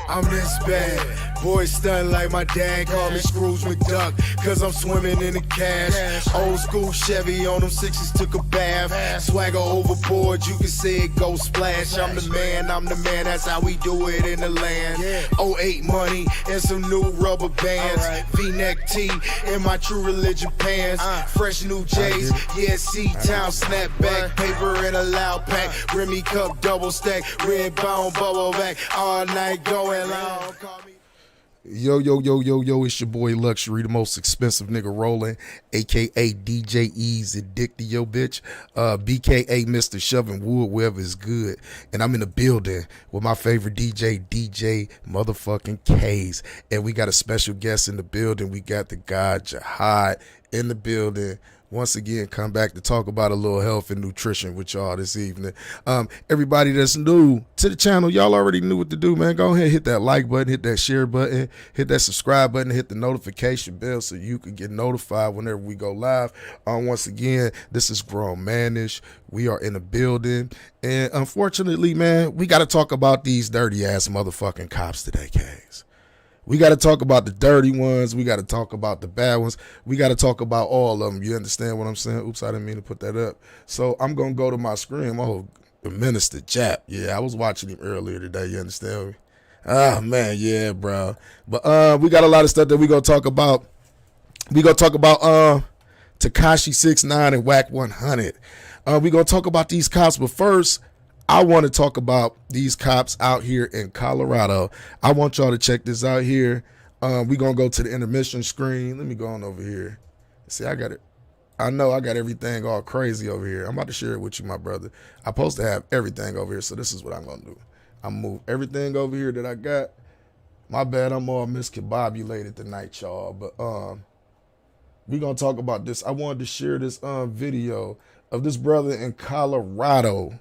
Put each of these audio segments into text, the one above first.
I'm this bad, boy stunned like my dad called me Scrooge McDuck, cause I'm swimming in the cash. Old school Chevy on them sixes, took a bath. Swagger overboard, you can see it go splash. I'm the man, that's how we do it in the land. 08 money and some new rubber bands. V-neck tee and my True Religion pants. Fresh new J's, yeah, C-Town snapback. Paper in a loud pack, Remy cup double stack. Red bone bubble back, all night going long. Yo, it's your boy Luxury, the most expensive nigga rolling, aka DJ Ease, dick to yo bitch, BKA Mr. Shoving Wood wherever it's good. And I'm in the building with my favorite DJ motherfucking K's. And we got a special guest in the building. We got the guy Jihad in the building. Once again, come back to talk about a little health and nutrition with y'all this evening. Everybody that's new to the channel, y'all already knew what to do, man. Go ahead, hit that like button, hit that share button, hit that subscribe button, hit the notification bell so you can get notified whenever we go live. Once again, this is Grownmanishh. We are in the building. And unfortunately, man, we got to talk about these dirty-ass motherfucking cops today, K's. We got to talk about the dirty ones. We got to talk about the bad ones. We got to talk about all of them. You understand what I'm saying? Oops, I didn't mean to put that up. So I'm going to go to my screen. Oh, Minister Jap. Yeah, I was watching him earlier today. You understand me? Ah, man, yeah, bro. But we got a lot of stuff that we going to talk about. We going to talk about Tekashi 6ix9ine and Whack 100. We going to talk about these cops. But first, I want to talk about these cops out here in Colorado. I want y'all to check this out here. We're going to go to the intermission screen. Let me go on over here. See, I got it. I know I got everything all crazy over here. I'm about to share it with you, my brother. I'm supposed to have everything over here, so this is what I'm going to do. I'm going to move everything over here that I got. My bad, I'm all miscombobulated tonight, y'all. But we're going to talk about this. I wanted to share this video of this brother in Colorado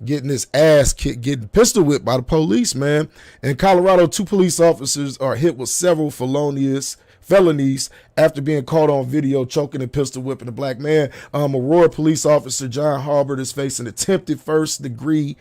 getting his ass kicked, getting pistol whipped by the police, man. In Colorado, 2 police officers are hit with several felonies after being caught on video choking and pistol whipping a black man. Aurora police officer John Harbert is facing attempted first-degree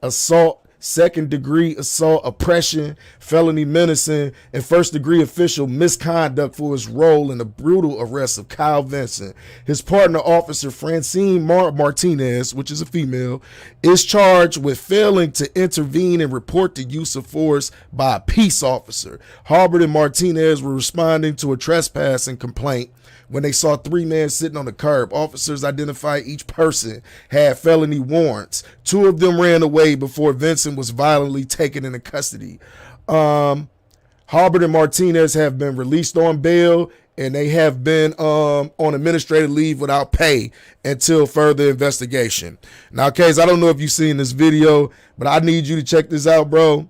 assault, second-degree assault, oppression, felony menacing, and first-degree official misconduct for his role in the brutal arrest of Kyle Vincent. His partner, Officer Francine Martinez, which is a female, is charged with failing to intervene and report the use of force by a peace officer. Harbert and Martinez were responding to a trespassing complaint when they saw 3 men sitting on the curb. Officers identified each person had felony warrants. 2 of them ran away before Vincent was violently taken into custody. Harbert and Martinez have been released on bail, and they have been on administrative leave without pay until further investigation. Now, Case, I don't know if you've seen this video, but I need you to check this out, bro.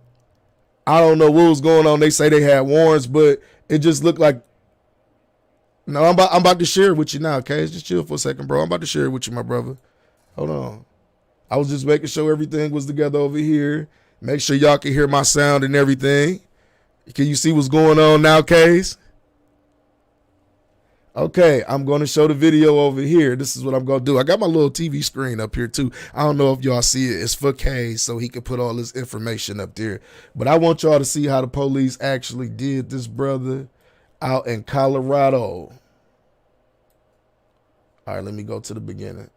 I don't know what was going on. They say they had warrants, but it just looked like. No, I'm about to share it with you now, okay? Just chill for a second, bro. I'm about to share it with you, my brother. Hold on. I was just making sure everything was together over here. Make sure y'all can hear my sound and everything. Can you see what's going on now, Case? Okay, I'm going to show the video over here. This is what I'm going to do. I got my little TV screen up here, too. I don't know if y'all see it. It's for Case, so he can put all this information up there. But I want y'all to see how the police actually did this brother out in Colorado. All right, let me go to the beginning.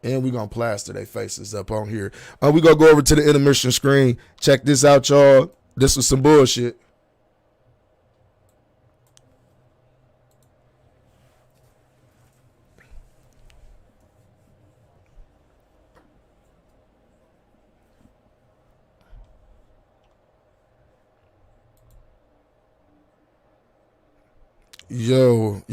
And we're going to plaster their faces up on here. We're going to go over to the intermission screen. Check this out, y'all. This was some bullshit. Yo.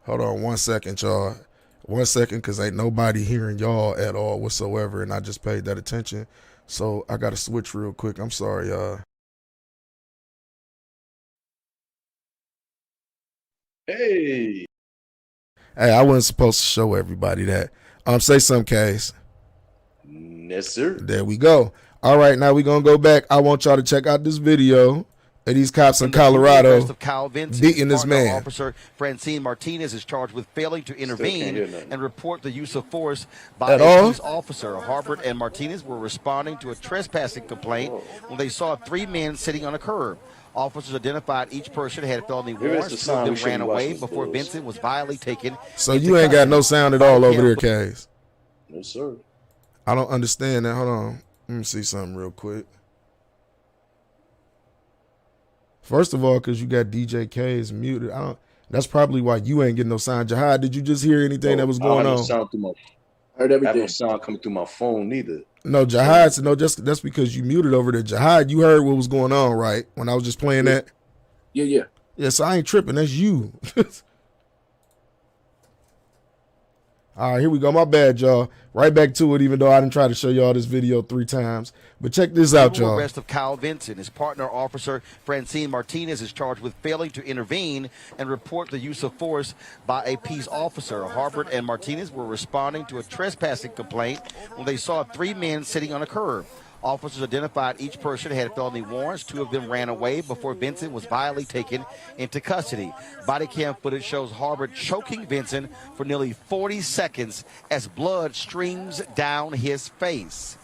Hold on 1 second, y'all. 1 second, because ain't nobody hearing y'all at all whatsoever, and I just paid that attention. So I got to switch real quick. I'm sorry, y'all. Hey, I wasn't supposed to show everybody that. Say something, Case. yes, sir. There we go. All right, now we're going to go back. I want y'all to check out this video. And these cops in In the Colorado arrest of Kyle Vincent, beating this partner man. Officer Francine Martinez is charged with failing to intervene and report the use of force by At a all? police officer. Harbert and Martinez were responding to a trespassing complaint when they saw three men sitting on a curb. Officers identified each person had felony warrants. Two of them ran away before Vincent was violently taken. So you ain't got no sound at all over there, Kaz. No, sir. I don't understand that. Hold on. Let me see something real quick. First of all, because you got DJ K's muted. That's probably why you ain't getting no sound. Jihad, did you just hear anything that was going on? Sound through I heard everything. I have no sound coming through my phone neither. No, Jihad, no, that's because you muted over there. Jihad, you heard what was going on, right? When I was just playing that? Yeah. Yeah, so I ain't tripping. That's you. All right, here we go. My bad, y'all. Right back to it, even though I didn't try to show y'all this video 3 times. But check this out, y'all. Arrest of Kyle Vincent. His partner, Officer Francine Martinez, is charged with failing to intervene and report the use of force by a peace officer. Harbert and Martinez were responding to a trespassing complaint when they saw three men sitting on a curb. Officers identified each person had felony warrants. Two of them ran away before Vincent was violently taken into custody. Body cam footage shows Harbert choking Vincent for nearly 40 seconds as blood streams down his face.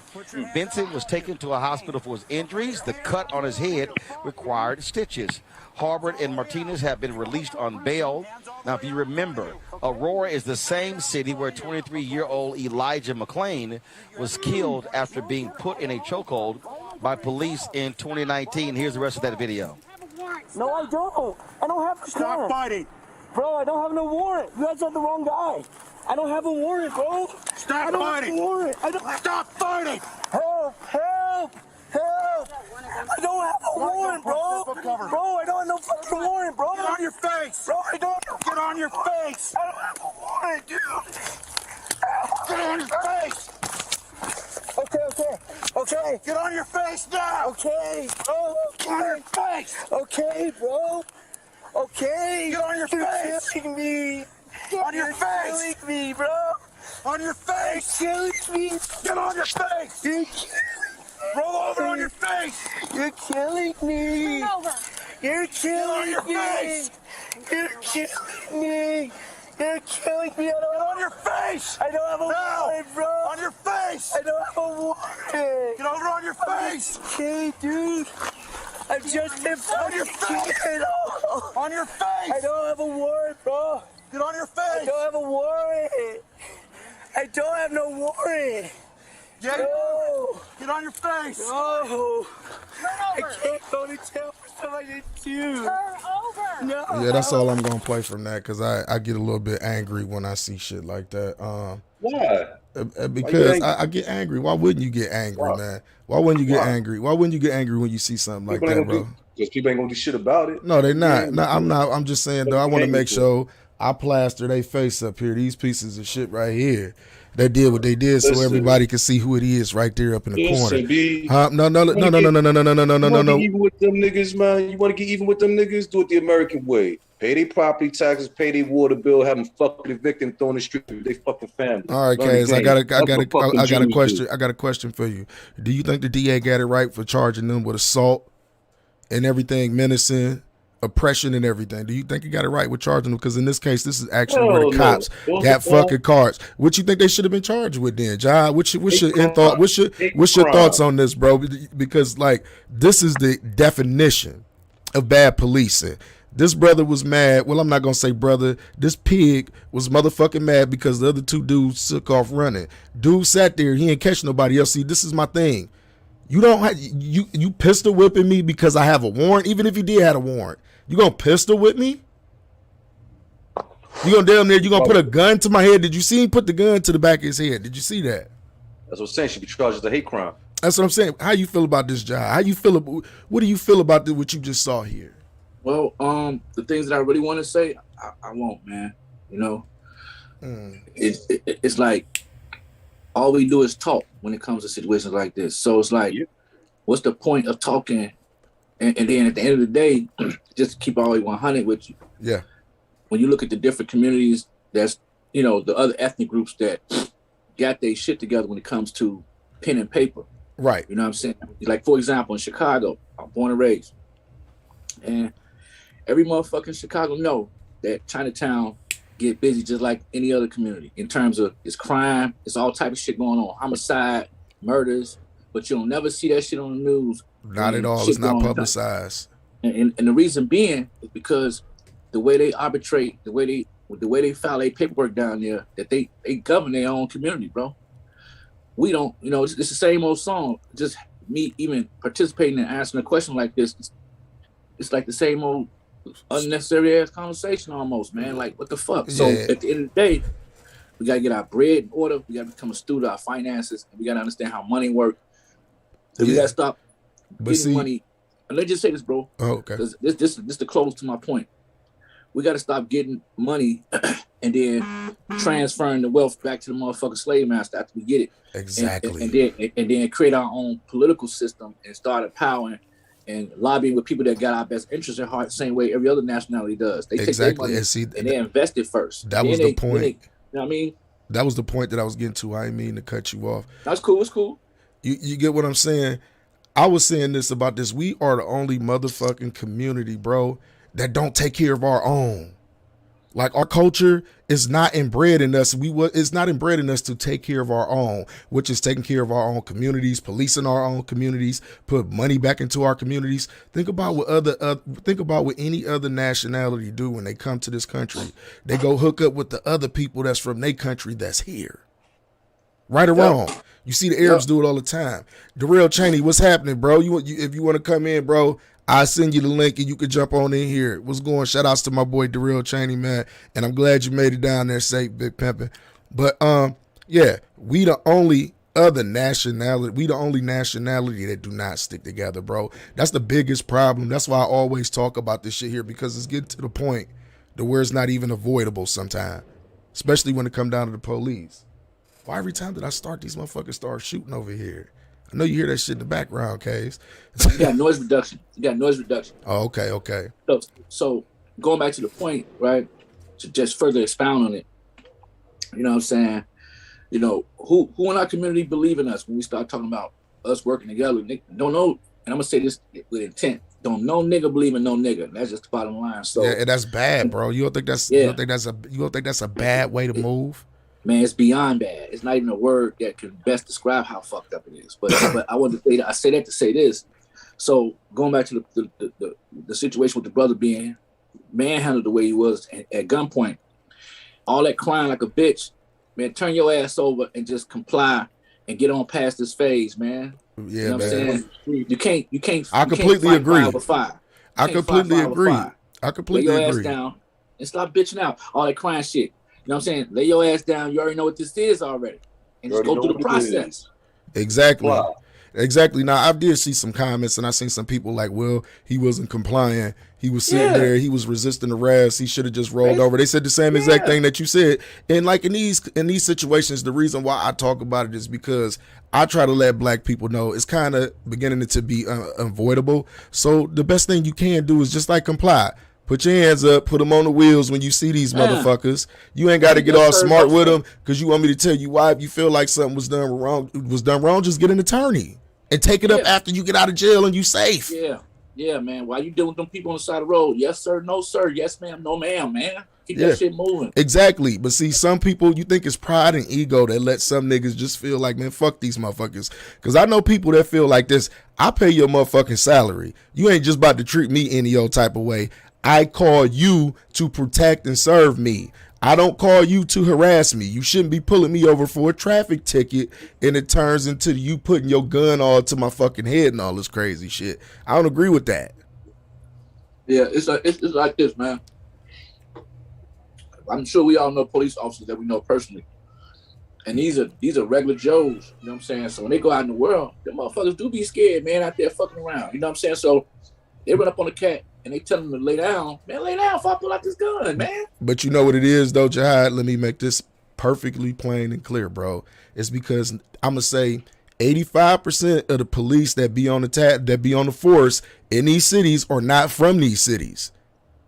Vincent was taken to a hospital for his injuries. The cut on his head required stitches. Harbert and Martinez have been released on bail. Now, if you remember, Aurora is the same city where 23-year-old Elijah McClain was killed after being put in a chokehold by police in 2019. Here's the rest of that video. No, I don't. I don't have to stop fighting. Bro, I don't have no warrant. You guys are the wrong guy. I don't have a warrant, bro. Stop fighting. Have a warrant. I don't stop fighting. Help, help, help. I don't have a warrant, bro. Bro, I don't have no fucking warrant, bro. Get on your face. Bro, I don't. Get on your face. I don't have a warrant, dude. Get on your face. Okay. Get on your face now. Okay, bro. Get on your face. Okay, bro. Okay. Get on your face. You're killing me. On your face. You're killing me, bro. On your face. You're killing me. Get on your face. You're killing me. Roll over on your face. You're killing me. Roll over. You're killing me. You're killing me. You're killing me. On your face. I don't have a warrant, bro. On your face. I don't have a warrant. Get over on your face. Okay, dude. I'm just on your face. On your face. I don't have a warrant, bro. Get on your face. I don't have a warrant. I don't have no warrant. No. Get on your face. No. I can't go to jail for something I didn't do. Turn over. No. Yeah, that's all I'm going to play from that because I get a little bit angry when I see shit like that. Why? Because I get angry. Why wouldn't you get angry, man? Why wouldn't you get angry? Why wouldn't you get angry when you see something like that, bro? Because people ain't going to do shit about it. No, they're not. No, I'm not. I'm just saying, though, I want to make sure I plaster their face up here. These pieces of shit right here. They did what they did so everybody can see who it is right there up in the corner. Huh? No. You want to get even with them niggas, man? You want to get even with them niggas? Do it the American way. Pay their property taxes, pay their water bill, have them fucking evicted and thrown in the street with their fucking family. All right, Kaz, I got a question. I got a question for you. Do you think the DA got it right for charging them with assault and everything, menacing, oppression and everything? Do you think he got it right with charging them? Because in this case, this is actually where the cops got fucking cards. What you think they should have been charged with then, Jai? What's your thoughts on this, bro? Because like this is the definition of bad policing. This brother was mad. Well, I'm not gonna say brother. This pig was motherfucking mad because the other two dudes took off running. Dude sat there. He ain't catch nobody else. See, this is my thing. You don't have you pistol whipping me because I have a warrant. Even if you did have a warrant, you gonna pistol whip me? You gonna put a gun to my head? Did you see him put the gun to the back of his head? Did you see that? That's what I'm saying. Should be charged as a hate crime. That's what I'm saying. How you feel about this, Jai? How you feel about what do you feel about what you just saw here? Well, the things that I really want to say, I won't, man. You know, it's like all we do is talk when it comes to situations like this. So it's like, what's the point of talking? And then at the end of the day, just keep always 100 with you. Yeah. When you look at the different communities, that's, you know, the other ethnic groups that got their shit together when it comes to pen and paper. Right. You know what I'm saying? Like, for example, in Chicago, I'm born and raised. And every motherfucker in Chicago know that Chinatown get busy just like any other community in terms of it's crime, it's all type of shit going on, homicide, murders, but you'll never see that shit on the news. Not at all. It's not publicized. And the reason being is because the way they arbitrate, the way they file their paperwork down there, that they govern their own community, bro. We don't, it's the same old song. Just me even participating and answering a question like this, it's like the same old unnecessary ass conversation almost, man. Like, what the fuck? Yeah. So at the end of the day, we gotta get our bread in order. We gotta become a student of our finances, and we gotta understand how money works. We gotta stop getting money. And let's just say this, bro. Oh, okay. This to close to my point. We gotta stop getting money and then transferring the wealth back to the motherfucking slave master after we get it. Exactly. And then create our own political system and start empowering and lobbying with people that got our best interests at heart, same way every other nationality does. They take their money and they invest it first. That was the point. You know what I mean? That was the point that I was getting to. I didn't mean to cut you off. That's cool. It's cool. You get what I'm saying? I was saying this about this. We are the only motherfucking community, bro, that don't take care of our own. Like, our culture is not inbred in us. It's not inbred in us to take care of our own, which is taking care of our own communities, policing our own communities, put money back into our communities. Think about what any other nationality do when they come to this country. They go hook up with the other people that's from their country that's here. Right or wrong. You see the Arabs do it all the time. Darrell Cheney, what's happening, bro? If you want to come in, bro, I'll send you the link and you can jump on in here. What's going? Shout outs to my boy Darrell Cheney, man. And I'm glad you made it down there safe, Big Pimpin'. But we the only nationality that do not stick together, bro. That's the biggest problem. That's why I always talk about this shit here, because it's getting to the point to where it's not even avoidable sometimes, especially when it come down to the police. Why every time that I start, these motherfuckers start shooting over here? I know you hear that shit in the background, Case. You got noise reduction. Oh, okay. So going back to the point, right, to just further expound on it, you know what I'm saying? You know, who in our community believe in us when we start talking about us working together? Don't know, and I'm going to say this with intent. Don't no nigga believe in no nigga. That's just the bottom line. So yeah, and that's bad, bro. You don't think that's a bad way to move? Man, it's beyond bad. It's not even a word that can best describe how fucked up it is. But I wanted to say that. I say that to say this. So going back to the situation with the brother being manhandled the way he was at gunpoint, all that crying like a bitch, man, turn your ass over and just comply and get on past this phase, man. Yeah, you know man. What I'm saying? You can't. I completely agree. I completely agree. Lay your ass down and stop bitching out all that crying shit. You know what I'm saying? Lay your ass down. You already know what this is already. And just go through the process. Exactly. Wow. Exactly. Now, I did see some comments, and I seen some people like, well, he wasn't complying. He was sitting there. He was resisting arrest. He should have just rolled over. They said the same exact thing that you said. And like in these situations, the reason why I talk about it is because I try to let black people know it's kind of beginning to be unavoidable. So the best thing you can do is just like comply. Put your hands up, put them on the wheels when you see these motherfuckers. You ain't got to get all smart with them because you want me to tell you why. If you feel like something was done wrong, just get an attorney and take it up after you get out of jail and you safe. Yeah, man. Why you dealing with them people on the side of the road? Yes, sir. No, sir. Yes, ma'am. No, ma'am, man. Keep that shit moving. Exactly. But see, some people, you think it's pride and ego that let some niggas just feel like, man, fuck these motherfuckers. Because I know people that feel like this. I pay your motherfucking salary. You ain't just about to treat me any old type of way. I call you to protect and serve me. I don't call you to harass me. You shouldn't be pulling me over for a traffic ticket and it turns into you putting your gun all to my fucking head and all this crazy shit. I don't agree with that. Yeah, it's like this, man. I'm sure we all know police officers that we know personally. And these are regular Joes, you know what I'm saying? So when they go out in the world, the motherfuckers do be scared, man, out there fucking around. You know what I'm saying? So they run up on the cat and they tell him to lay down. Man, lay down before I pull out this gun, man. But you know what it is, though, Jihad? Let me make this perfectly plain and clear, bro. It's because I'm going to say 85% of the police that be on the force in these cities are not from these cities.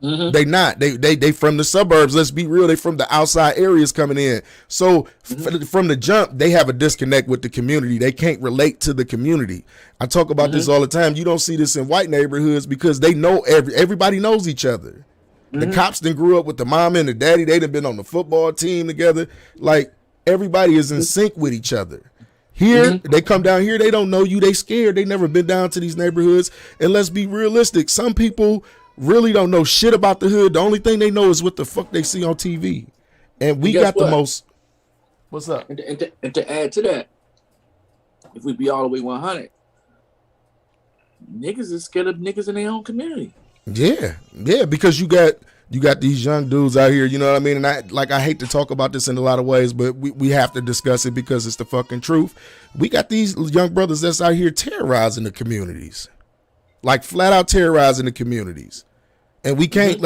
Mm-hmm. They not. They from the suburbs. Let's be real. They from the outside areas coming in. So from the jump, they have a disconnect with the community. They can't relate to the community. I talk about this all the time. You don't see this in white neighborhoods because they know everybody knows each other. The cops then grew up with the mom and the daddy. They done been on the football team together. Like everybody is in sync with each other. Here, they come down here, they don't know you, they scared. They never been down to these neighborhoods. And let's be realistic. Some people really don't know shit about the hood. The only thing they know is what the fuck they see on TV. And we got the most. What's up? And to add to that, if we be all the way 100, niggas is scared of niggas in their own community. Yeah, because you got these young dudes out here, you know what I mean? And I hate to talk about this in a lot of ways, but we have to discuss it because it's the fucking truth. We got these young brothers that's out here terrorizing the communities. Like flat out terrorizing the communities. And we can't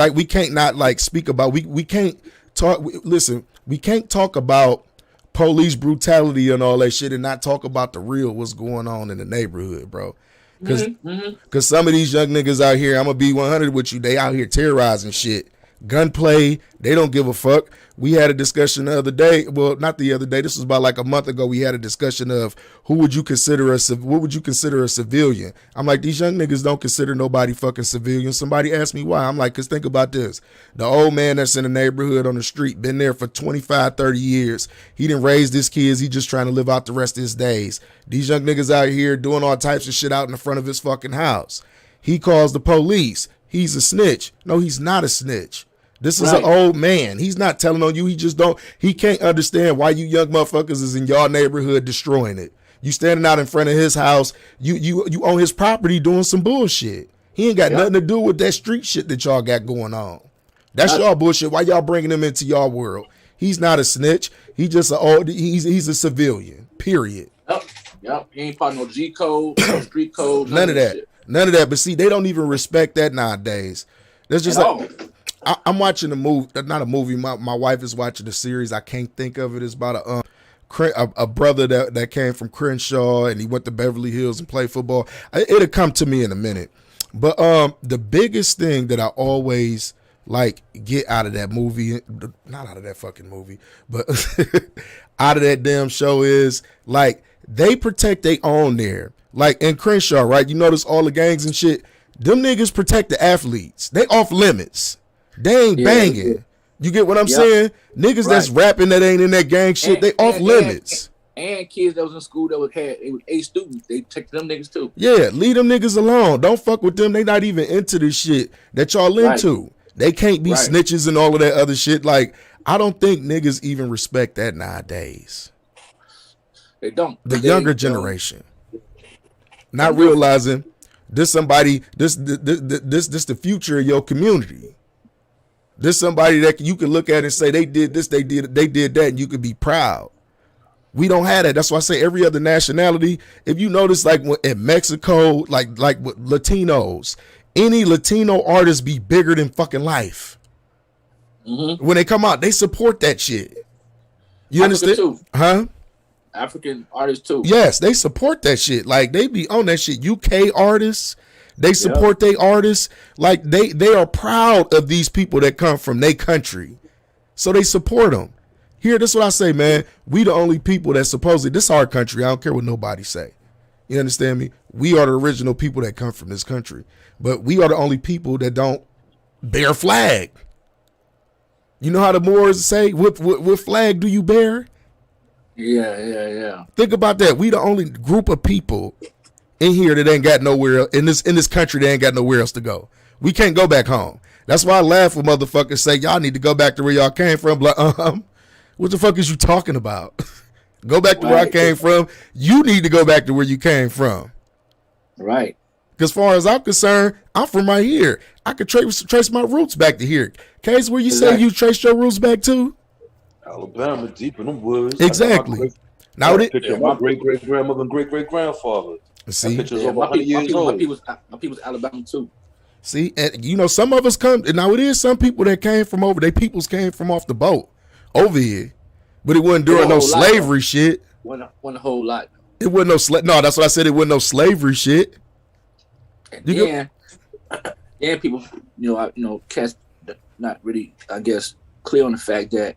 not speak about, we can't talk, listen, we can't talk about police brutality and all that shit and not talk about the real what's going on in the neighborhood, bro. Because some of these young niggas out here, I'm going to be 100 with you, they out here terrorizing shit. Gunplay, they don't give a fuck. We had a discussion the other day. Well, not the other day. This was about like a month ago. We had a discussion of what would you consider a civilian? I'm like, these young niggas don't consider nobody fucking civilian. Somebody asked me why. I'm like, because think about this. The old man that's in the neighborhood on the street, been there for 25, 30 years. He didn't raise his kids. He just trying to live out the rest of his days. These young niggas out here doing all types of shit out in the front of his fucking house. He calls the police. He's a snitch. No, he's not a snitch. This is an old man. He's not telling on you. He can't understand why you young motherfuckers is in y'all neighborhood destroying it. You standing out in front of his house. You own his property doing some bullshit. He ain't got nothing to do with that street shit that y'all got going on. That's y'all bullshit. Why y'all bringing him into y'all world? He's not a snitch. He just he's a civilian. Period. Yep. He ain't part of no G code, no street code. None of that. Shit. None of that. But see, they don't even respect that nowadays. That's just I'm watching a movie, not a movie. My wife is watching a series. I can't think of it. It's about a brother that came from Crenshaw and he went to Beverly Hills and played football. It'll come to me in a minute. But the biggest thing that I always get out of that movie, not out of that fucking movie, but out of that damn show is they protect their own there. Like in Crenshaw, right? You notice all the gangs and shit. Them niggas protect the athletes. They off limits. They ain't banging. Yeah. You get what I'm saying? Niggas that's rapping that ain't in that gang shit, they off limits. And kids that was in school that had 8 students, they checked them niggas too. Yeah, leave them niggas alone. Don't fuck with them. They not even into this shit that y'all into. They can't be snitches and all of that other shit. Like, I don't think niggas even respect that nowadays. They don't. The younger generation. Not realizing this the future of your community. This somebody that you can look at and say they did this, they did that, and you could be proud. We don't have that. That's why I say every other nationality. If you notice, like in Mexico, like with Latinos, any Latino artist be bigger than fucking life. Mm-hmm. When they come out, they support that shit. You understand? Too. Huh? African artists too. Yes, they support that shit. Like they be on that shit. UK artists. They support their artists. Like they are proud of these people that come from their country. So they support them. Here, this is what I say, man. We the only people that supposedly, this is our country. I don't care what nobody say. You understand me? We are the original people that come from this country. But we are the only people that don't bear flag. You know how the Moors say, what flag do you bear? Yeah. Think about that. We the only group of people in here that ain't got nowhere in this country that ain't got nowhere else to go. We can't go back home. That's why I laugh when motherfuckers say y'all need to go back to where y'all came from. Like, what the fuck is you talking about? Go back to where I came from. You need to go back to where you came from. Right. Because as far as I'm concerned, I'm from right here. I could trace my roots back to here. Case, where you say you traced your roots back to? Alabama, deep in the woods. Exactly. Now picture my great grandmother and great grandfather. See, pictures over 100 years old. My people's Alabama too. See, and you know, some of us come. Now it is some people that came from over. They peoples came from off the boat over here, but it wasn't during no slavery shit. Wasn't a whole lot. It wasn't no No, that's what I said. It wasn't no slavery shit. And people, cats not really, I guess, clear on the fact that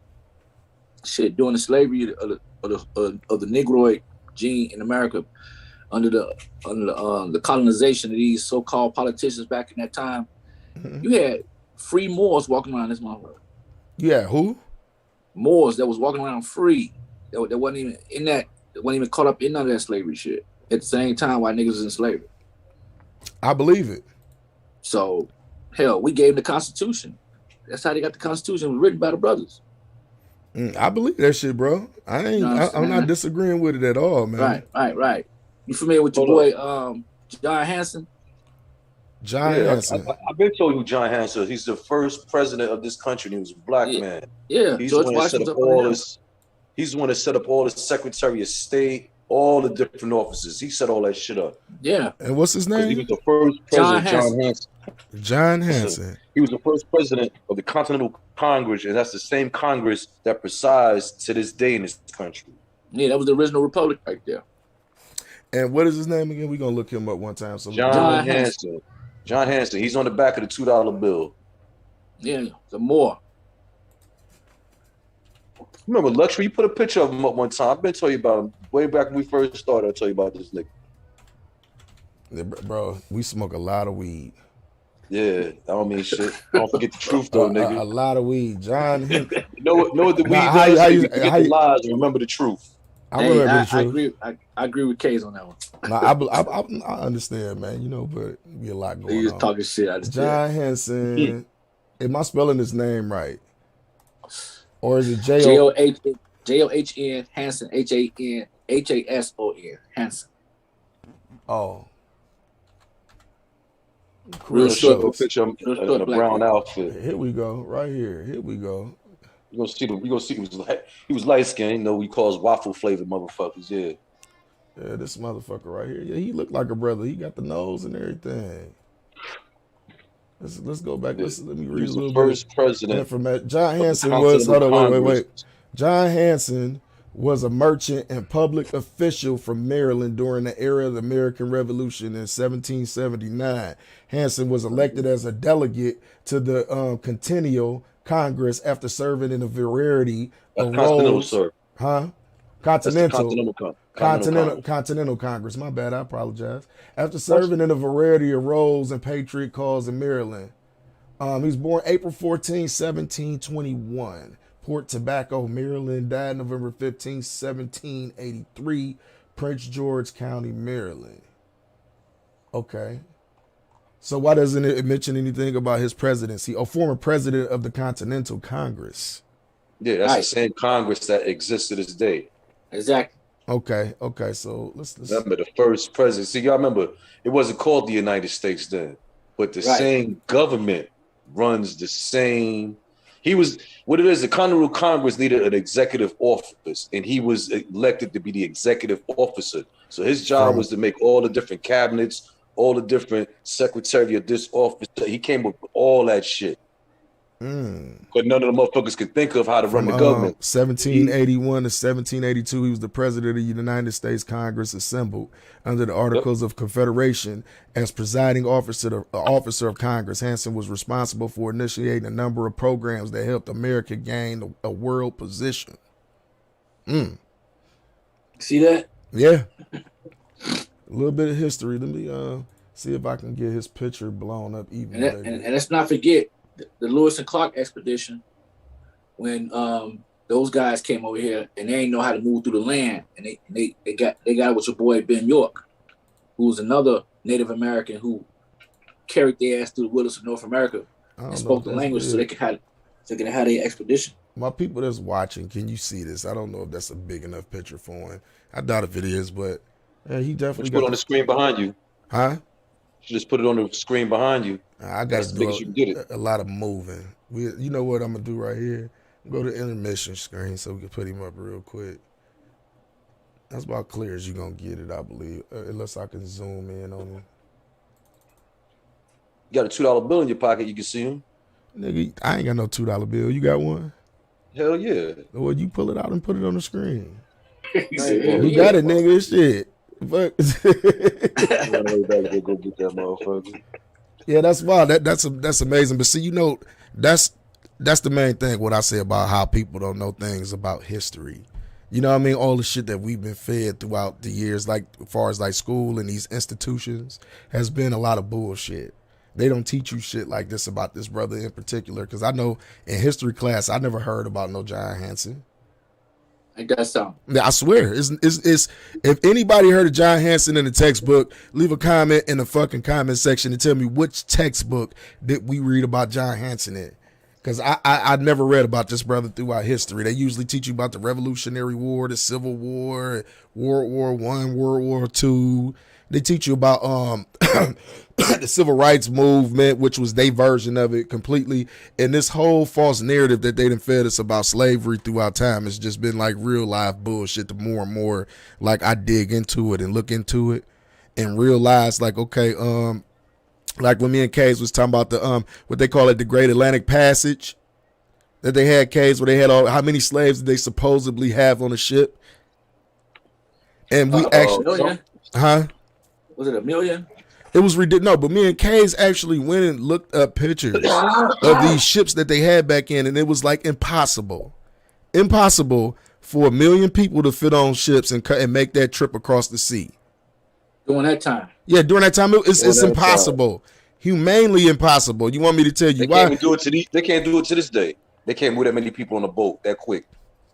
shit during the slavery of the Negroid gene in America, under the colonization of these so-called politicians back in that time, you had free Moors walking around this motherfucker. Yeah, who? Moors that was walking around free. That wasn't even in that. That wasn't even caught up in none of that slavery shit. At the same time, while niggas was in slavery. I believe it. So, hell, we gave them the Constitution. That's how they got the Constitution. It was written by the brothers. I believe that shit, bro. I'm not disagreeing with it at all, man. Right. You familiar with your boy John Hanson? John Hanson. I've been told you John Hanson. He's the first president of this country. And he was a black man. Yeah, he's George the one that set up all Washington. this. He's the one that set up all the Secretary of State, all the different offices. He set all that shit up. Yeah. And what's his He name? was the first president, John Hanson. John Hanson. He was the first president of the Continental Congress, and that's the same Congress that presides to this day in this country. Yeah, that was the original republic right there. And what is his name again? We're gonna look him up one time. So John Hanson. John Hanson. He's on the back of the $2 bill. Yeah, the more. Remember Luxury? You put a picture of him up one time. I've been telling you about him way back when we first started. I'll tell you about this nigga. Yeah, bro, we smoke a lot of weed. Yeah, that don't mean shit. Don't forget the truth though, nigga. A lot of weed. John. You know what the weed does? You forget the lies and remember the truth. I remember the truth. I agree with K's on that one. I understand, man. You know, but be a lot going on. He's talking shit. John Hanson. Am I spelling his name right? Or is it John Hanson, Hanson Hanson. Oh. Real short picture in a brown outfit. Here we go, right here. Here we go. You gonna see he was light skinned. You know we calls waffle flavored motherfuckers. Yeah. Yeah, this motherfucker right here. Yeah, he looked like a brother. He got the nose and everything. Let's go back. Let me read a little bit. First president. John Hanson was. Hold on, wait. John Hanson was a merchant and public official from Maryland during the era of the American Revolution in 1779. Hanson was elected as a delegate to the Continental Congress after serving in a variety of roles. Continental Congress. My bad. I apologize. After serving in a variety of roles and patriot cause in Maryland. He was born April 14, 1721. Port Tobacco, Maryland. Died November 15, 1783. Prince George County, Maryland. Okay. So why doesn't it mention anything about his presidency? A former president of the Continental Congress. Yeah, that's the same Congress that exists to this day. Exactly. Okay. So let's remember the first president. See, y'all remember it wasn't called the United States then, but the same government runs the same. He was what it is. The Continental Congress needed an executive office, and he was elected to be the executive officer. So his job was to make all the different cabinets, all the different secretary of this office. He came up with all that shit. But none of the motherfuckers could think of how to run the government. 1781 to 1782, he was the president of the United States Congress assembled under the Articles of Confederation as presiding officer of Congress. Hanson was responsible for initiating a number of programs that helped America gain a world position. See that? Yeah. A little bit of history. Let me see if I can get his picture blown up even. And let's not forget the Lewis and Clark expedition, when those guys came over here and they didn't know how to move through the land, and they got with your boy Ben York, who was another Native American who carried their ass through the wilderness of North America and spoke the language so they could have their expedition. My people that's watching, can you see this? I don't know if that's a big enough picture for him. I doubt if it is, but he definitely put it on the screen behind you. Huh? You just put it on the screen behind you. I got to do a lot of moving. You know what I'm going to do right here? Go to intermission screen so we can put him up real quick. That's about clear as you're going to get it, I believe, unless I can zoom in on him. You got a $2 bill in your pocket, you can see him. Nigga, I ain't got no $2 bill. You got one? Hell yeah. Well, you pull it out and put it on the screen. You got it, nigga. Shit. Fuck. Go get that motherfucker. Yeah, that's wild. That's amazing. But see, that's That's the main thing. What I say about how people don't know things about history. You know what I mean? All the shit that we've been fed throughout the years, like as far as like school and these institutions, has been a lot of bullshit. They don't teach you shit like this about this brother in particular. Because I know in history class, I never heard about no John Hanson. Ain't that something? I swear, it's if anybody heard of John Hanson in the textbook, leave a comment in the fucking comment section and tell me which textbook did we read about John Hanson in. Because I never read about this brother throughout history. They usually teach you about the Revolutionary War, the Civil War, World War I, World War II. They teach you about the Civil Rights Movement, which was their version of it completely. And this whole false narrative that they done fed us about slavery throughout time has just been like real life bullshit. The more and more like I dig into it and look into it and realize like, okay, like when me and Kays was talking about the what they call it, the Great Atlantic Passage, that they had, Kays, where they had how many slaves did they supposedly have on the ship? And we actually, Was it 1 million? It was ridiculous. No, but me and Kays actually went and looked up pictures of these ships that they had back in, and it was like impossible for 1 million people to fit on ships and make that trip across the sea. During that time. Yeah, during that time, it's impossible. Humanely impossible. You want me to tell you why? They can't do it to this day. They can't move that many people on a boat that quick.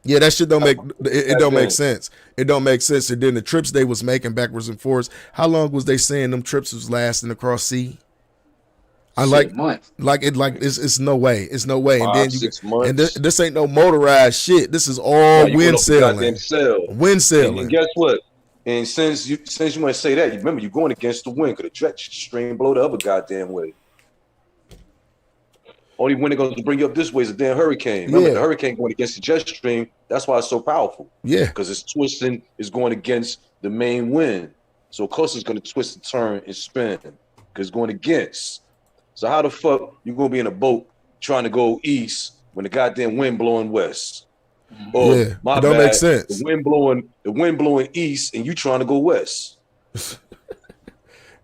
Yeah, that shit don't make it don't make sense. It don't make sense. And then the trips they was making backwards and forwards. How long was they saying them trips was lasting across sea? It's no way. It's no way. 5, and then 6 months. And this ain't no motorized shit. This is all wind sailing. Wind sailing. And guess what? And since you want to say that, remember you're going against the wind because the jet stream blow the other goddamn way. Only wind going to bring you up this way is a damn hurricane. Remember the hurricane going against the jet stream. That's why it's so powerful. Yeah, because it's twisting. It's going against the main wind. So of course it's going to twist and turn and spin because it's going against. So how the fuck you going to be in a boat trying to go east when the goddamn wind blowing west? Oh, yeah, it don't make sense. The wind blowing east, and you trying to go west.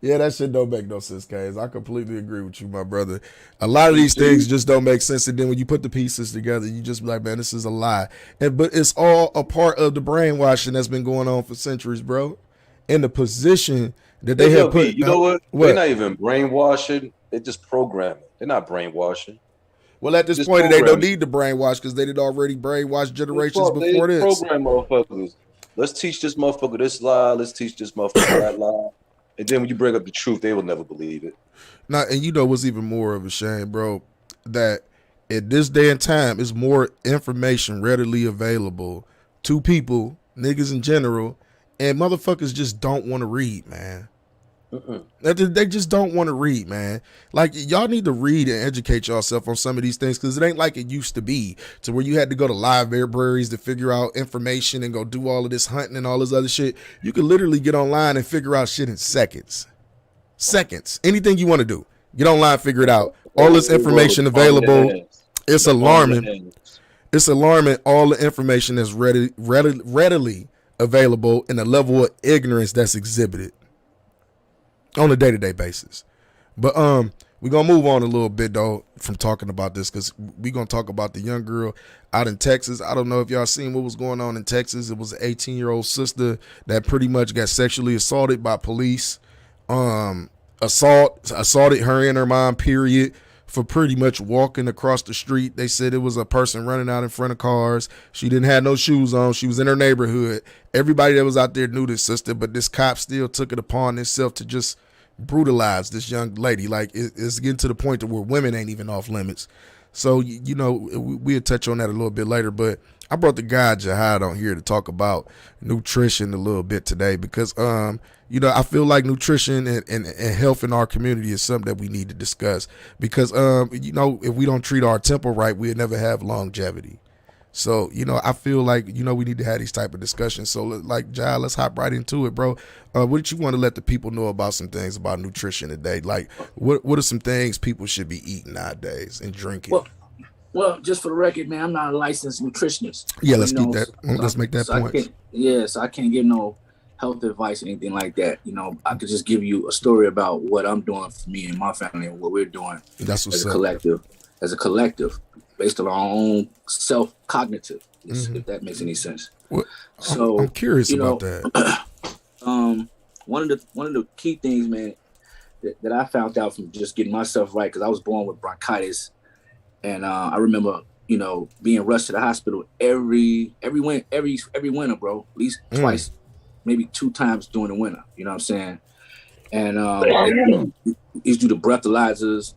Yeah, that shit don't make no sense, guys. I completely agree with you, my brother. A lot of these things just don't make sense, and then when you put the pieces together, you just be like, man, this is a lie. But it's all a part of the brainwashing that's been going on for centuries, bro. In the position that they have put. You know what? They're not even brainwashing. They're just programming. They're not brainwashing. Well, at this point, they don't need to brainwash because they did already brainwash generations before this. Program motherfuckers. Let's teach this motherfucker this lie. Let's teach this motherfucker that lie. And then when you bring up the truth, they will never believe it. Now, and you know what's even more of a shame, bro? That at this day and time, is more information readily available to people, niggas in general, and motherfuckers just don't want to read, man. They just don't want to read, man. Like, y'all need to read and educate yourself on some of these things because it ain't like it used to be to where you had to go to libraries to figure out information and go do all of this hunting and all this other shit. You can literally get online and figure out shit in seconds. Anything you want to do, get online, figure it out. All this information available. It's alarming. It's alarming. All the information that's readily available and the level of ignorance that's exhibited on a day-to-day basis. But we're gonna move on a little bit though from talking about this because we're gonna talk about the young girl out in Texas. I don't know if y'all seen what was going on in Texas. It was an 18-year-old sister that pretty much got sexually assaulted by police. Assaulted her and her mom, period, for pretty much walking across the street. They said it was a person running out in front of cars. She didn't have no shoes on. She was in her neighborhood. Everybody that was out there knew this sister, but this cop still took it upon himself to just brutalize this young lady. Like, it's getting to the point to where women ain't even off limits. So, you know, we'll touch on that a little bit later, but I brought the guy Jihad on here to talk about nutrition a little bit today because, you know, I feel like nutrition and health in our community is something that we need to discuss because, you know, if we don't treat our temple right, we'll never have longevity. So, you know, I feel like, you know, we need to have these type of discussions. So, like, Jai, let's hop right into it, bro. What did you want to let the people know about some things about nutrition today? Like, what are some things people should be eating nowadays and drinking? Well, just for the record, man, I'm not a licensed nutritionist. Yeah, let's get that. Let's make that point. I can't give no health advice or anything like that. You know, I could just give you a story about what I'm doing for me and my family and what we're doing That's what's as a collective. based on our own self-cognitive, if that makes any sense. Well, So I'm curious about that. One of the key things, man, that I found out from just getting myself right, because I was born with bronchitis, and I remember, being rushed to the hospital every winter, bro, at least twice, maybe 2 times during the winter. You know what I'm saying? And it's due to breathalyzers,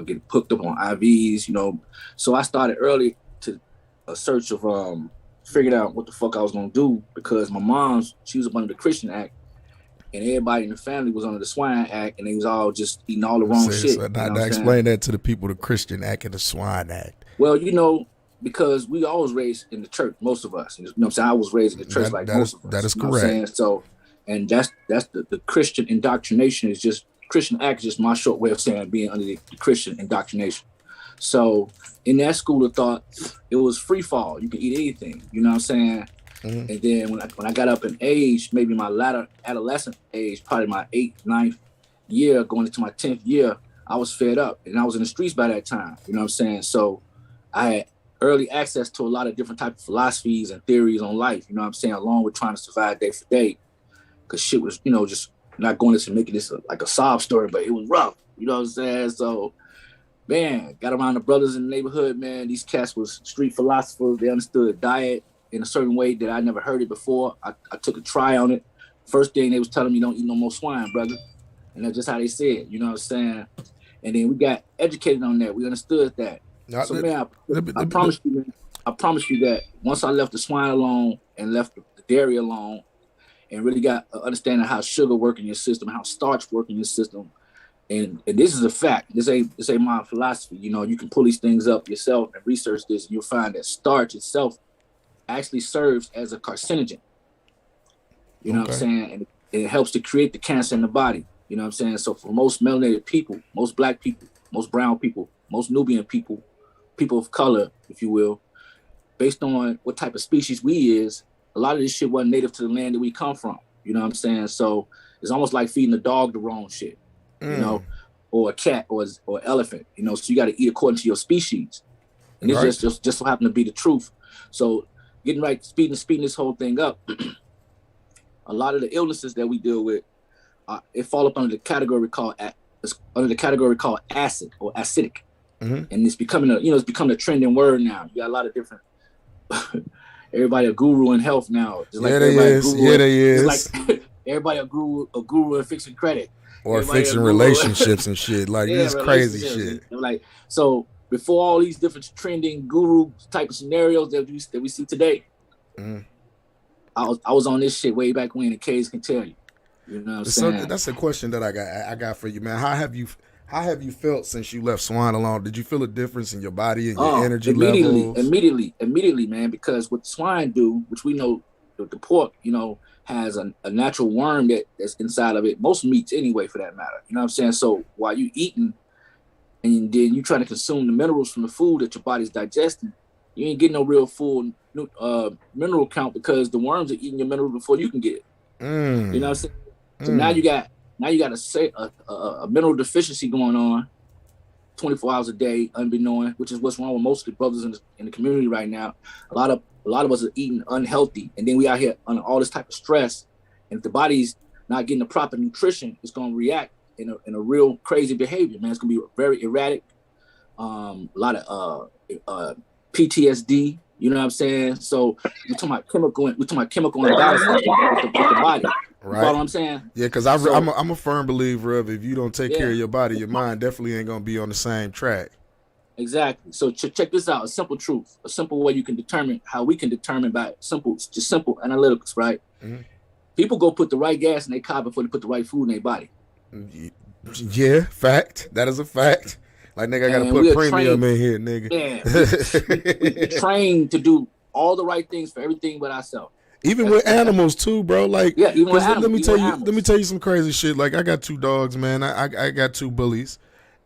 getting hooked up on IVs, So I started early to a search of figuring out what the fuck I was gonna do, because my mom's, she was up under the Christian Act, and everybody in the family was under the Swine Act, and they was all just eating all the wrong shit. So now explain that to the people, the Christian Act and the Swine Act. Well, because we always raised in the church, most of us. You know what I'm saying? I was raised in the church most of us. That is correct. So, and that's the Christian indoctrination is just, Christian Act is just my short way of saying being under the Christian indoctrination. So in that school of thought, it was free fall. You can eat anything, you know what I'm saying? Mm-hmm. And then when I got up in age, maybe my latter adolescent age, probably my 8th, 9th year, going into my 10th year, I was fed up, and I was in the streets by that time, you know what I'm saying? So I had early access to a lot of different types of philosophies and theories on life, you know what I'm saying, along with trying to survive day for day, because shit was, just not going into making this like a sob story, but it was rough, you know what I'm saying? So, man, got around the brothers in the neighborhood, man. These cats was street philosophers. They understood diet in a certain way that I never heard it before. I took a try on it. First thing they was telling me, don't eat no more swine, brother. And that's just how they said, you know what I'm saying? And then we got educated on that. We understood that. So, man, I promise you, man, that once I left the swine alone and left the dairy alone and really got understanding how sugar work in your system, how starch work in your system, and this is a fact. This ain't my philosophy. You can pull these things up yourself and research this, and you'll find that starch itself actually serves as a carcinogen. You know what I'm saying? And it helps to create the cancer in the body. You know what I'm saying? So for most melanated people, most black people, most brown people, most Nubian people, people of color, if you will, based on what type of species we is, a lot of this shit wasn't native to the land that we come from. You know what I'm saying? So it's almost like feeding a dog the wrong shit, or a cat or elephant, so you got to eat according to your species. And this just so happened to be the truth. So getting right, speeding this whole thing up, a lot of the illnesses that we deal with, it fall up under the category called acid or acidic. And it's becoming a trending word now. You got a lot of different everybody a guru in health now. Just like they is. Like everybody a guru in fixing credit. Or fixing relationships and shit. Like this crazy shit. Like, so before all these different trending guru type of scenarios that we see today, I was on this shit way back when, and K's can tell you. You know what I'm saying? That's a question that I got for you, man. How have you felt since you left swine alone? Did you feel a difference in your body and your energy levels? Immediately, man. Because what swine do, which we know, the pork, has a natural worm that's inside of it. Most meats, anyway, for that matter. You know what I'm saying? So while you eating, and then you trying to consume the minerals from the food that your body's digesting, you ain't getting no real full mineral count, because the worms are eating your minerals before you can get it. You know what I'm saying? So now you got a mineral deficiency going on 24 hours a day, unbeknown, which is what's wrong with most of the brothers in the community right now. A lot of us are eating unhealthy, and then we out here under all this type of stress. And if the body's not getting the proper nutrition, it's going to react in a real crazy behavior, man. It's going to be very erratic. A lot of PTSD. You know what I'm saying? So we're talking about chemical imbalance with the body. Right. You follow what I'm saying? Yeah, because I'm a firm believer of, if you don't take care of your body, your mind definitely ain't gonna be on the same track. Exactly. So check this out: a simple truth, a simple way you can determine how we can determine by simple analytics, right? People go put the right gas in their car before they put the right food in their body. Yeah, fact. That is a fact. Like, nigga, I gotta put premium in here, nigga. Yeah, we're trained to do all the right things for everything but ourselves. Even with animals too, bro. Like, even with animals. Let me tell you some crazy shit. Like, I got 2 dogs, man. I got 2 bullies,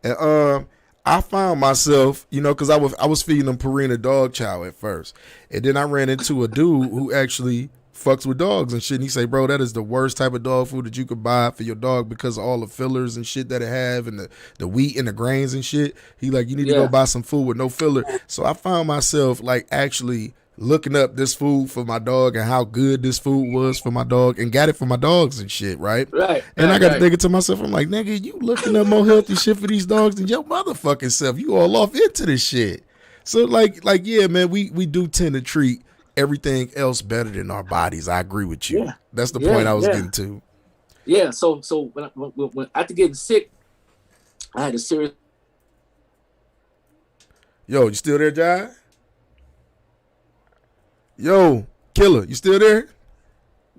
and I found myself, because I was feeding them Purina dog chow at first, and then I ran into a dude who actually fucks with dogs and shit. And he say, bro, that is the worst type of dog food that you could buy for your dog because of all the fillers and shit that it have and the wheat and the grains and shit. He like, you need to go buy some food with no filler. So I found myself like actually looking up this food for my dog and how good this food was for my dog and got it for my dogs and shit, right? Right. And I got to thinking to myself, I'm like, nigga, you looking up more healthy shit for these dogs than your motherfucking self. You all off into this shit. So like yeah, man, we do tend to treat everything else better than our bodies. I agree with you. Yeah. That's the point I was getting to. Yeah. So when after getting sick, I had a serious. Yo, you still there, Jai? Yo, Killer, you still there?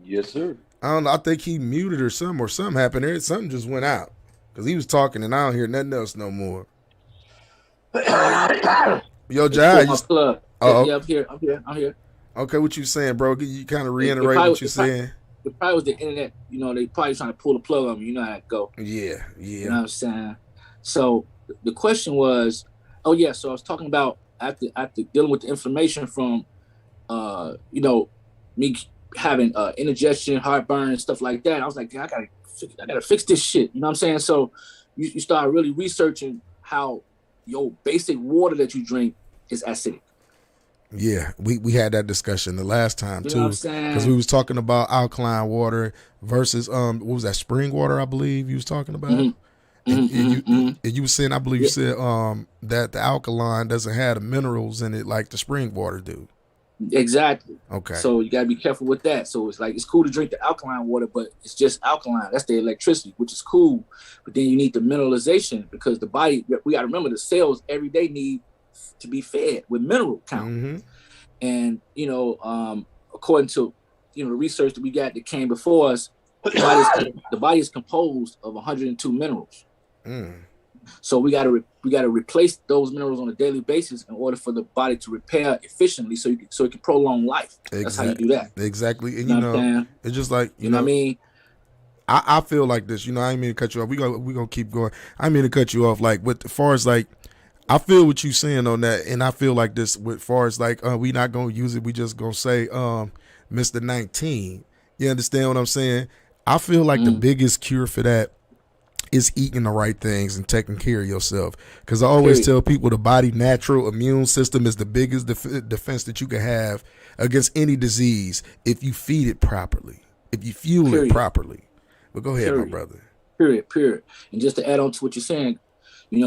Yes, sir. I don't know. I think he muted or something happened there. Something just went out because he was talking and I don't hear nothing else no more. Yo, Jai. Yeah, I'm here. Okay, what you saying, bro? You kind of reiterate what you're saying. It probably was the internet. You know, they probably trying to pull the plug on me. You know how it go. Yeah. You know what I'm saying? So the question was, so I was talking about after dealing with the inflammation from, me having indigestion, heartburn, and stuff like that. I was like, I gotta fix this shit. You know what I'm saying? So you start really researching how your basic water that you drink is acidic. Yeah, we had that discussion the last time you too, because we was talking about alkaline water versus what was that, spring water? I believe you was talking about. And you were saying, I believe you said that the alkaline doesn't have the minerals in it like the spring water do. Exactly. Okay. So you gotta be careful with that. So it's like it's cool to drink the alkaline water, but it's just alkaline. That's the electricity, which is cool. But then you need the mineralization because the body. We gotta remember the cells every day need to be fed with mineral count. And according to the research that we got that came before us, the body is composed of 102 minerals. So we gotta replace those minerals on a daily basis in order for the body to repair efficiently, so it can prolong life. Exactly. That's how you do that. Exactly. And it's just like you know what I mean. I feel like this. I ain't mean to cut you off. We gonna keep going. I ain't mean to cut you off. Like with as far as like, I feel what you saying on that, and I feel like this with far as like we not gonna use it. We just gonna say Mr. 19. You understand what I'm saying? I feel like the biggest cure for that is eating the right things and taking care of yourself. Because I always tell people the body natural immune system is the biggest defense that you can have against any disease if you feed it properly, if you fuel it properly. But go ahead, my brother. Period. And just to add on to what you're saying,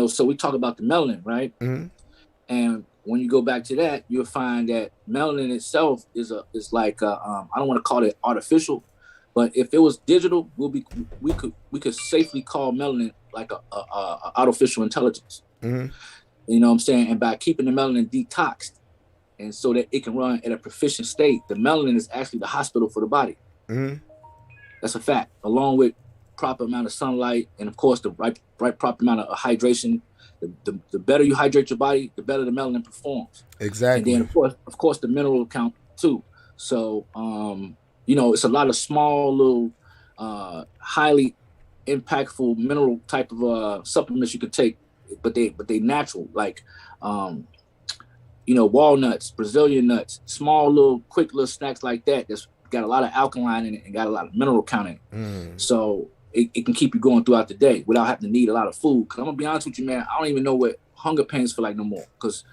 so we talk about the melanin, right? And when you go back to that, you'll find that melanin itself is like I don't want to call it artificial, but if it was digital, we could safely call melanin like a artificial intelligence. You know what I'm saying? And by keeping the melanin detoxed, and so that it can run at a proficient state, the melanin is actually the hospital for the body. That's a fact. Along with proper amount of sunlight and of course the right proper amount of hydration. The better you hydrate your body, the better the melanin performs. Exactly. And then of course the mineral count too. So it's a lot of small little highly impactful mineral type of supplements you can take, but they natural, like walnuts, Brazilian nuts, small little quick little snacks like that that's got a lot of alkaline in it and got a lot of mineral count in it. So it can keep you going throughout the day without having to need a lot of food. Because I'm gonna be honest with you, man, I don't even know what hunger pains feel like no more. Because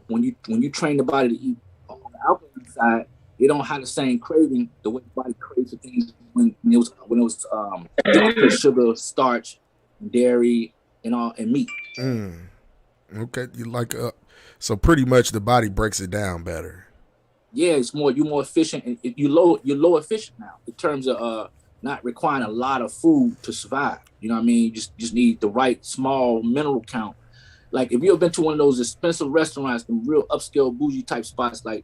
when you train the body to eat on the alkaline side, it don't have the same craving the way the body craves for things when it was sugar, starch, dairy, and meat. Okay, you like so pretty much the body breaks it down better. Yeah, you're more efficient, and you're low efficient now in terms of not requiring a lot of food to survive. You know what I mean? You just need the right small mineral count. Like if you've been to one of those expensive restaurants, the real upscale bougie type spots, like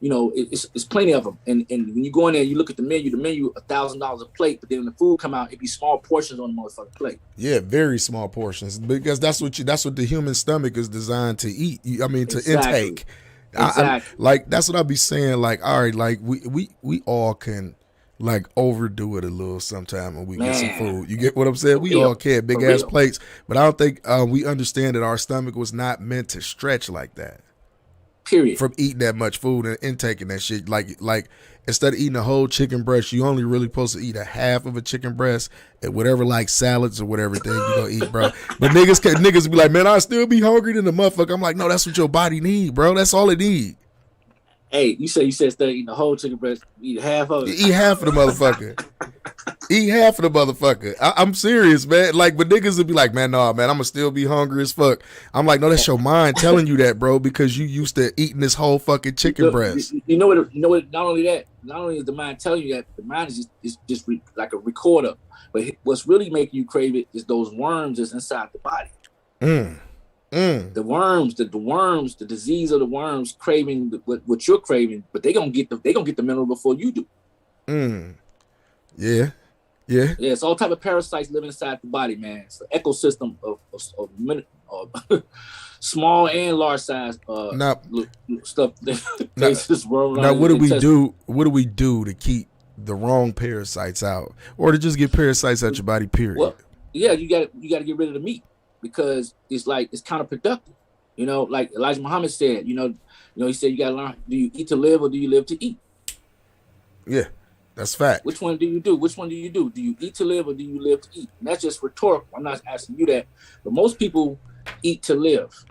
it's plenty of them. And when you go in there, you look at the menu $1,000 a plate, but then when the food come out, it be small portions on the motherfucking plate. Yeah, very small portions, because that's what the human stomach is designed to eat. To intake. Exactly. That's what I be saying. Like, all right, like we all can like overdo it a little sometime when we get some food. You get what I'm saying? We all can big ass plates, but I don't think we understand that our stomach was not meant to stretch like that. Period. From eating that much food and intaking that shit. Like instead of eating a whole chicken breast, you only really supposed to eat a half of a chicken breast and whatever like salads or whatever thing you gonna eat, bro. But niggas be like, man, I still be hungry than the motherfucker. I'm like, no, that's what your body need, bro. That's all it need. Hey, you said instead of eating the whole chicken breast, eat half of it. Eat half of the motherfucker. Eat half of the motherfucker. I'm serious, man. Like, but niggas would be like, man, nah, man, I'ma still be hungry as fuck. I'm like, no, that's your mind telling you that, bro, because you used to eating this whole fucking chicken breast. You know what? Not only that, not only is the mind telling you that, the mind is just like a recorder. But what's really making you crave it is those worms that's inside the body. The worms, the disease of the worms craving what you're craving, but they gonna get the mineral before you do. Yeah. It's all type of parasites living inside the body, man. It's an ecosystem of small and large size stuff. Now, what do we do? What do we do to keep the wrong parasites out, or to just get parasites out your body? Period. Well, yeah, you got to get rid of the meat because it's counterproductive. You know, like Elijah Muhammad said. You know, he said you got to learn: do you eat to live or do you live to eat? Yeah. That's fact. Which one do you do? Do you eat to live or do you live to eat? And that's just rhetorical. I'm not asking you that. But most people eat to live.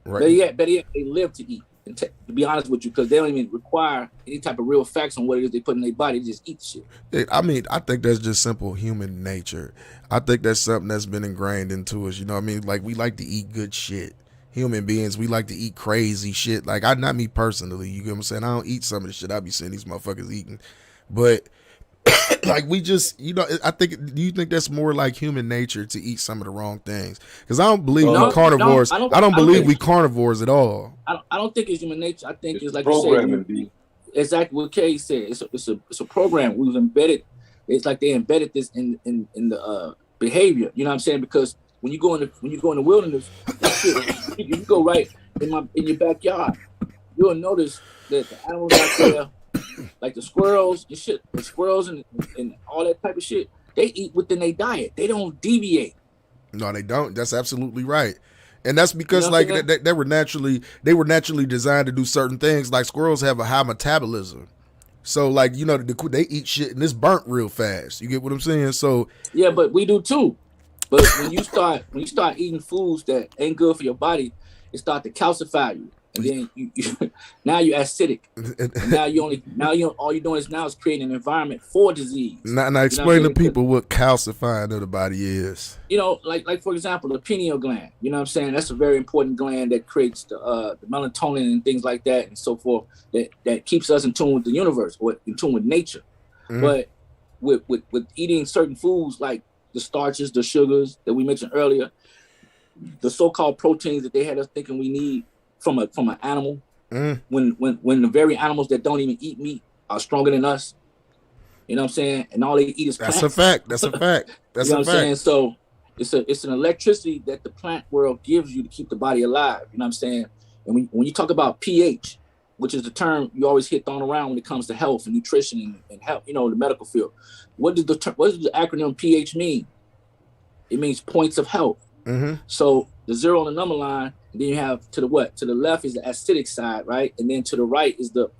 Right. Better yet, they live to eat. And to be honest with you, because they don't even require any type of real facts on what it is they put in their body. They just eat shit. I mean, I think that's just simple human nature. I think that's something that's been ingrained into us. You know what I mean? Like, we like to eat good shit. Human beings, we like to eat crazy shit. Like, not me personally. You get what I'm saying? I don't eat some of the shit I be seeing these motherfuckers eating. But like, we just, do you think that's more like human nature to eat some of the wrong things? Because I don't believe we carnivores. I don't believe we carnivores at all. I don't think it's human nature. I think it's like you said, exactly what Kay said. It's a program. We was embedded. It's like they embedded this in the behavior. You know what I'm saying? Because when you go in the wilderness, you go right in your backyard, you'll notice that the animals out there, like the squirrels and shit, the squirrels and all that type of shit, they eat within their diet. They don't deviate. No, they don't. That's absolutely right. And that's because they were naturally designed to do certain things. Like, squirrels have a high metabolism. So, like, they eat shit and it's burnt real fast. You get what I'm saying? So yeah, but we do too. But when you start eating foods that ain't good for your body, it start to calcify you. And then you now you're acidic. And now all you're doing is creating an environment for disease. Now explain to people what calcifying of the body is. Like for example, the pineal gland. You know what I'm saying? That's a very important gland that creates the melatonin and things like that and so forth. That keeps us in tune with the universe or in tune with nature. But with eating certain foods like the starches, the sugars that we mentioned earlier, the so-called proteins that they had us thinking we need from an animal, when the very animals that don't even eat meat are stronger than us, you know what I'm saying? And all they eat is plants. That's a fact. That's a fact. You know what I'm saying? So it's an electricity that the plant world gives you to keep the body alive. You know what I'm saying? And when you talk about pH, which is the term you always hear thrown around when it comes to health and nutrition and health, the medical field, what does the acronym pH mean? It means points of health. So the zero on the number line, and then you have to the left is the acidic side, right? And then to the right is the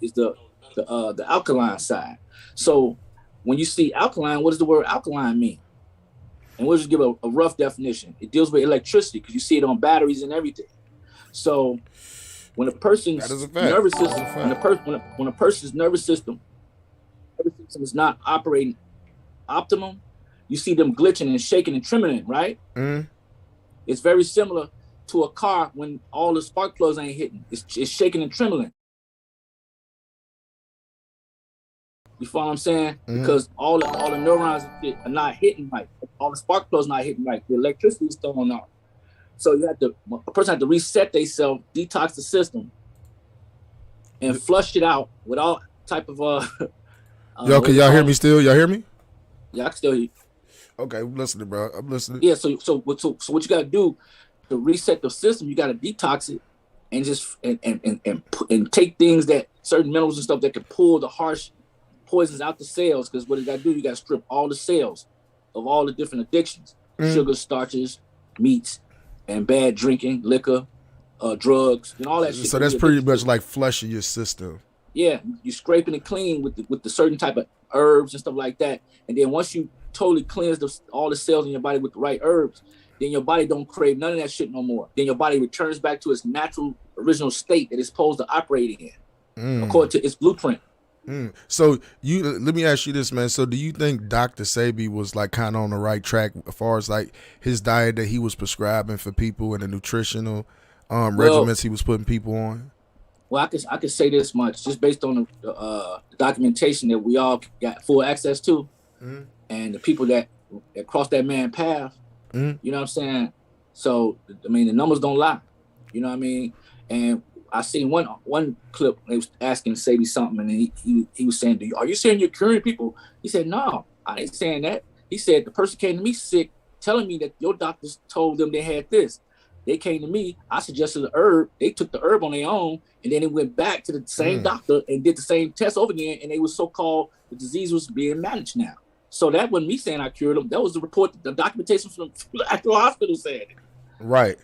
alkaline side. So when you see alkaline, what does the word alkaline mean? And we'll just give a rough definition. It deals with electricity because you see it on batteries and everything. So when a person's nervous system, when a person's nervous system is not operating optimum, you see them glitching and shaking and trembling, right? It's very similar to a car when all the spark plugs ain't hitting. It's shaking and trembling. You follow what I'm saying? Because all the neurons are not hitting right. All the spark plugs not hitting right. The electricity is throwing off. So a person had to reset themselves, detox the system, and flush it out with all type of Yo, can y'all hear me still? Y'all hear me? Yeah, I can still hear you. Okay, I'm listening, bro. I'm listening. Yeah, so what you gotta do to reset the system, you gotta detox it and just and take things that certain minerals and stuff that can pull the harsh poisons out the cells. Because what you gotta do, you gotta strip all the cells of all the different addictions, sugar, starches, meats, and bad drinking, liquor, drugs, and all that shit. So that's pretty much like flushing your system. Yeah, you scraping it clean with the certain type of herbs and stuff like that. And then once you totally cleanse all the cells in your body with the right herbs, then your body don't crave none of that shit no more. Then your body returns back to its natural original state that it's supposed to operate in, according to its blueprint. So let me ask you this, man. So do you think Dr. Sebi was like kind of on the right track as far as like his diet that he was prescribing for people and the nutritional regimens he was putting people on? Well, I could say this much, just based on the documentation that we all got full access to, and the people that crossed that man path. You know what I'm saying? So I mean, the numbers don't lie. You know what I mean? And I seen one clip. They was asking Sebi something, and he was saying, "Are you saying you're curing people?" He said, "No, I ain't saying that." He said, "The person came to me sick, telling me that your doctors told them they had this. They came to me. I suggested the herb. They took the herb on their own, and then they went back to the same doctor and did the same test over again. And they was so-called the disease was being managed now. So that wasn't me saying I cured them. That was the report, the documentation from the actual hospital saying it. Right.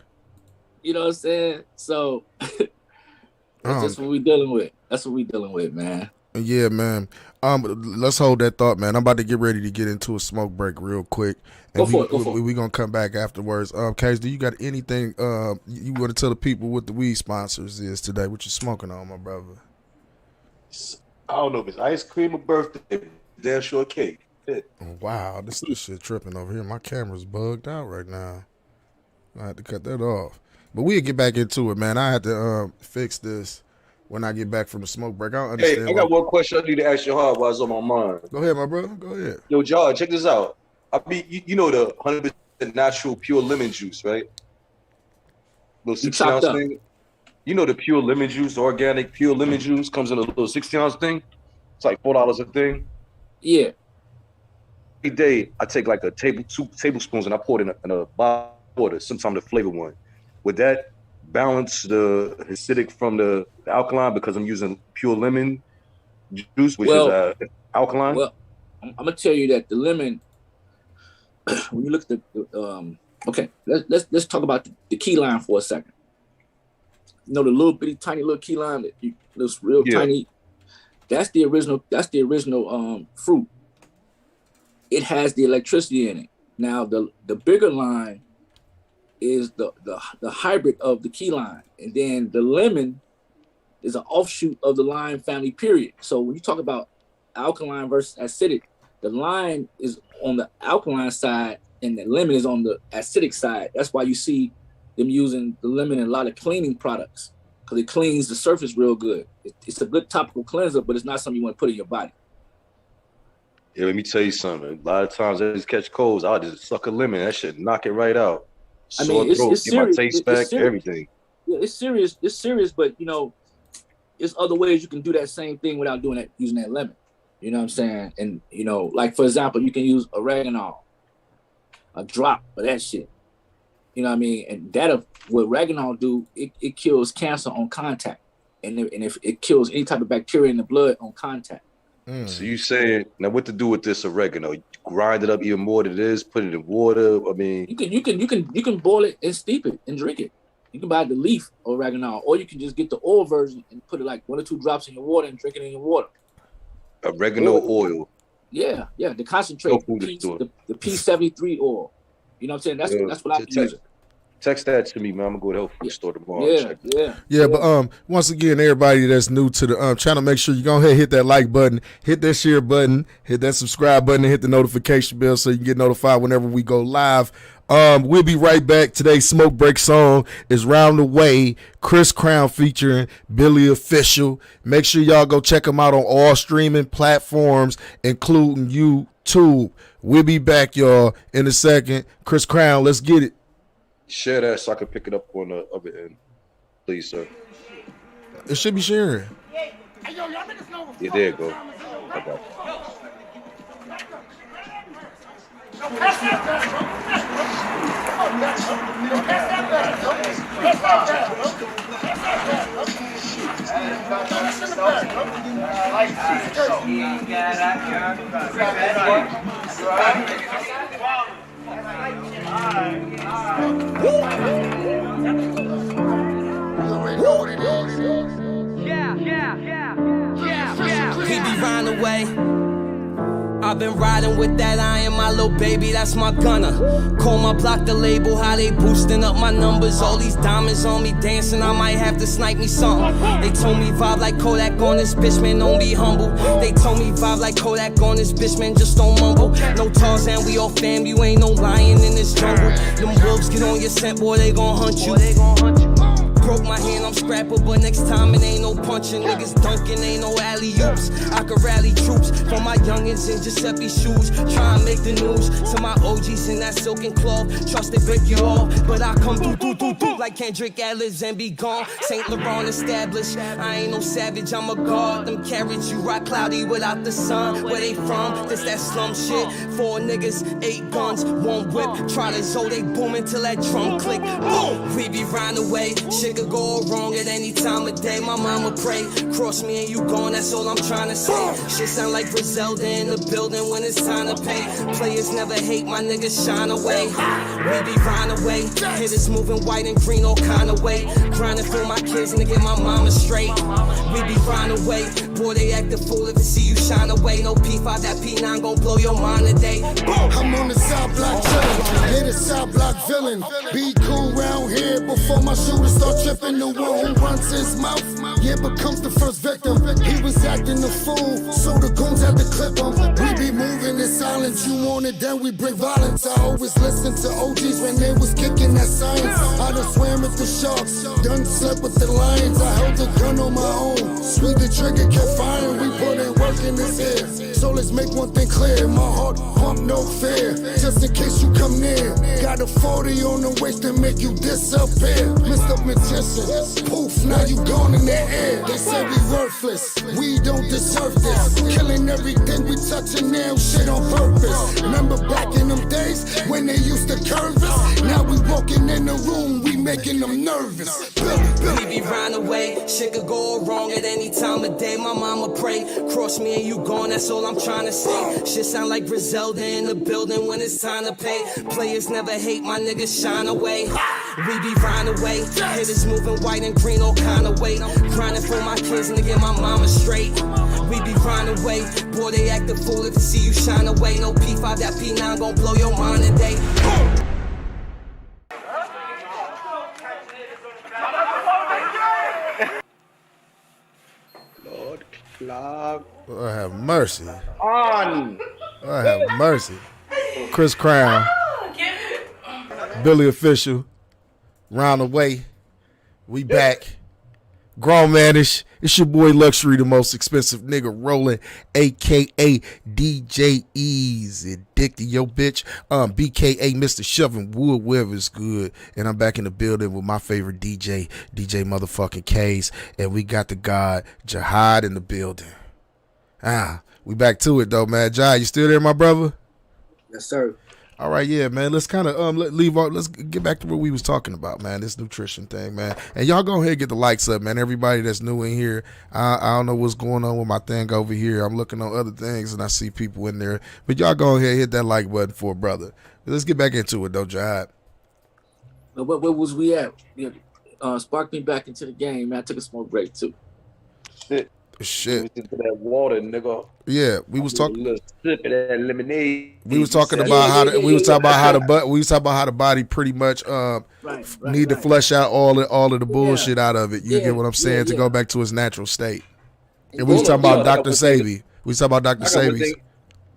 You know what I'm saying? So that's just what we dealing with. That's what we dealing with, man. Yeah, man. Let's hold that thought, man. I'm about to get ready to get into a smoke break real quick. And Go for it. We're going to come back afterwards. Case, do you got anything you want to tell the people what the weed sponsors is today? What you smoking on, my brother? I don't know if it's ice cream or birthday. Damn sure cake. Wow, this shit tripping over here. My camera's bugged out right now. I had to cut that off. But we'll get back into it, man. I had to fix this when I get back from the smoke break. I don't understand. Hey, I got one question I need to ask you hard while it's on my mind. Go ahead, my brother. Go ahead. Yo, John, check this out. I mean, you know the 100% natural pure lemon juice, right? Little 16-ounce thing. You know the pure lemon juice, organic pure lemon juice comes in a little 16-ounce thing. It's like $4 a thing. Yeah. Every day I take like 2 tablespoons and I pour it in a bottle of water, sometimes the flavor one. Would that balance the acidic from the alkaline because I'm using pure lemon juice, which is alkaline? Well, I'm gonna tell you that the lemon, when you look at the okay, let's talk about the key lime for a second. You know the little bitty tiny little key lime that's real tiny. That's the original fruit. It has the electricity in it. Now the bigger lime is the hybrid of the key lime, and then the lemon is an offshoot of the lime family. Period. So when you talk about alkaline versus acidic, the lime is on the alkaline side, and the lemon is on the acidic side. That's why you see them using the lemon in a lot of cleaning products, because it cleans the surface real good. It's a good topical cleanser, but it's not something you want to put in your body. Yeah, let me tell you something. A lot of times I just catch colds. I'll just suck a lemon. That shit knock it right out. I mean, it's get serious. my taste back, everything. Yeah, it's serious. It's serious, but you know, there's other ways you can do that same thing without doing that, using that lemon. You know what I'm saying? And you know, like for example, you can use oregano, a drop of that shit. You know what I mean? And what oregano do, it kills cancer on contact, and if it kills any type of bacteria in the blood on contact. So you saying now what to do with this oregano? You grind it up even more than it is, put it in water. I mean, you can boil it and steep it and drink it. You can buy the leaf oregano, or you can just get the oil version and put it like 1 or 2 drops in your water and drink it in your water. Oregano oil. Yeah, the concentrate, the P73 oil. You know what I'm saying? That's what I'm using. Text that to me, man. I'm gonna go to the health food store tomorrow. Yeah. But once again, everybody that's new to the channel, make sure you go ahead and hit that like button, hit that share button, hit that subscribe button, and hit the notification bell so you can get notified whenever we go live. We'll be right back. Today's smoke break song is Round the Way, Chris Crown featuring Billy Official. Make sure y'all go check them out on all streaming platforms, including YouTube. We'll be back, y'all, in a second. Chris Crown, let's get it. Share that so I can pick it up on the other end, please, sir. It should be sharing. Yeah, there you go. I got I've been riding with that iron, my little baby, that's my gunner. Call my block the label, how they boosting up my numbers. All these diamonds on me dancing, I might have to snipe me something. They told me vibe like Kodak on this bitch, man, don't be humble. They told me vibe like Kodak on this bitch, man, just don't mumble. No Tarzan, we all fam, you ain't no lion in this jungle. Them wolves get on your scent, boy, they gon' hunt you. Broke my hand, I'm scrapper, but next time it ain't no punching. Niggas dunking, ain't no alley-oops. I could rally troops for my youngins in Giuseppe shoes. Try and make the news to my OGs in that silken cloth. Trust they break you off, but I come through like Kendrick Atlas and be gone. Saint Laurent established, I ain't no savage, I'm a god. Them carrots you rock cloudy without the sun. Where they from? This that slum shit. 4 niggas, 8 guns, 1 whip. Try to zo, they booming till that drum click. Boom, we be riding away. Shit could go wrong at any time of day. My mama pray, cross me and you gone, that's all I'm trying to say. Shit sound like Griselda in the building when it's time to pay. Players never hate, my niggas shine away. We be riding away, hitters moving white and green all kind of way. Grinding for my kids and to get my mama straight. We be riding away, boy they act a fool if they see you shine away. No P5, that P9 gon' blow your mind today. I'm on the South Block chillin', hit the South Block villain. Be cool round here before my shooters start tripping. The one who runs his mouth, yeah, becomes the first victim. He was acting a fool, so the goons had to clip him. We be moving in silence, you want it, then we bring violence. I always listen to OGs when they was kicking that science. I done swam with the sharks, done slept with the lions. I held the gun on my own, squeezed the trigger, kept firing. We put in work in this here, so let's make one thing clear. My heart pump, no fear, just in case you come near. Got a 40 on the waist to make you disappear. Mr. Magician, poof, now you gone in the air. They say we worthless, we don't deserve this. Killing everything we touching now, shit on purpose. Remember back in them days when they used to curve us? Now we walking in the room, we making them nervous. We be riding away, shit could go wrong at any time of day. My mama pray, cross me and you gone, that's all I'm trying to say. Shit sound like Griselda in the building when it's time to pay. Players never hate, my niggas shine away. We be riding away, hitters moving white and green all kind of way. Grinding for my kids and to get my mama straight. We be riding away, boy they act a fool if they see you shine away. No P5, that P9 gon' blow your mind today. Lord, Lord. Lord have mercy. On. Lord have mercy. Chris Crown, Billy Official, Round the Way. We back. Grownmanishh. It's your boy Luxury, the most expensive nigga rolling, aka DJ Easy Dick to your bitch. BKA Mr. Shoving Wood wherever it's good. And I'm back in the building with my favorite DJ motherfucking K's. And we got the god Jihad in the building. We back to it though, man. Jihad, you still there, my brother? Yes, sir. All right, yeah, man. Let's kind of let's get back to what we was talking about, man. This nutrition thing, man. And y'all go ahead and get the likes up, man. Everybody that's new in here, I don't know what's going on with my thing over here. I'm looking on other things and I see people in there, but y'all go ahead and hit that like button for a brother. Let's get back into it though, Jihad. Where was we at? Sparked me back into the game, man. I took a smoke break too. Shit. Into that water, nigga. Yeah, we was talking. A little sip of that lemonade. We was talking about how the body pretty much need to flush out all of the bullshit out of it. You get what I'm saying? To go back to its natural state. And we was talking about Dr. Sabi. We was talking about Dr. Sabi.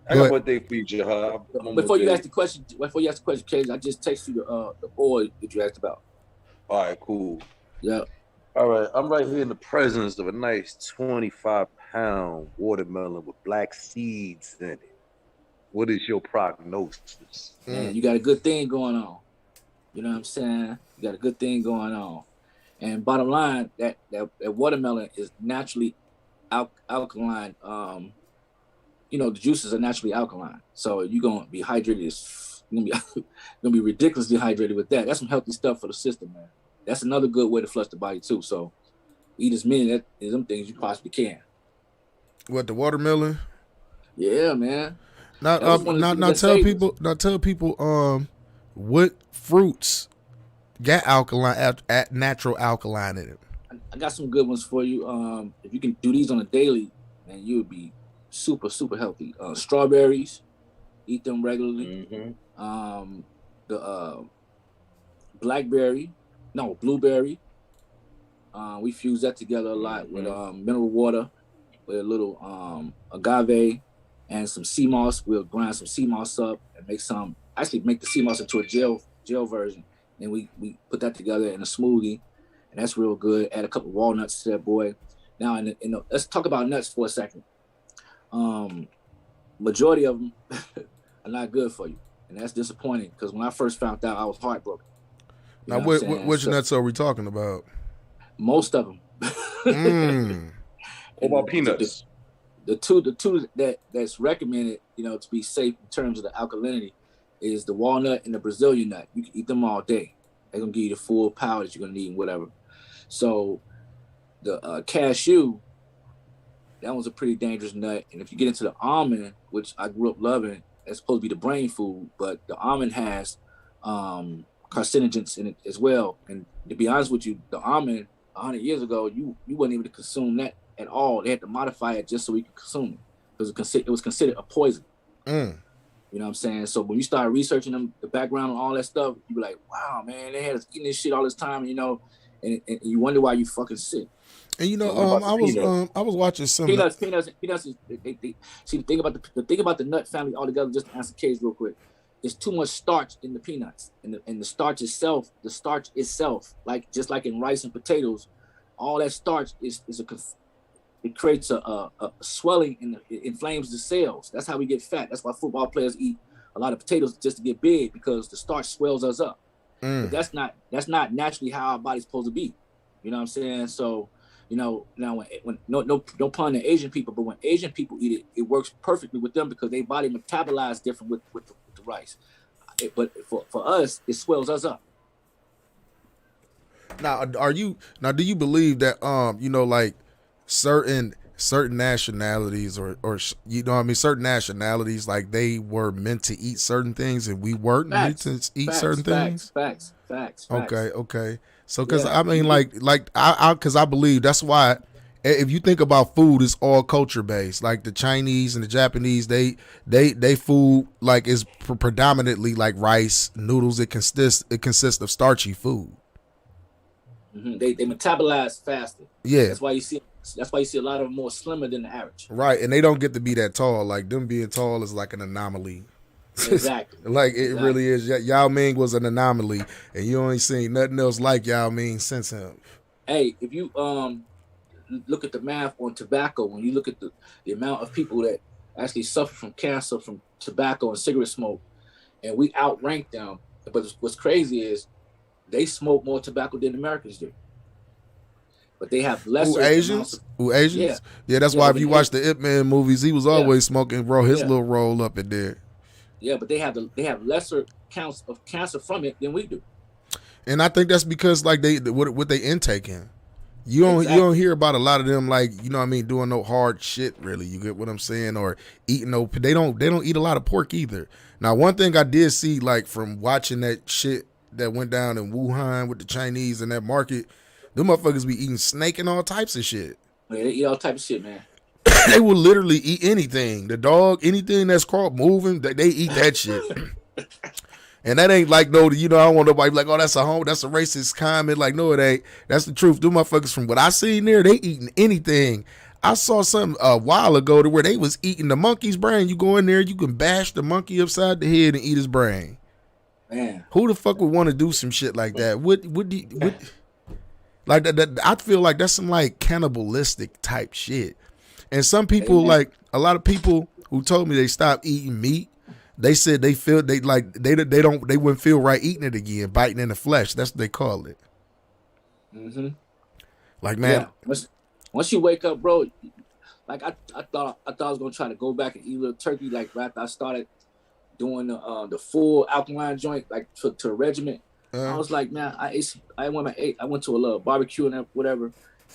I got one thing for you, Jihad. Before you ask the question, Cage, I just text you the oil that you asked about. All right, cool. Yeah. All right, I'm right here in the presence of a nice 25-pound watermelon with black seeds in it. What is your prognosis? Man, you got a good thing going on. You know what I'm saying? You got a good thing going on. And bottom line, that watermelon is naturally alkaline. The juices are naturally alkaline. So you're gonna be hydrated. You're gonna be ridiculously hydrated with that. That's some healthy stuff for the system, man. That's another good way to flush the body too. So eat as many of them things you possibly can. What, the watermelon? Yeah, man. Now tell people what fruits got alkaline natural alkaline in it. I got some good ones for you. If you can do these on a daily, man, you would be super healthy. Strawberries, eat them regularly. Mm-hmm. The blueberry. We fuse that together a lot with mineral water, with a little agave and some sea moss. We'll grind some sea moss up and make the sea moss into a gel version. And we put that together in a smoothie, and that's real good. Add a couple walnuts to that boy. Now, let's talk about nuts for a second. Majority of them are not good for you, and that's disappointing because when I first found out, I was heartbroken. Now, which nuts are we talking about? Most of them. What about peanuts? The two that's recommended, to be safe in terms of the alkalinity, is the walnut and the Brazilian nut. You can eat them all day. They're gonna give you the full power that you're gonna need and whatever. So the cashew, that one's a pretty dangerous nut. And if you get into the almond, which I grew up loving, that's supposed to be the brain food, but the almond has carcinogens in it as well. And to be honest with you, the almond 100 years ago, you wouldn't even consume that at all. They had to modify it just so we could consume it because it was considered a poison. You know what I'm saying? So when you start researching them, the background and all that stuff, you be like, wow, man, they had us eating this shit all this time, and you wonder why you fucking sick. And I was watching some peanuts. Is, they see the thing about the nut family altogether. Just to answer K's real quick, there's too much starch in the peanuts, and the starch itself, like just like in rice and potatoes, all that starch it creates a swelling and it inflames the cells. That's how we get fat. That's why football players eat a lot of potatoes just to get big, because the starch swells us up. But that's not naturally how our body's supposed to be. You know what I'm saying? So, now when no pun to Asian people, but when Asian people eat it, it works perfectly with them because their body metabolizes different with the rice. But for us, it swells us up. Now, do you believe that like certain nationalities or certain nationalities, like they were meant to eat certain things and we weren't meant to eat certain things? Facts. Okay. So, because I believe that's why if you think about food, it's all culture based. Like the Chinese and the Japanese, they food like is predominantly like rice, noodles. It consists of starchy food. They metabolize faster. Yeah, that's why you see a lot of them more slimmer than the average. Right, and they don't get to be that tall. Like them being tall is like an anomaly. Exactly. It really is. Yao Ming was an anomaly, and you ain't seen nothing else like Yao Ming since him. Hey, if you look at the math on tobacco, when you look at the amount of people that actually suffer from cancer from tobacco and cigarette smoke, and we outrank them. But what's crazy is they smoke more tobacco than Americans do. But they have lesser Asians? Yeah, that's why if you watch the Ip Man movies, he was always smoking, bro, his little roll up in there. Yeah, but they have lesser counts of cancer from it than we do. And I think that's because like what they intake in. You don't hear about a lot of them like, doing no hard shit really. You get what I'm saying? Or eating they don't eat a lot of pork either. Now, one thing I did see like from watching that shit that went down in Wuhan with the Chinese in that market, them motherfuckers be eating snake and all types of shit. Yeah, they eat all types of shit, man. They will literally eat anything. The dog, anything that's crawled moving, they eat that shit. And that ain't like I don't want nobody like, oh, that's a racist comment. Like, no, it ain't. That's the truth. Them motherfuckers, from what I seen there, they eating anything. I saw something a while ago to where they was eating the monkey's brain. You go in there, you can bash the monkey upside the head and eat his brain. Man, who the fuck would want to do some shit like that? Like that? I feel like that's some like cannibalistic type shit. And some people, like a lot of people who told me they stopped eating meat, they said they wouldn't feel right eating it again, biting in the flesh. That's what they call it. Mm-hmm. Like, man, once you wake up, bro, like I thought I was gonna try to go back and eat a little turkey, like right after I started doing the full alkaline joint, like to a regiment. I was like, man, I went to a little barbecue and whatever.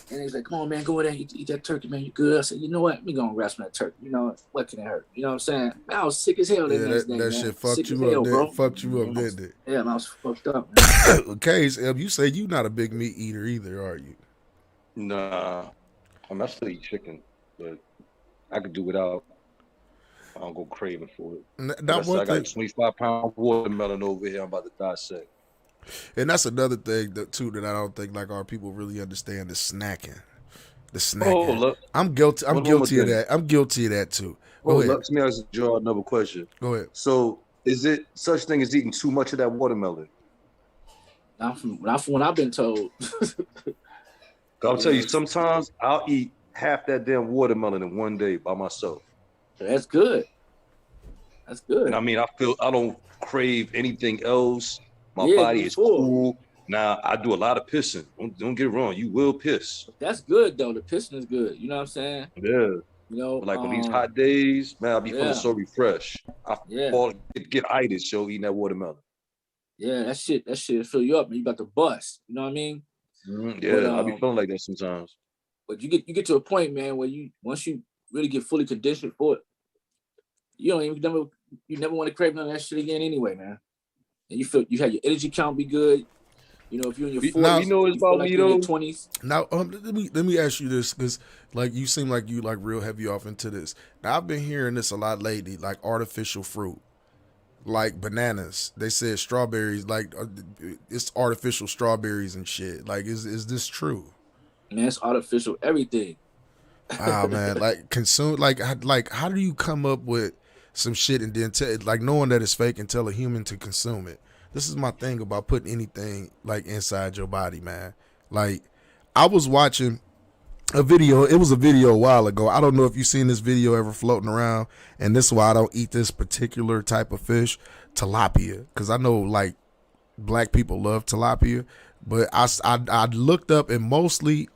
And he's like, come on, man, go in there, eat that turkey, man, you good? I said, you know what? Me gonna grasp that turkey. What can it hurt? You know what I'm saying? Man, I was sick as hell that next day, man. Shit fucked you up, bro. Fucked you up, didn't it? Yeah, man, I was fucked up, man. Okay, so you say you not a big meat eater either, are you? Nah. I still eat chicken, but I could do without. I don't go craving for it. That one I got a thing, 25-pound watermelon over here. I'm about to dissect. and that's another thing that too that I don't think like our people really understand is snacking. The snacking. Look. I'm guilty. I'm One guilty more of thing. that. I'm guilty of that too. Go Oh, ahead. let me ask you another question. Go ahead. So, is it such thing as eating too much of that watermelon? Not from what I've been told. I'll tell you, sometimes I'll eat half that damn watermelon in one day by myself. That's good. That's good. And I mean, I don't crave anything else. My Yeah, body you is full. cool. Now, I do a lot of pissing. Don't get it wrong. You will piss. That's good though. The pissing is good. You know what I'm saying? Yeah. You know, But like on these hot days, man, I'll be feeling yeah. so refreshed. I get itis, yo, eating that watermelon. Yeah, that shit fill you up, and you about to bust. You know what I mean? Yeah, But, I'll be feeling like that sometimes. But you get to a point, man, where once you really get fully conditioned for it, you never want to crave none of that shit again anyway, man. And you have your energy count be good. You know, if you're in your 40s, you know it's about like me you're in though. your 20s. Now, let me ask you this, because like you seem like you like real heavy off into this. Now, I've been hearing this a lot lately, like artificial fruit, like bananas. They said strawberries, like it's artificial strawberries and shit. Like, is this true? Man, it's artificial everything. Ah, man, like how do you come up with some shit and then like knowing that it's fake and tell a human to consume it? This is my thing about putting anything like inside your body, man. Like, I was watching a video. It was a video a while ago. I don't know if you've seen this video ever floating around, and this is why I don't eat this particular type of fish, tilapia, because I know like black people love tilapia. But I looked up, and most tilapia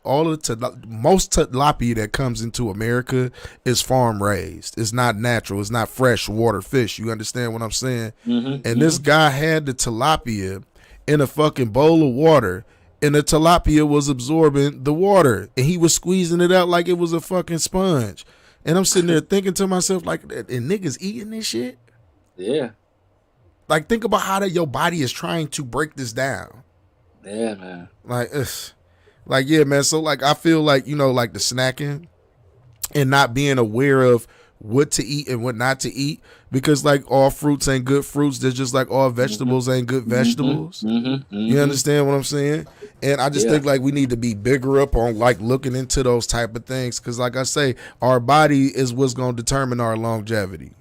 that comes into America is farm raised. It's not natural. It's not fresh water fish. You understand what I'm saying? And this guy had the tilapia in a fucking bowl of water, and the tilapia was absorbing the water, and he was squeezing it out like it was a fucking sponge. And I'm sitting there thinking to myself, like, and niggas eating this shit? Yeah. Like, think about how that your body is trying to break this down. Yeah, man. Like, yeah, man. So, like, I feel like, you know, like the snacking and not being aware of what to eat and what not to eat, because like all fruits ain't good fruits. They're just like all vegetables ain't good vegetables. You understand what I'm saying? And I just think like we need to be bigger up on like looking into those type of things, because like I say, our body is what's going to determine our longevity.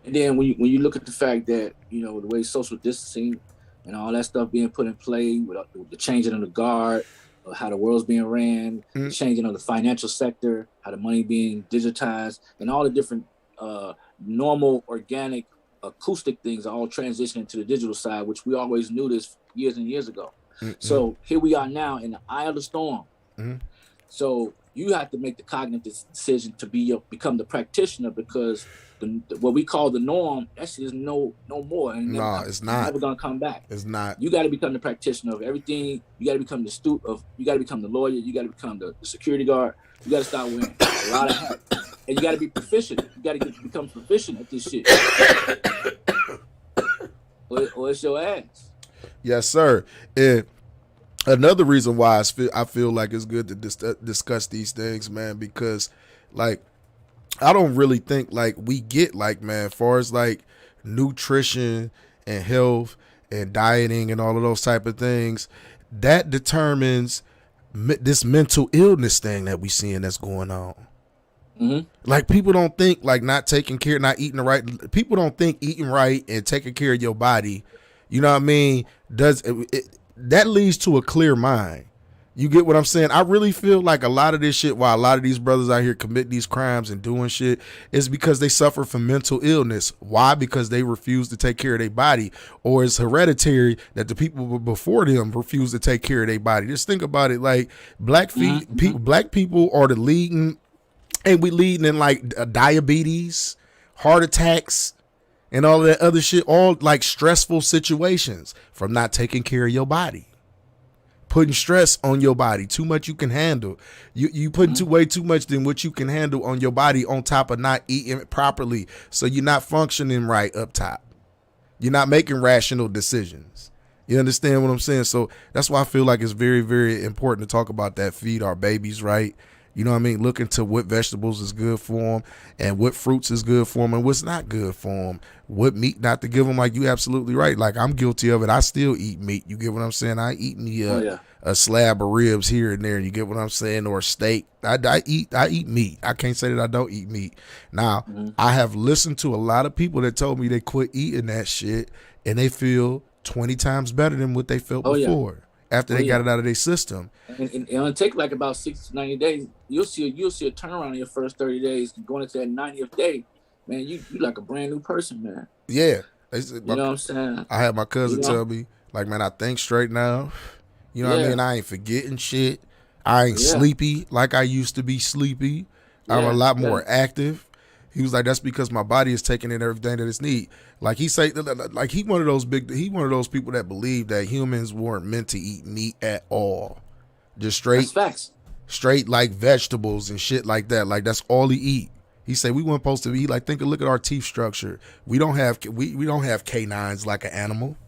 And then when you look at the fact that, you know, the way social distancing and all that stuff being put in play with the changing of the guard, how the world's being ran, the changing of the financial sector, how the money being digitized, and all the different normal, organic, acoustic things are all transitioning to the digital side, which we always knew this years and years ago. So here we are now in the eye of the storm. So you have to make the cognitive decision to become the practitioner, because what we call the norm, that shit is no more. And it's not. Never gonna come back. It's not. You got to become the practitioner of everything. You got to become you got to become the lawyer. You got to become the security guard. You got to start wearing a lot of hats, and you got to be proficient. You got to become proficient at this shit, or it's your ass. Yes, sir. And another reason why I feel like it's good to discuss these things, man, because like I don't really think like we get like, man, as far as like nutrition and health and dieting and all of those type of things, that determines this mental illness thing that we seeing that's going on. Like people don't think like not taking care, not eating the right. People don't think eating right and taking care of your body, you know what I mean, that leads to a clear mind. You get what I'm saying? I really feel like a lot of this shit, why a lot of these brothers out here commit these crimes and doing shit, is because they suffer from mental illness. Why? Because they refuse to take care of their body, or it's hereditary that the people before them refuse to take care of their body. Just think about it. Like black people are the leading, and we leading in like diabetes, heart attacks, and all of that other shit, all like stressful situations from not taking care of your body. Putting stress on your body, too much you can handle. You putting way too much than what you can handle on your body, on top of not eating properly. So you're not functioning right up top. You're not making rational decisions. You understand what I'm saying? So that's why I feel like it's very, very important to talk about that. Feed our babies right. You know what I mean? Look into what vegetables is good for them and what fruits is good for them and what's not good for them. What meat not to give them. Like, you absolutely right. Like, I'm guilty of it. I still eat meat. You get what I'm saying? I eat me a slab of ribs here and there. You get what I'm saying? Or a steak. I eat meat. I can't say that I don't eat meat. Now, I have listened to a lot of people that told me they quit eating that shit and they feel 20 times better than what they felt before. After they got it out of their system. And it'll take like about 60 to 90 days. You'll see a turnaround in your first 30 days. Going into that 90th day, man, you like a brand new person, man. Yeah. You know what I'm saying? I had my cousin tell me, like, man, I think straight now. You know what I mean? I ain't forgetting shit. I ain't sleepy like I used to be sleepy. I'm a lot more active. He was like, that's because my body is taking in everything that it's need. Like he say, like he one of those people that believe that humans weren't meant to eat meat at all. Just straight facts. Straight like vegetables and shit like that. Like that's all he eat. He said we weren't supposed to eat. Like look at our teeth structure. We don't have canines like an animal.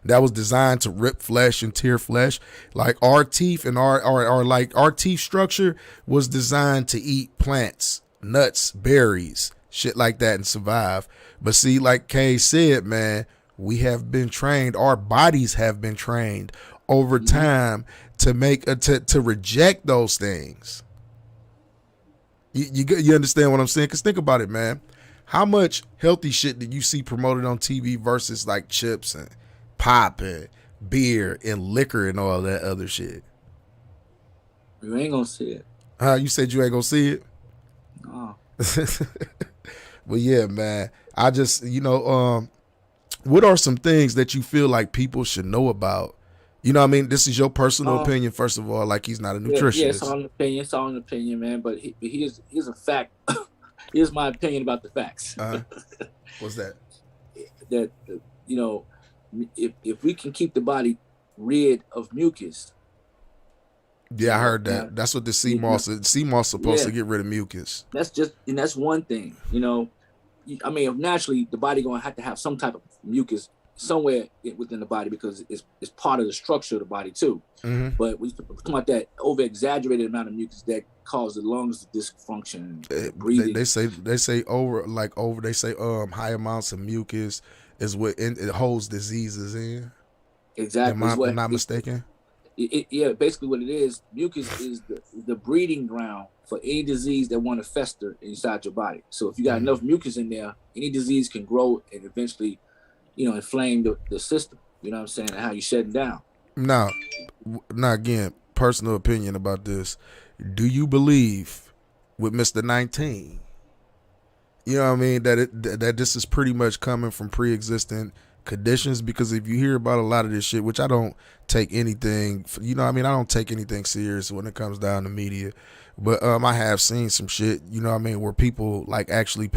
That was designed to rip flesh and tear flesh. Like our teeth and our teeth structure was designed to eat plants, nuts, berries, shit like that and survive. But see, like Kay said, man, we have been trained, our bodies have been trained over time to make to reject those things. You understand what I'm saying? Because think about it, man. How much healthy shit did you see promoted on TV versus like chips and pop and beer and liquor and all that other shit? You ain't gonna see it. You said you ain't gonna see it? No. Well, yeah, man. I just, what are some things that you feel like people should know about? You know what I mean? This is your personal opinion, first of all, like he's not a nutritionist. Yeah, it's all an opinion. It's all an opinion, man. But here's a fact. Here's my opinion about the facts. What's that? That, if we can keep the body rid of mucus. Yeah, I heard that. That's what the sea moss is. Sea moss is supposed to get rid of mucus. That's one thing. I mean, naturally, the body gonna have to have some type of mucus somewhere within the body because it's part of the structure of the body too. Mm-hmm. But we talking about that over-exaggerated amount of mucus that causes the lungs dysfunction, breathing. They say high amounts of mucus is what it holds diseases in. Exactly. Am I not mistaken? Basically what it is, mucus is the breeding ground for any disease that want to fester inside your body. So if you got enough mucus in there, any disease can grow and eventually, inflame the system. You know what I'm saying? And how you shut it down. Now again, personal opinion about this. Do you believe with Mr. 19? You know what I mean? That this is pretty much coming from pre-existing conditions, because if you hear about a lot of this shit, which I don't take anything, I don't take anything serious when it comes down to media, but I have seen some shit, where people like actually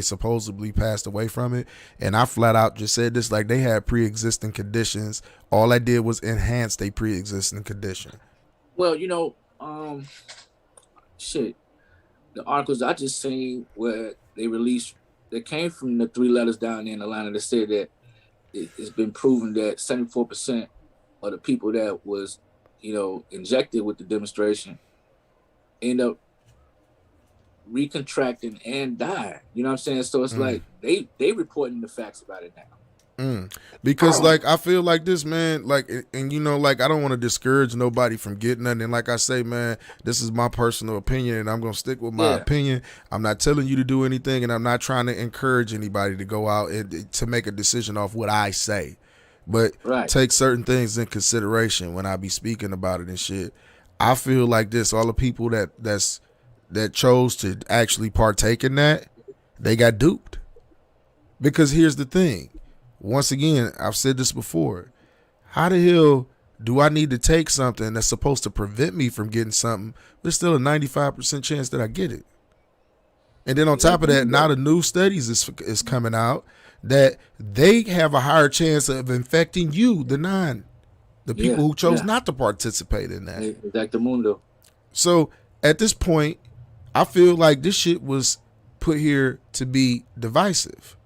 supposedly passed away from it, and I flat out just said this, like they had pre-existing conditions. All I did was enhance their pre-existing condition. Well, the articles I just seen where they released, they came from the 3 letters down there in Atlanta that said that it's been proven that 74% of the people that was, injected with the demonstration end up recontracting and die. You know what I'm saying? So it's like they reporting the facts about it now. Because like I feel like this, man, like, and like I don't want to discourage nobody from getting nothing. And like I say, man, this is my personal opinion and I'm gonna stick with my opinion. I'm not telling you to do anything, and I'm not trying to encourage anybody to go out and to make a decision off what I say, but take certain things in consideration when I be speaking about it and shit. I feel like this, all the people that chose to actually partake in that, they got duped. Because here's the thing. Once again, I've said this before. How the hell do I need to take something that's supposed to prevent me from getting something? There's still a 95% chance that I get it. And then on top of that, now the new studies is coming out that they have a higher chance of infecting you than the people who chose not to participate in that. Exactamundo. So at this point, I feel like this shit was put here to be divisive.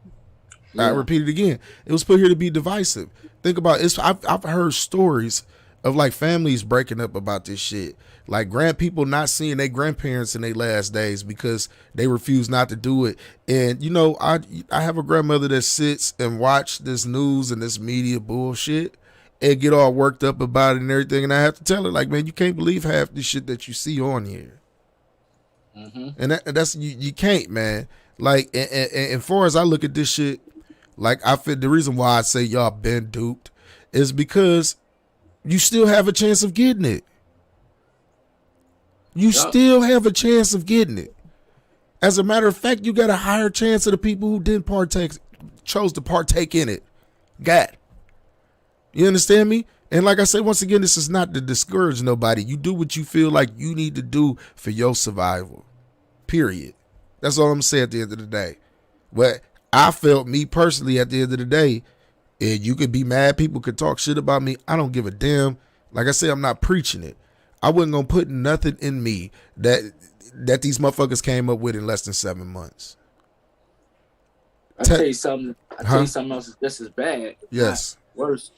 I repeat it again. It was put here to be divisive. Think about it. I've heard stories of like families breaking up about this shit. Like people not seeing their grandparents in their last days because they refuse not to do it. And you know, I have a grandmother that sits and watch this news and this media bullshit and get all worked up about it and everything. And I have to tell her, like, man, you can't believe half the shit that you see on here. And that's you can't, man. Like, and far as I look at this shit, like, I feel the reason why I say y'all been duped is because you still have a chance of getting it. You still have a chance of getting it. As a matter of fact, you got a higher chance of the people who didn't chose to partake in it. You understand me? And like I said, once again, this is not to discourage nobody. You do what you feel like you need to do for your survival. Period. That's all I'm saying at the end of the day. But I felt, me personally, at the end of the day, and you could be mad, people could talk shit about me. I don't give a damn. Like I said, I'm not preaching it. I wasn't gonna put nothing in me that these motherfuckers came up with in less than 7 months. I tell you something. I tell you something else that's just as bad. Yes. Worse.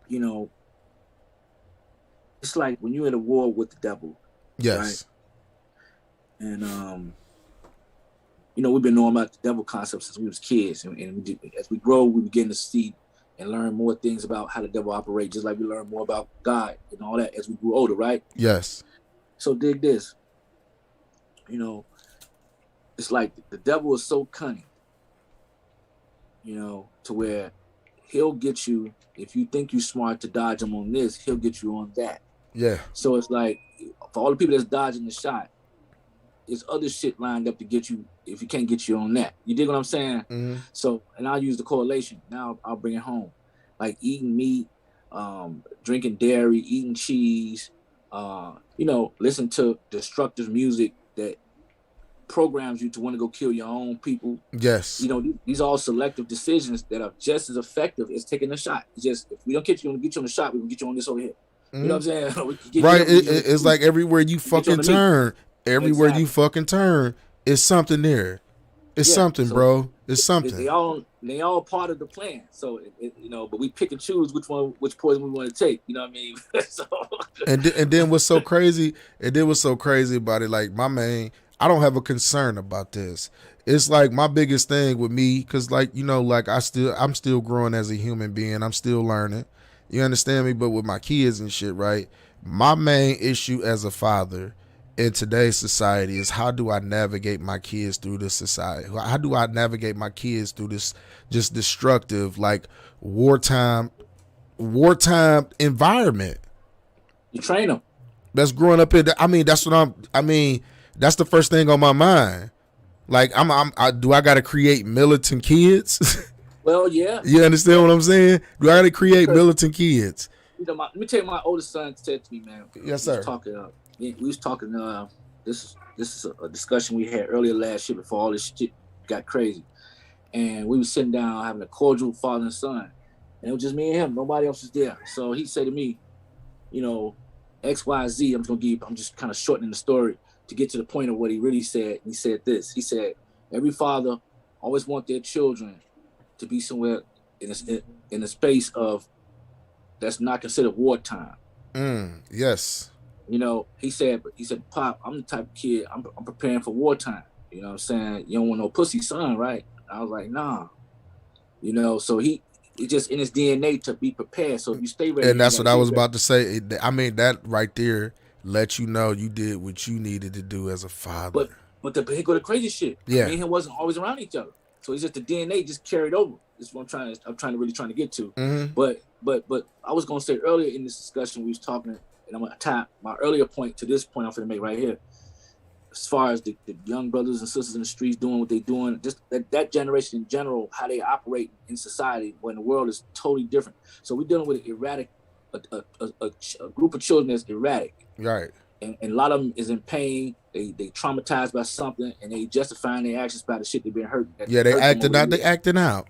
You know, it's like when you're in a war with the devil. Yes. Right? And you know, we've been knowing about the devil concept since we was kids, and as we grow, we begin to see and learn more things about how the devil operates, just like we learn more about God and all that as we grew older, right? Yes. So dig this. You know, it's like the devil is so cunning, you know, to where he'll get you, if you think you're smart to dodge him on this, he'll get you on that. Yeah. So it's like, for all the people that's dodging the shot, there's other shit lined up to get you if you can't get you on that. You dig what I'm saying? Mm-hmm. So, and I'll use the correlation. Now I'll bring it home. Like eating meat, drinking dairy, eating cheese, you know, listen to destructive music that programs you to want to go kill your own people. Yes. You know, these are all selective decisions that are just as effective as taking a shot. It's just, if we don't get you on the shot, we're going to get you on this over here. You know what I'm saying? Right. It's like everywhere you fucking turn, you fucking turn, it's something there. It's something, so, bro. It's something. They all part of the plan. So, you know, but we pick and choose which poison we want to take. You know what I mean? So. And then what's so crazy? And then what's so crazy about it? Like, I don't have a concern about this. It's like my biggest thing with me, because like, you know, like I'm still growing as a human being. I'm still learning. You understand me? But with my kids and shit, right? My main issue as a father in today's society is, how do I navigate my kids through this society? How do I navigate my kids through this just destructive, like wartime environment? You train them. That's growing up in. That's the first thing on my mind. Like, do I got to create militant kids? Well, yeah. You understand what I'm saying? Do I got to create militant kids? You know, let me tell you, my oldest son said to me, man. Yes, sir. We was talking. This is a discussion we had earlier last year before all this shit got crazy, and we was sitting down having a cordial father and son, and it was just me and him. Nobody else was there. So he said to me, you know, X, Y, Z. I'm just kind of shortening the story to get to the point of what he really said. He said this. He said, every father always want their children to be somewhere in a space of that's not considered wartime. Yes. You know, he said, Pop, I'm the type of kid, I'm preparing for wartime. You know what I'm saying? You don't want no pussy son, right? I was like, nah. You know, so it's just in his DNA to be prepared. So if you stay ready. And that's what I was about to say. That right there let you know you did what you needed to do as a father. But here go the crazy shit. Yeah. Me and him wasn't always around each other. So it's just the DNA just carried over. That's what I'm trying to get to. Mm-hmm. But I was gonna say earlier in this discussion we was talking, and I'm gonna tie my earlier point to this point I'm gonna make right here. As far as the young brothers and sisters in the streets doing what they're doing, just that generation in general, how they operate in society when the world is totally different. So we're dealing with a group of children that's erratic. Right. And a lot of them is in pain. They traumatized by something, and they justifying their actions by the shit they've been hurting. Yeah, they acting out.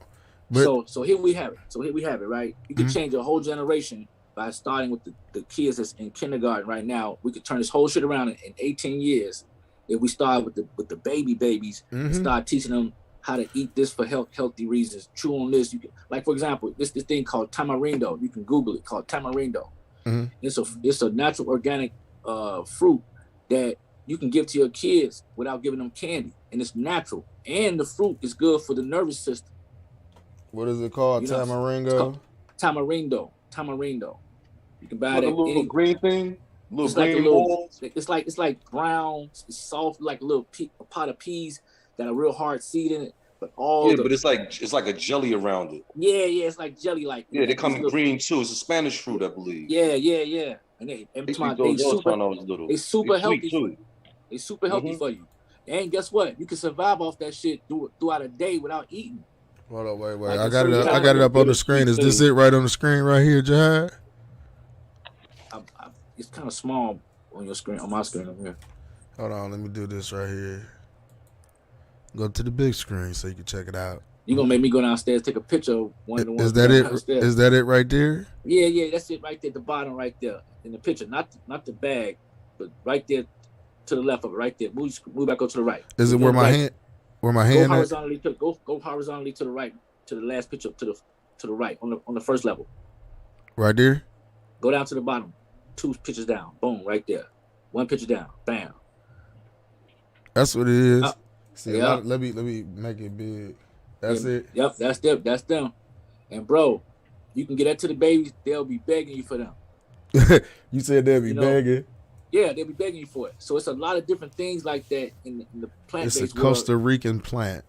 But so here we have it, right? You can change a whole generation by starting with the kids that's in kindergarten right now. We could turn this whole shit around in 18 years if we start with the babies and start teaching them how to eat this for healthy reasons. Chew on this. You can, like, for example, this thing called tamarindo. You can Google it, called tamarindo. It's a natural organic fruit that you can give to your kids without giving them candy, and it's natural. And the fruit is good for the nervous system. What is it called? You know, Tamaringo? it's called tamarindo. You can buy Like that. a little green thing, It's like a little. It's like brown. It's soft, like a little a pot of peas that are real hard seed in it. But but it's like a jelly around it. Yeah, it's like jelly, like they come in green too. It's a Spanish fruit, I believe. Yeah. And they super healthy for you. They super healthy for you. And guess what? You can survive off that shit throughout a day without eating. Hold on, wait. Like, I got it up on the screen. Is this it right on the screen right here, Jihad? It's kind of small on your screen, on my screen over here. Hold on, let me do this right here. Go to the big screen so you can check it out. You gonna make me go downstairs, take a picture of one of the ones. Is that it? Downstairs. Is that it right there? Yeah, that's it right there, the bottom right there in the picture. Not the bag, but right there to the left of it, right there. Move back up to the right. Is it where my hand? Where my hand? Go horizontally to the right, to the last picture, to the right on the first level. Right there. Go down to the bottom, 2 pictures down. Boom, right there. 1 picture down. Bam. That's what it is. See, let me make it big. That's it. Yep, that's them. And bro, you can get that to the babies. They'll be begging you for them. You said they'll be begging. Yeah, they'll be begging you for it. So it's a lot of different things like that in the plant-based world. It's a Costa Rican plant.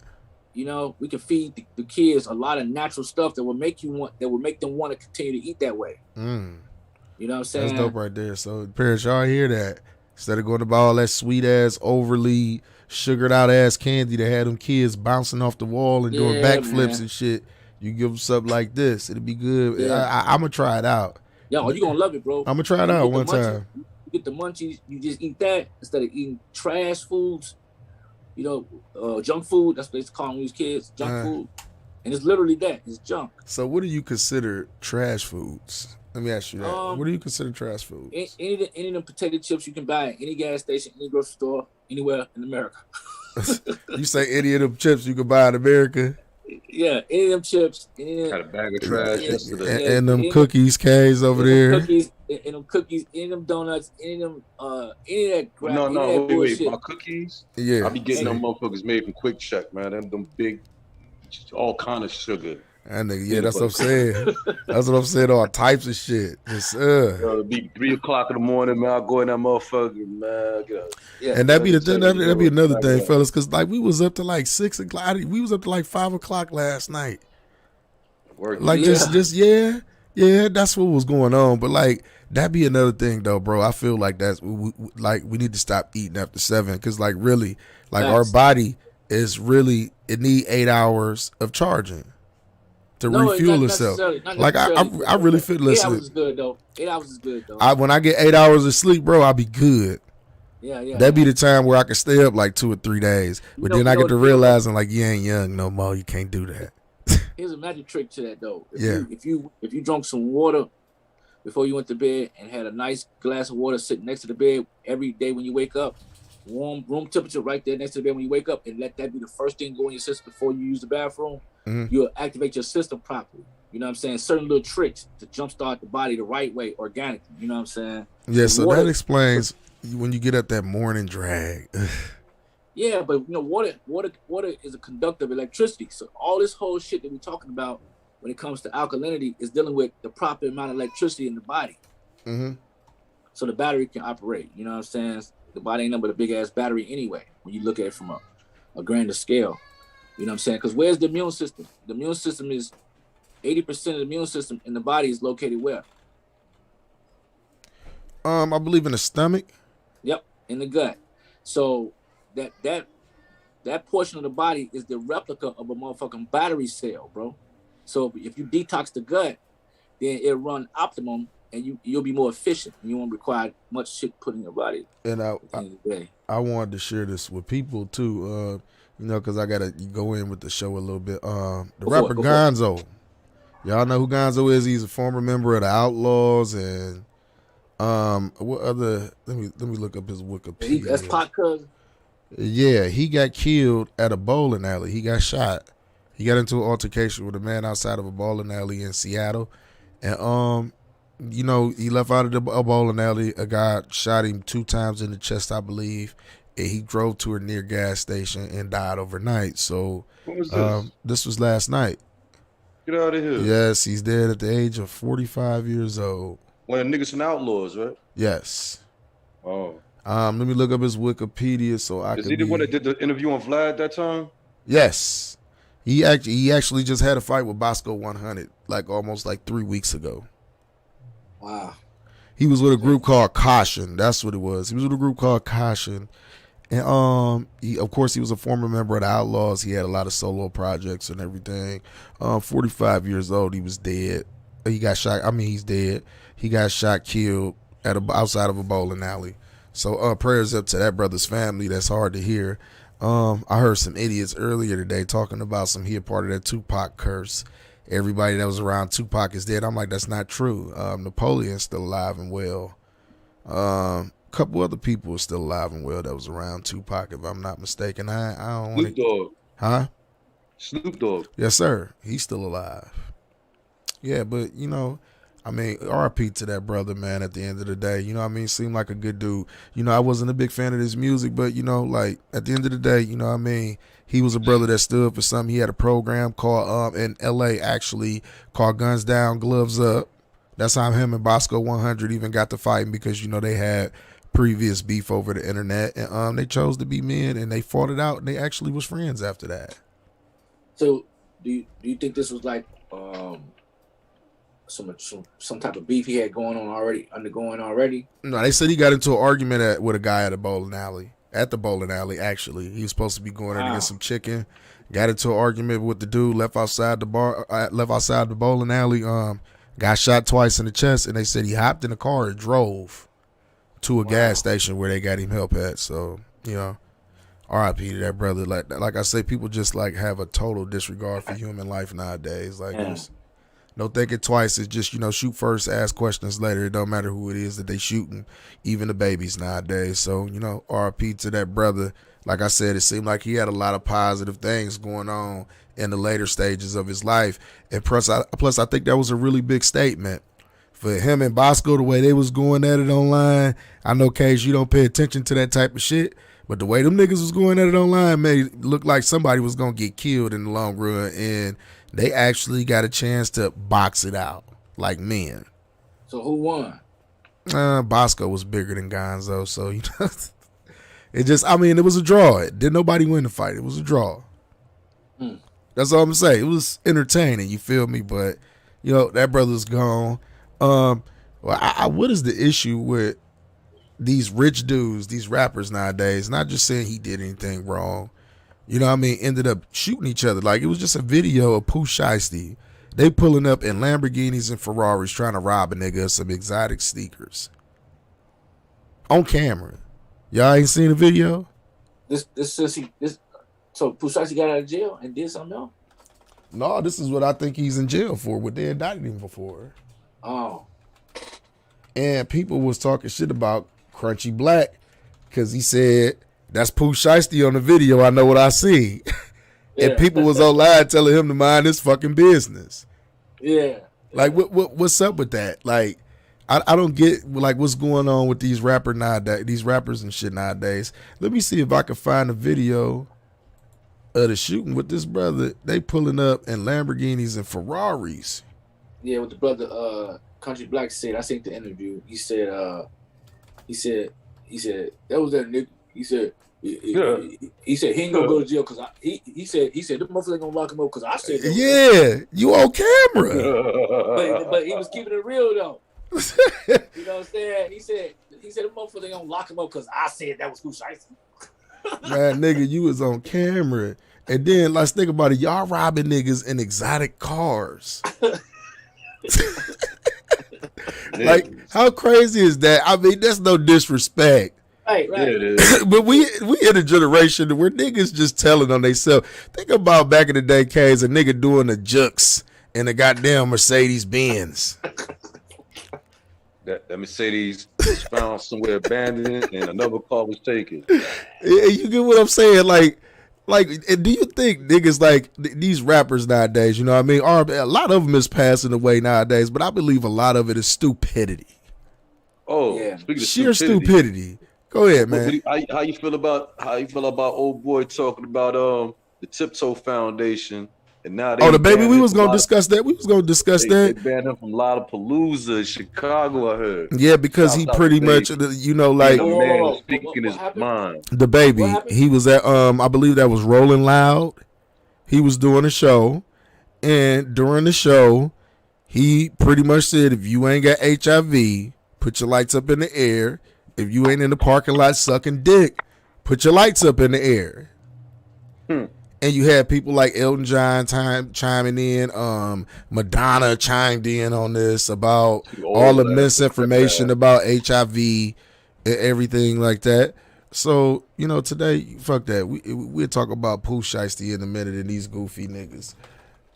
You know, we can feed the kids a lot of natural stuff that will make them want to continue to eat that way. You know what I'm saying? That's dope right there. So parents, y'all hear that? Instead of going to buy all that sweet ass, overly sugared out ass candy that had them kids bouncing off the wall and doing backflips and shit, you give them something like this. It'll be good. Yeah. I'm gonna try it out. Yo, you're gonna love it, bro. I'm gonna try it out one time. You get the munchies, you just eat that instead of eating trash foods. You know, junk food. That's what they call them these kids, junk food. And it's literally that. It's junk. So what do you consider trash foods? Let me ask you that. What do you consider trash foods? Any of them potato chips you can buy at any gas station, any grocery store, anywhere in America. You say any of them chips you can buy in America? Yeah, any of them chips. Got a bag of trash yesterday. And them cookies, K's over there. Cookies, any of them donuts, any of them, any of that crap. No, wait. My cookies? Yeah. I be getting them motherfuckers made from Quick Check, man. Them big, all kind of sugar. And that's what I'm saying. That's what I'm saying. All types of shit. It'll be 3:00 in the morning, man. I'll go in that motherfucker, man. And that'd be the thing. That'd be another thing, fellas. Because like we was up to like 6 o'clock. We was up to like 5 o'clock last night. Just that's what was going on. But like that'd be another thing, though, bro. I feel like we need to stop eating after 7 because like really, like our body is really it need 8 hours of charging to refuel itself. Like I really feel. Listen, 8 hours is good though. 8 hours is good though. When I get 8 hours of sleep, bro, I'll be good. Yeah. That'd be the time where I can stay up like 2 or 3 days. But then I get to realizing like you ain't young no more. You can't do that. Here's a magic trick to that though. If you drank some water before you went to bed and had a nice glass of water sitting next to the bed every day when you wake up, warm room temperature right there next to the bed when you wake up, and let that be the first thing go in your system before you use the bathroom, you'll activate your system properly. You know what I'm saying? Certain little tricks to jumpstart the body the right way, organically. You know what I'm saying? Yeah, so that explains when you get up that morning drag. Yeah, but you know, water is a conductor of electricity. So all this whole shit that we're talking about when it comes to alkalinity is dealing with the proper amount of electricity in the body. So the battery can operate. You know what I'm saying? The body ain't nothing but a big ass battery anyway, when you look at it from a grander scale. You know what I'm saying? Because where's the immune system? The immune system is 80% of the immune system in the body is located where? I believe in the stomach. Yep, in the gut. So that portion of the body is the replica of a motherfucking battery cell, bro. So if you detox the gut, then it'll run optimum and you'll be more efficient. You won't require much shit put in your body. And I wanted to share this with people too, you know, because I gotta go in with the show a little bit. The rapper Gonzo, y'all know who Gonzo is? He's a former member of the Outlaws and what other? Let me look up his Wikipedia. That's Pac cousin. Yeah, he got killed at a bowling alley. He got shot. He got into an altercation with a man outside of a bowling alley in Seattle, and you know, he left out of a bowling alley. A guy shot him 2 times in the chest, I believe. And he drove to a near gas station and died overnight. So What was this? this was last night. Get out of here. Yes, he's dead at the age of 45 years old. One of the niggas from Outlaws, right? Yes. Oh. Let me look up his Wikipedia so I Is can. he the one that did the interview on Vlad that time? Yes. He actually just had a fight with Bosco 100 almost 3 weeks ago. Wow. He was with a group called Caution. That's what it was. He was with a group called Caution. And he was a former member of the Outlaws. He had a lot of solo projects and everything. 45 years old, he was dead. He got shot. I mean, he's dead. He got shot, killed outside of a bowling alley. So prayers up to that brother's family. That's hard to hear. I heard some idiots earlier today talking about he had part of that Tupac curse. Everybody that was around Tupac is dead. I'm like, that's not true. Napoleon's still alive and well. Couple other people are still alive and well that was around Tupac, if I'm not mistaken. I don't want Snoop Dogg. Huh? Snoop Dogg. Yes, sir. He's still alive. Yeah, but I mean, RIP to that brother, man, at the end of the day. You know what I mean? Seemed like a good dude. I wasn't a big fan of his music, but, at the end of the day, you know what I mean? He was a brother that stood for something. He had a program called, in L.A., actually, called Guns Down, Gloves Up. That's how him and Bosco 100 even got to fighting because, they had previous beef over the internet. And they chose to be men, and they fought it out, and they actually was friends after that. So, do you think this was some type of beef he had undergoing already? No, they said he got into an argument with a guy at a bowling alley. At the bowling alley, actually. He was supposed to be going in to get some chicken. Got into an argument with the dude, left outside the bowling alley, got shot twice in the chest, and they said he hopped in the car and drove to a gas station where they got him help at. So, RIP to that brother. Like I say, people just have a total disregard for human life nowadays. Just no thinking twice. It's just, shoot first, ask questions later. It don't matter who it is that they shooting, even the babies nowadays. So, RIP to that brother. Like I said, it seemed like he had a lot of positive things going on in the later stages of his life. And plus I think that was a really big statement for him and Bosco, the way they was going at it online. I know, Case, you don't pay attention to that type of shit, but the way them niggas was going at it online made it look like somebody was going to get killed in the long run, and they actually got a chance to box it out like men. So who won? Bosco was bigger than Gonzo, so, it was a draw. Didn't nobody win the fight. It was a draw. That's all I'm saying. It was entertaining, you feel me? But, that brother's gone. What is the issue with these rich dudes, these rappers nowadays? Not just saying he did anything wrong. Ended up shooting each other. It was just a video of Pooh Shiesty. They pulling up in Lamborghinis and Ferraris trying to rob a nigga of some exotic sneakers. On camera. Y'all ain't seen the video? So Pooh Shiesty got out of jail and did something else? No, this is what I think he's in jail for, what they indicted him before. Oh. And people was talking shit about Crunchy Black because he said, that's Pooh Shiesty on the video. I know what I see. And people was online telling him to mind his fucking business. Yeah. What's up with that? I don't get what's going on with these rappers and shit nowadays. Let me see if I can find a video of the shooting with this brother. They pulling up in Lamborghinis and Ferraris. Yeah, what the brother Country Black said. I seen the interview. He said that was that nigga. He said he said he ain't gonna go to jail because he said the motherfucker gonna lock him up because I said that. Yeah, you on camera. but he was keeping it real though. You know what I'm saying? He said the motherfucker gonna lock him up because I said that was Pooh Shiesty. Man, nigga, you was on camera. And then let's think about it. Y'all robbing niggas in exotic cars. How crazy is that? I mean, that's no disrespect. Right. Yeah, it is. But we in a generation where niggas just telling on themselves. Think about back in the day, K's, a nigga doing the jukes in a goddamn Mercedes Benz. That Mercedes was found somewhere abandoned and another car was taken. Yeah, you get what I'm saying? Like, do you think niggas like these rappers nowadays, you know what I mean? A lot of them is passing away nowadays, but I believe a lot of it is stupidity. Oh, Yeah. speaking of Sheer stupidity. Go ahead, man. How you feel about old boy talking about the Tiptoe Foundation and now they Oh, the baby, banned we him was from gonna discuss that. We was gonna discuss they that. banned him from Lollapalooza, Chicago. I heard. Yeah, because he Shout out pretty to much, Baby. you know, like Being a Whoa, man whoa, and whoa. speaking What his happened? mind. the baby. What happened? He was at I believe that was Rolling Loud. He was doing a show, and during the show, he pretty much said, if you ain't got HIV, put your lights up in the air. If you ain't in the parking lot sucking dick, put your lights up in the air. And you had people like Elton John chiming in. Madonna chimed in on this about all the misinformation about HIV and everything like that. So, you know, today, fuck that. We'll talk about Pooh Shiesty in a minute and these goofy niggas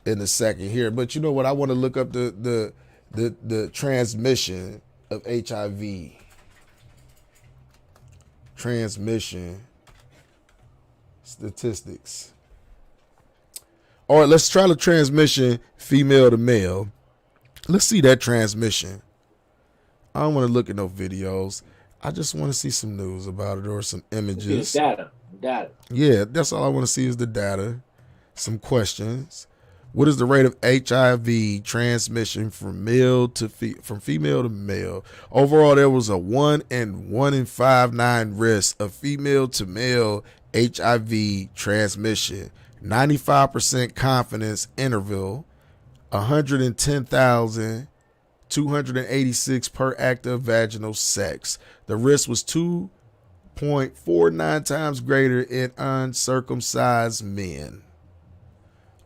in a second here. But you know what? I want to look up the transmission of HIV. Transmission statistics. All right, let's try the transmission female to male. Let's see that transmission. I don't want to look at no videos. I just want to see some news about it or some images. Data. Yeah, that's all I want to see is the data. Some questions. What is the rate of HIV transmission from from female to male? Overall, there was a 1 in 1.59 risk of female to male HIV transmission. 95% confidence interval. 110,286 per act of vaginal sex. The risk was 2.49 times greater in uncircumcised men.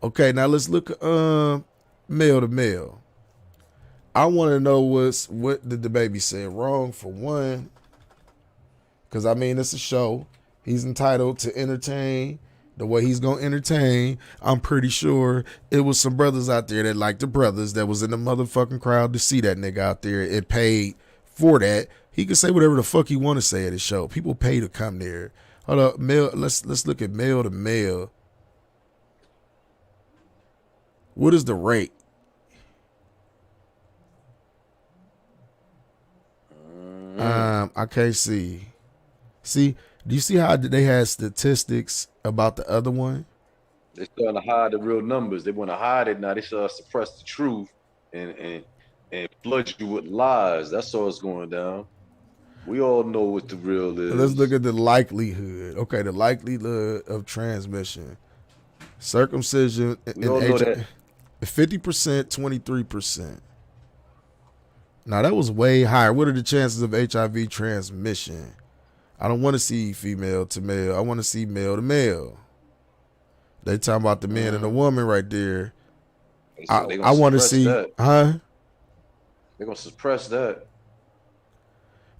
Okay, now let's look male to male. I want to know what did the baby say wrong for one. Because, I mean, it's a show. He's entitled to entertain the way he's going to entertain. I'm pretty sure it was some brothers out there that like the brothers that was in the motherfucking crowd to see that nigga out there and paid for that. He can say whatever the fuck he want to say at his show. People pay to come there. Hold up, male. Let's look at male to male. What is the rate? I can't see. See, do you see how they had statistics about the other one? They're starting to hide the real numbers. They want to hide it now. They start to suppress the truth and flood you with lies. That's all it's going down. We all know what the real is. Let's look at the likelihood. Okay, the likelihood of transmission. Circumcision We all know that. 50%, 23%. Now that was way higher. What are the chances of HIV transmission? I don't want to see female to male. I want to see male to male. They talking about the man and the woman right there. I want to see, that. huh? They're gonna suppress that.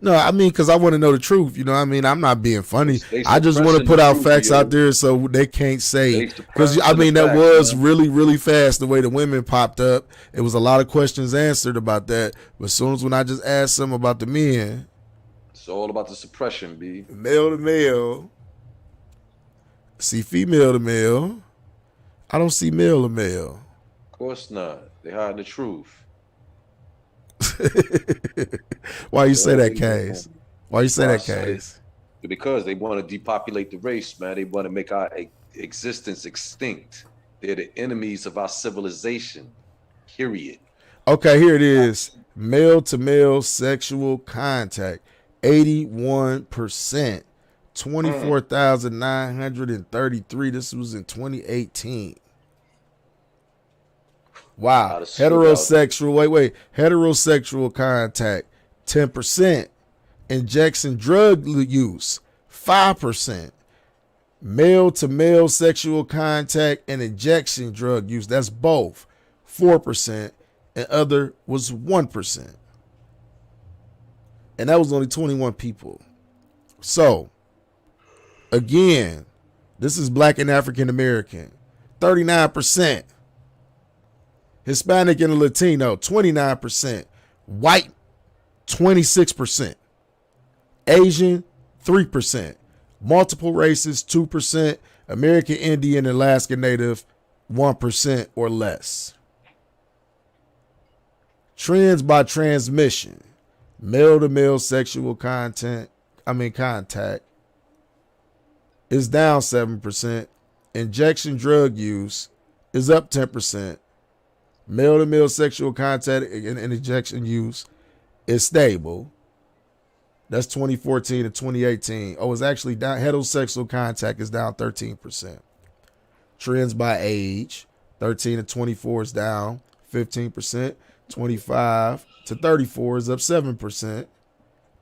No, I mean, because I want to know the truth. You know what I mean? I'm not being funny. They I just want to suppressing put the out truth, facts yo. out there so they can't say. They Because, I suppressing mean, the that facts, was man. really, really fast the way the women popped up. It was a lot of questions answered about that. But as soon as when I just asked them about the men, It's all about the suppression, B. male to male, see female to male, I don't see male to male. Of course not. They hide the truth. Why you say Yeah, that, they Case? don't. Why you say Why I that, say- Case? Because they want to depopulate the race, man. They want to make our existence extinct. They're the enemies of our civilization. Period. Okay, here it is. Male to male sexual contact, 81%, 24,933. This was in 2018. Wow. Lot of shit out Heterosexual, heterosexual contact, 10%. Injection drug use, 5%. Male to male sexual contact and injection drug use, that's both, 4%. And other was 1%. And that was only 21 people. So, again, this is Black and African American, 39%. Hispanic and Latino, 29%. White, 26%. Asian, 3%. Multiple races, 2%. American Indian and Alaska Native, 1% or less. Trends by transmission. Male-to-male sexual contact is down 7%. Injection drug use is up 10%. Male-to-male sexual contact and injection use is stable. That's 2014 to 2018. Oh, it's actually down. Heterosexual contact is down 13%. Trends by age. 13 to 24 is down 15%. 25 to 34 is up 7%.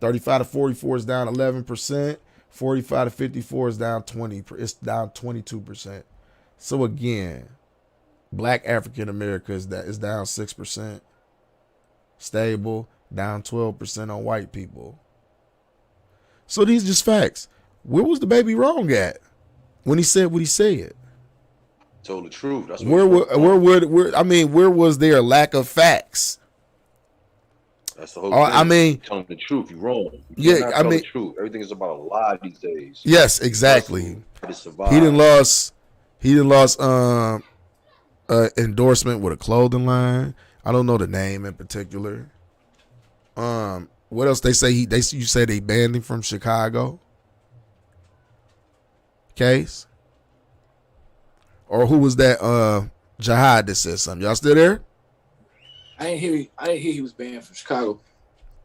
35 to 44 is down 11%. 45 to 54 is down 20. It's down 22%. So again, Black African America is down 6%. Stable, down 12% on white people. So these just facts. Where was the baby wrong at when he said what he said? Told the truth. That's where was there a lack of facts? That's the whole thing. I mean, telling the truth, you're wrong. The truth. Everything is about a lie these days. Yes, exactly. He didn't lost endorsement with a clothing line. I don't know the name in particular. What else they say? You say they banned him from Chicago. Case? Or who was that? Jihad that said something. Y'all still there? I didn't hear he was banned from Chicago.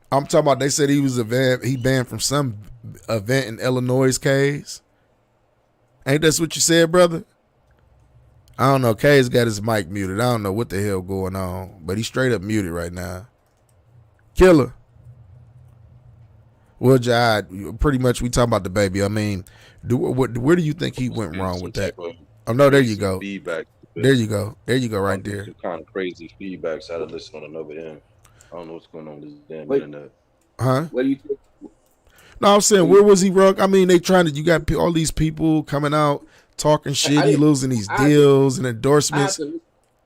I'm talking about. They said he banned from some event in Illinois. Case? Ain't that what you said, brother? I don't know. K's got his mic muted. I don't know what the hell going on, but he's straight up muted right now. Killer. Well, Jihad, pretty much we talking about the baby. I mean, where do you think he went wrong with that? Oh, no, there you go. Feedback. There you go. There you go right there. Kind of crazy feedback. So I had to listen on another end. I don't know what's going on with this damn internet. Huh? What do you think? No, I'm saying, where was he wrong? I mean, you got all these people coming out talking shit. He losing these deals and endorsements.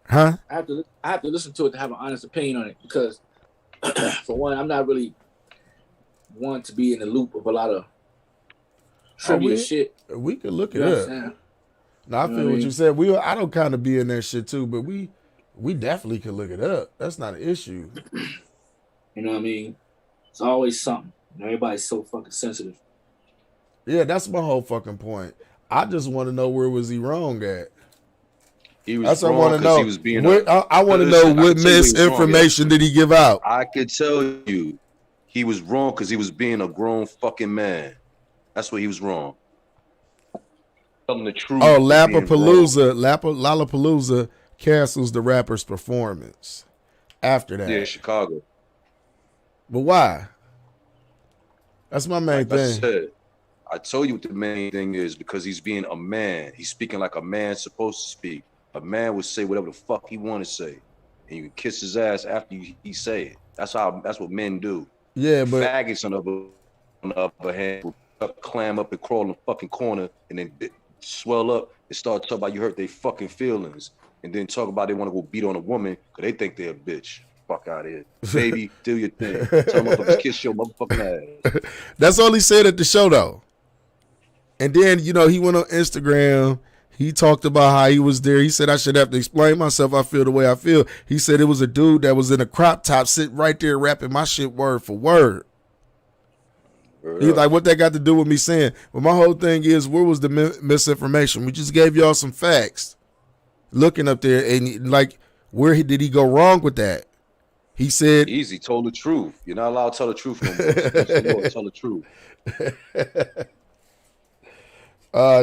I have to listen to it to have an honest opinion on it because, for one, I'm not really one to be in the loop of a lot of trivia shit. We could look it up. No, I feel what you said. I don't kind of be in that shit too, but we definitely could look it up. That's not an issue. You know what I mean? It's always something. Everybody's so fucking sensitive. Yeah, that's my whole fucking point. I just want to know where was he wrong at. That's what I want to know. He was being I want to know what misinformation did he give out. I could tell you he was wrong because he was being a grown fucking man. That's what he was wrong. Telling the truth. Oh, Lollapalooza cancels the rapper's performance after that. Yeah, Chicago. But why? That's my main thing. I told you what the main thing is because he's being a man. He's speaking like a man's supposed to speak. A man would say whatever the fuck he want to say, and you can kiss his ass after he say it. That's what men do. Yeah, but faggots on the other hand will clam up and crawl in the fucking corner and then swell up and start talking about you hurt their fucking feelings, and then talk about they want to go beat on a woman because they think they're a bitch. Fuck out of here, baby. Do your thing. Tell motherfuckers kiss your motherfucking ass. That's all he said at the show though. And then, he went on Instagram. He talked about how he was there. He said, I should have to explain myself. I feel the way I feel. He said it was a dude that was in a crop top sitting right there rapping my shit word for word. He's like, what that got to do with me saying? Well, my whole thing is, where was the misinformation? We just gave y'all some facts. Looking up there, and where did he go wrong with that? He said, easy, told the truth. You're not allowed to tell the truth no more. Tell the truth.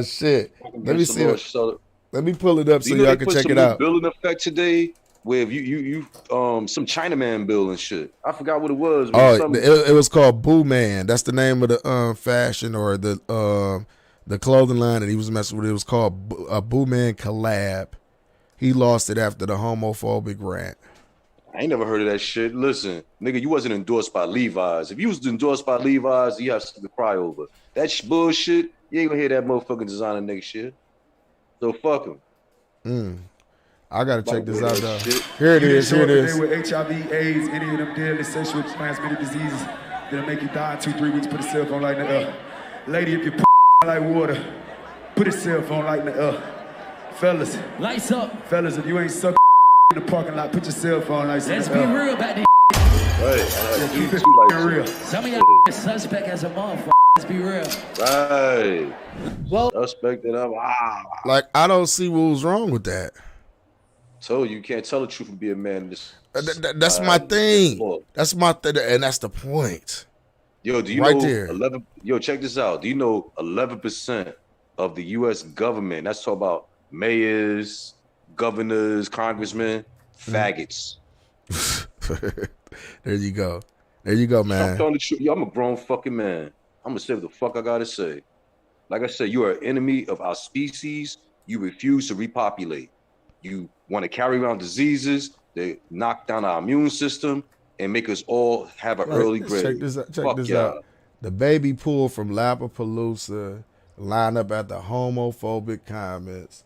Shit. Let me see. Let me pull it up so y'all can check it out. Bill in effect today, where you some Chinaman bill and shit. I forgot what it was. It was called Boo Man. That's the name of the fashion or the clothing line that he was messing with. It was called a Boo Man collab. He lost it after the homophobic rant. I ain't never heard of that shit. Listen, nigga, you wasn't endorsed by Levi's. If you was endorsed by Levi's, you have something to cry over. That bullshit, you ain't gonna hear that motherfucking designer nigga shit. So fuck him. I gotta check this out though. Here it is. Here it is. With HIV, AIDS, any of them deadly sexually transmitted diseases that'll make you die in 2-3 weeks. Put a cell phone like that. Lady, if you like water, Put his cell phone like fellas. Lights up. Fellas, if you ain't sucking in the parking lot, put your cell phone like Let's be real about this. Right. keep it real. Some of y'all suspect as a motherfucker. Let's be real. Right. Well, Suspect that Like, I don't see what was wrong with that. Told you can't tell the truth and be a man. That's my thing. That's my thing, and that's the point. Yo, do you right know there. 11? Yo, check this out. Do you know 11% of the U.S. government? That's talking about mayors, governors, congressmen, faggots. There you go. There you go, man. I'm telling the truth. Yo, I'm a grown fucking man. I'm gonna say what the fuck I gotta say. Like I said, you are an enemy of our species. You refuse to repopulate. You want to carry around diseases that knock down our immune system and make us all have an early grave. Check this out. The baby pulled from Lapapalooza, line up at the homophobic comments.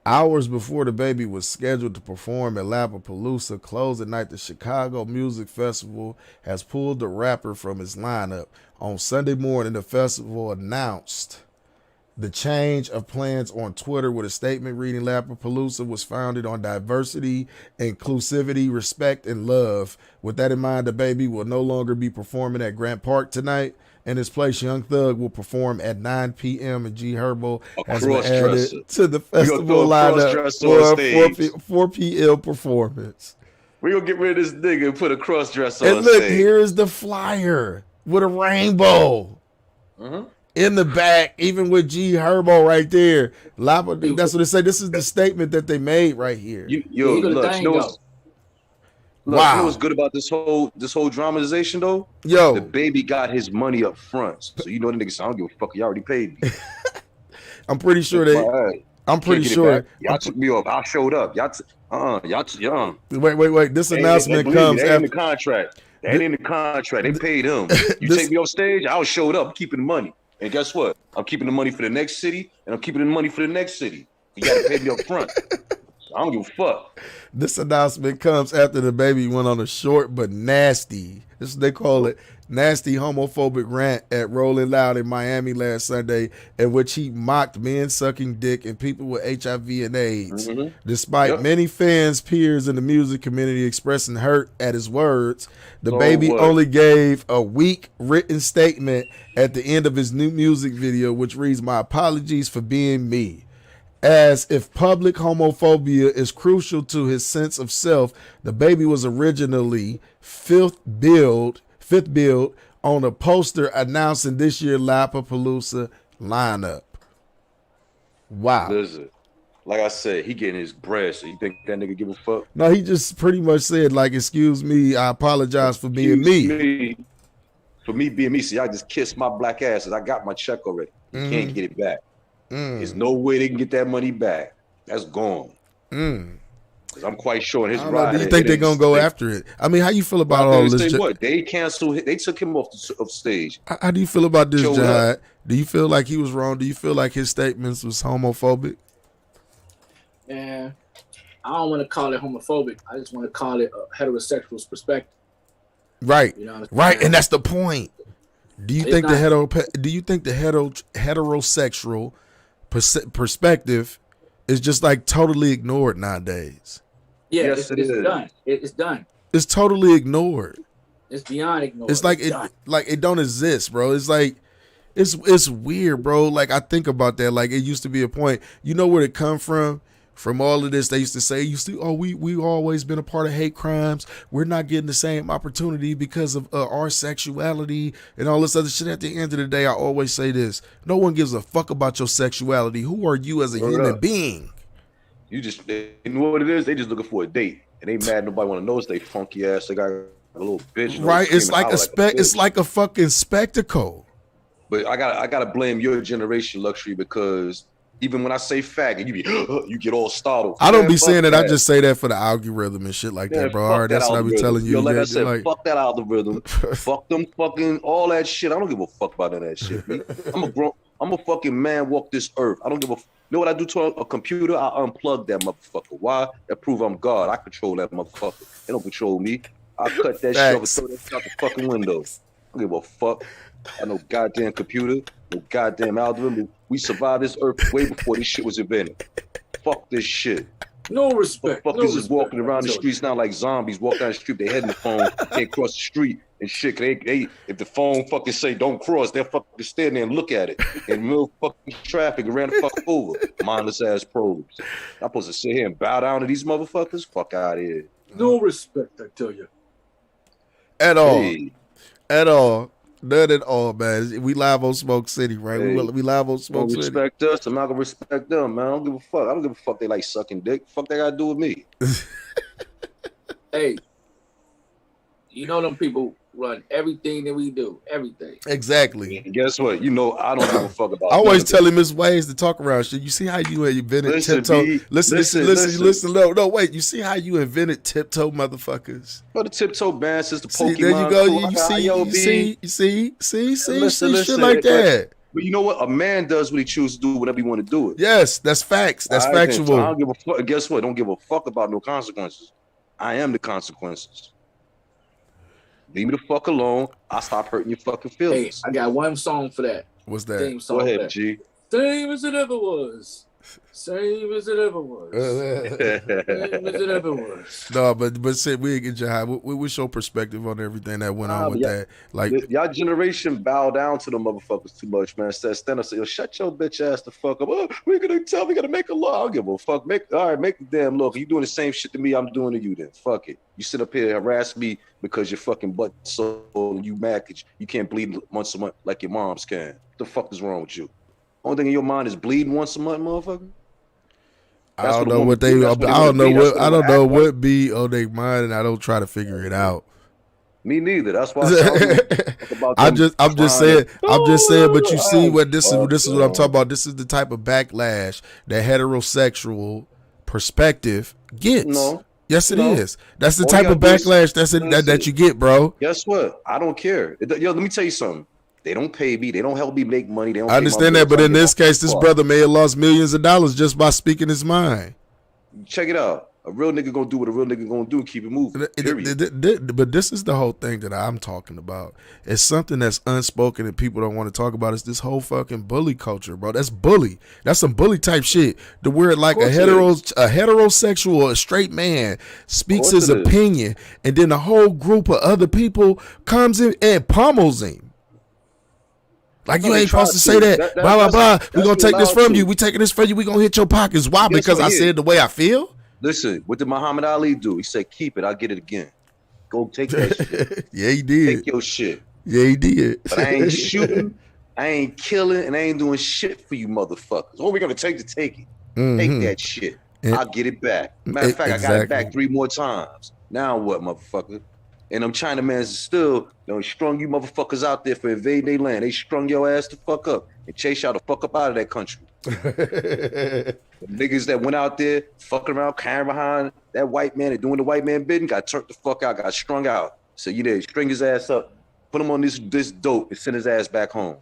Hours before the baby was scheduled to perform at Lapapalooza, closing night, the Chicago Music Festival has pulled the rapper from his lineup. On Sunday morning, the festival announced the change of plans on Twitter with a statement reading, Lapapalooza was founded on diversity, inclusivity, respect, and love. With that in mind, the baby will no longer be performing at Grant Park tonight. In his place, Young Thug will perform at 9 p.m. and G Herbo has been added to the festival lineup for a 4 p.m. performance. We're going to get rid of this nigga and put a cross-dresser on stage. And look, stage. here's the flyer with a rainbow. In the back, even with G Herbo right there. That's what they say. This is the statement that they made right here. Look, you know what's good about this whole dramatization though? Yo, the baby got his money up front, so you know the nigga said, I don't give a fuck. You already paid me. I'm pretty sure they. I'm pretty sure y'all took me off. I showed up. Wait. This announcement comes after after the contract. That ain't in the contract. They paid him. You take me off stage, I showed up, keeping the money. And guess what? I'm keeping the money for the next city, and I'm keeping the money for the next city. You got to pay me up front. So I don't give a fuck. This announcement comes after the baby went on a short but nasty, this is what they call it, nasty homophobic rant at Rolling Loud in Miami last Sunday, in which he mocked men sucking dick and people with HIV and AIDS. Despite many fans, peers in the music community expressing hurt at his words, the baby only gave a weak written statement at the end of his new music video, which reads, "My apologies for being me." As if public homophobia is crucial to his sense of self, the baby was originally fifth billed on a poster announcing this year's Lapapalooza lineup. Wow. Listen, like I said, he getting his bread, so you think that nigga give a fuck? No, he just pretty much said, like, excuse me, I apologize for being me. For me being me, see, I just kissed my black ass and I got my check already. You can't get it back. There's no way they can get that money back. That's gone. Because I'm quite sure in his ride. Do you think they're gonna go after it? I mean, how you feel about all this? What they canceled? They took him off stage. How do you feel about this, Jihad? Do you feel like he was wrong? Do you feel like his statements was homophobic? And I don't want to call it homophobic. I just want to call it a heterosexual perspective. Right, you know right, and that's the point. Do you think the heterosexual perspective is just like totally ignored nowadays? Yeah, yes, it's done. It's done. It's totally ignored. It's beyond ignored. It's like it don't exist, bro. It's like it's weird, bro. Like I think about that. Like it used to be a point. You know where it come from? From all of this, they used to say, we always been a part of hate crimes. We're not getting the same opportunity because of our sexuality and all this other shit. At the end of the day, I always say this: no one gives a fuck about your sexuality. Who are you as a human being? You know what it is? They just looking for a date, and they mad nobody want to know. It's they funky ass. They got a little bitch, right? It's like it's like a fucking spectacle. But I gotta blame your generation, Luxury, because even when I say faggot, you get all startled. I don't be saying that. I just say that for the algorithm and shit like that, bro. All right, that's what I be telling you. Yo, like I said, fuck that algorithm. Fuck them fucking all that shit. I don't give a fuck about none of that shit. I'm a fucking man walk this earth. I don't give a you know what I do to a computer? I unplug that motherfucker. Why? That prove I'm God. I control that motherfucker. They don't control me. I cut that shit off and throw that shit out the fucking window. I don't give a fuck. I know goddamn computer. But goddamn algorithm, we survived this earth way before this shit was invented. Fuck this shit. No respect. Motherfuckers No is respect, walking around the I tell streets now like zombies. Walk down the street, they head in the phone, can't cross the street and shit. They if the phone fucking say don't cross, they'll fucking stand there and look at it in real fucking traffic and ran the fuck over. Mindless ass probes. I'm supposed to sit here and bow down to these motherfuckers? Fuck out of here. No respect, I tell you. At all. Hey. At all. None at all, man. We live on Smoke City, right? Hey. We live on Smoke Don't City. respect us. I'm not gonna respect them, man. I don't give a fuck. I don't give a fuck they like sucking dick. Fuck they gotta do with me. Hey, you know them people run everything that we do. Everything. Exactly. And guess what? You know I don't give a fuck about I always none tell him his ways to talk around shit. You see how you invented Listen, tiptoe? B, Listen. No, wait. You see how you invented tiptoe, motherfuckers? Well, the tiptoe band since the See, Pokemon. there you go. Yo, You see, Listen, shit like that. But you know what? A man does what he chooses to do, whatever he want to do it. Yes, that's facts. That's All right, then. factual. So I don't give a fuck. Guess what? Don't give a fuck about no consequences. I am the consequences. Leave me the fuck alone. I'll stop hurting your fucking Hey, feelings. I got one song for that. What's that? Theme song Go for ahead, that. G. Same as it ever was. Same as it ever was. Same as it ever was. No, but say we get you high. What's your perspective on everything that went on with that? Like, Y'all generation bow down to them motherfuckers too much, man. Stand up, say, yo, shut your bitch ass the fuck up. Oh, we gotta make a law. I don't give a fuck. Make the damn law. If you doing the same shit to me, I'm doing to you then. Fuck it. You sit up here and harass me because your fucking butt so and you mad because you can't bleed once a month like your moms can. What the fuck is wrong with you? Only thing in your mind is bleeding once a month, motherfucker. I don't know what they. I don't know what be on their mind, and I don't try to figure it out. Me neither. That's why I'm just saying. But you see what this is what I'm talking about. This is the type of backlash that heterosexual perspective gets. No. Yes, it is. That's the All type you of gotta do is- backlash that you get, bro. Guess what? I don't care. Yo, let me tell you something. They don't pay me. They don't help me make money. They don't. I understand that, but in this case, this brother may have lost millions of dollars just by speaking his mind. Check it out. A real nigga gonna do what a real nigga gonna do and keep it moving. But this is the whole thing that I'm talking about. It's something that's unspoken and people don't want to talk about. It's this whole fucking bully culture, bro. That's bully. That's some bully type shit. The where like a heterosexual, a straight man speaks his opinion, and then a whole group of other people comes in and pummels him. Like, you ain't supposed to say that. Blah, blah, blah. We're going to take this from you. We taking this from you. We going to hit your pockets. Why? Because I said the way I feel? Listen, what did Muhammad Ali do? He said, keep it. I'll get it again. Go take that shit. Yeah, he did. Take your shit. Yeah, he did. But I ain't shooting. I ain't killing. And I ain't doing shit for you motherfuckers. What we going to take to take it? Take that shit. I'll get it back. Matter of fact, I got it back 3 more times. Now what, motherfucker? And them Chinamans still, strung you motherfuckers out there for invading their land. They strung your ass the fuck up and chase y'all the fuck up out of that country. The niggas that went out there fucking around, carrying behind that white man and doing the white man bidding, got turned the fuck out, got strung out. So you did string his ass up, put him on this dope, and send his ass back home.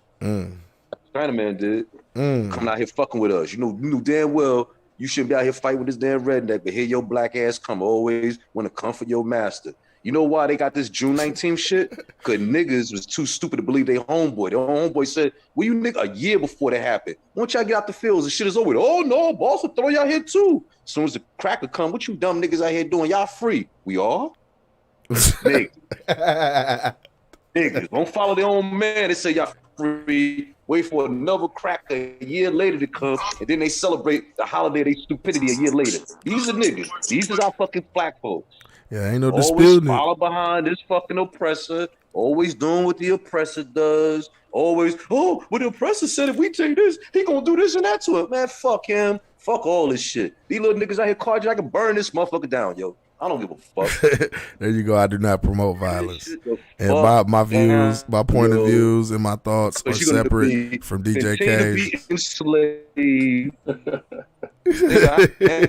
Chinaman did. Coming out here fucking with us. You knew damn well you shouldn't be out here fighting with this damn redneck, but here your black ass come, always want to comfort your master. You know why they got this June 19th shit? Because niggas was too stupid to believe they homeboy. Their homeboy said, well, you nigga, a year before that happened. Once y'all get out the fields, the shit is over. Oh, no, boss will throw y'all here too. As soon as the cracker come, what you dumb niggas out here doing? Y'all free. We are? Niggas. Niggas. Don't follow their own man. They say y'all free. Wait for another cracker a year later to come, and then they celebrate the holiday of their stupidity a year later. These are niggas. These is our fucking black folks. Yeah, ain't no always disputing. Follow behind this fucking oppressor. Always doing what the oppressor does. Always, well, the oppressor said if we take this, he gonna do this and that to it. Man, fuck him. Fuck all this shit. These little niggas out here carjacking, burn this motherfucker down, yo. I don't give a fuck. There you go. I do not promote violence. And my views, my point of views, and my thoughts are separate from DJ K's. Enslaved. I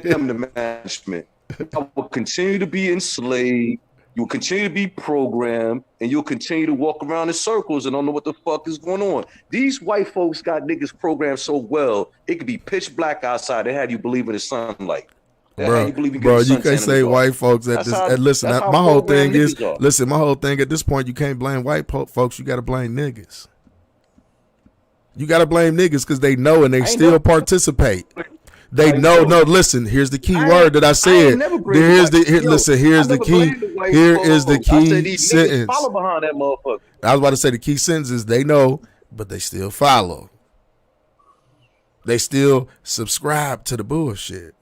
am the management. I will continue to be enslaved. You'll continue to be programmed, and you'll continue to walk around in circles and don't know what the fuck is going on. These white folks got niggas programmed so well, it could be pitch black outside. They had you believe in the sunlight. Bro, you can't say white folks at this. Listen, my whole thing is, my whole thing at this point, you can't blame white folks. You got to blame niggas. You got to blame niggas because they know and they still participate. They know. No, listen. Here's the key word that I said. Listen. Here's the key. Here is the key sentence. Follow behind that motherfucker. I was about to say the key sentence is they know, but they still follow. They still subscribe to the bullshit.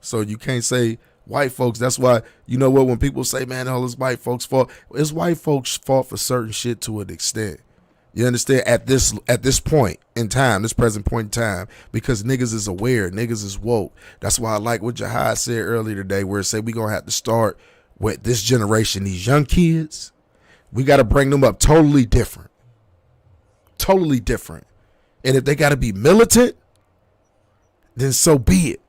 So you can't say white folks. That's why, you know what, when people say, man, all this white folks' fault, it's white folks' fault for certain shit to an extent. You understand? At this point in time, this present point in time, because niggas is aware, niggas is woke. That's why I like what Jahad said earlier today, where it said we gonna have to start with this generation, these young kids. We got to bring them up totally different. Totally different. And if they got to be militant, then so be it.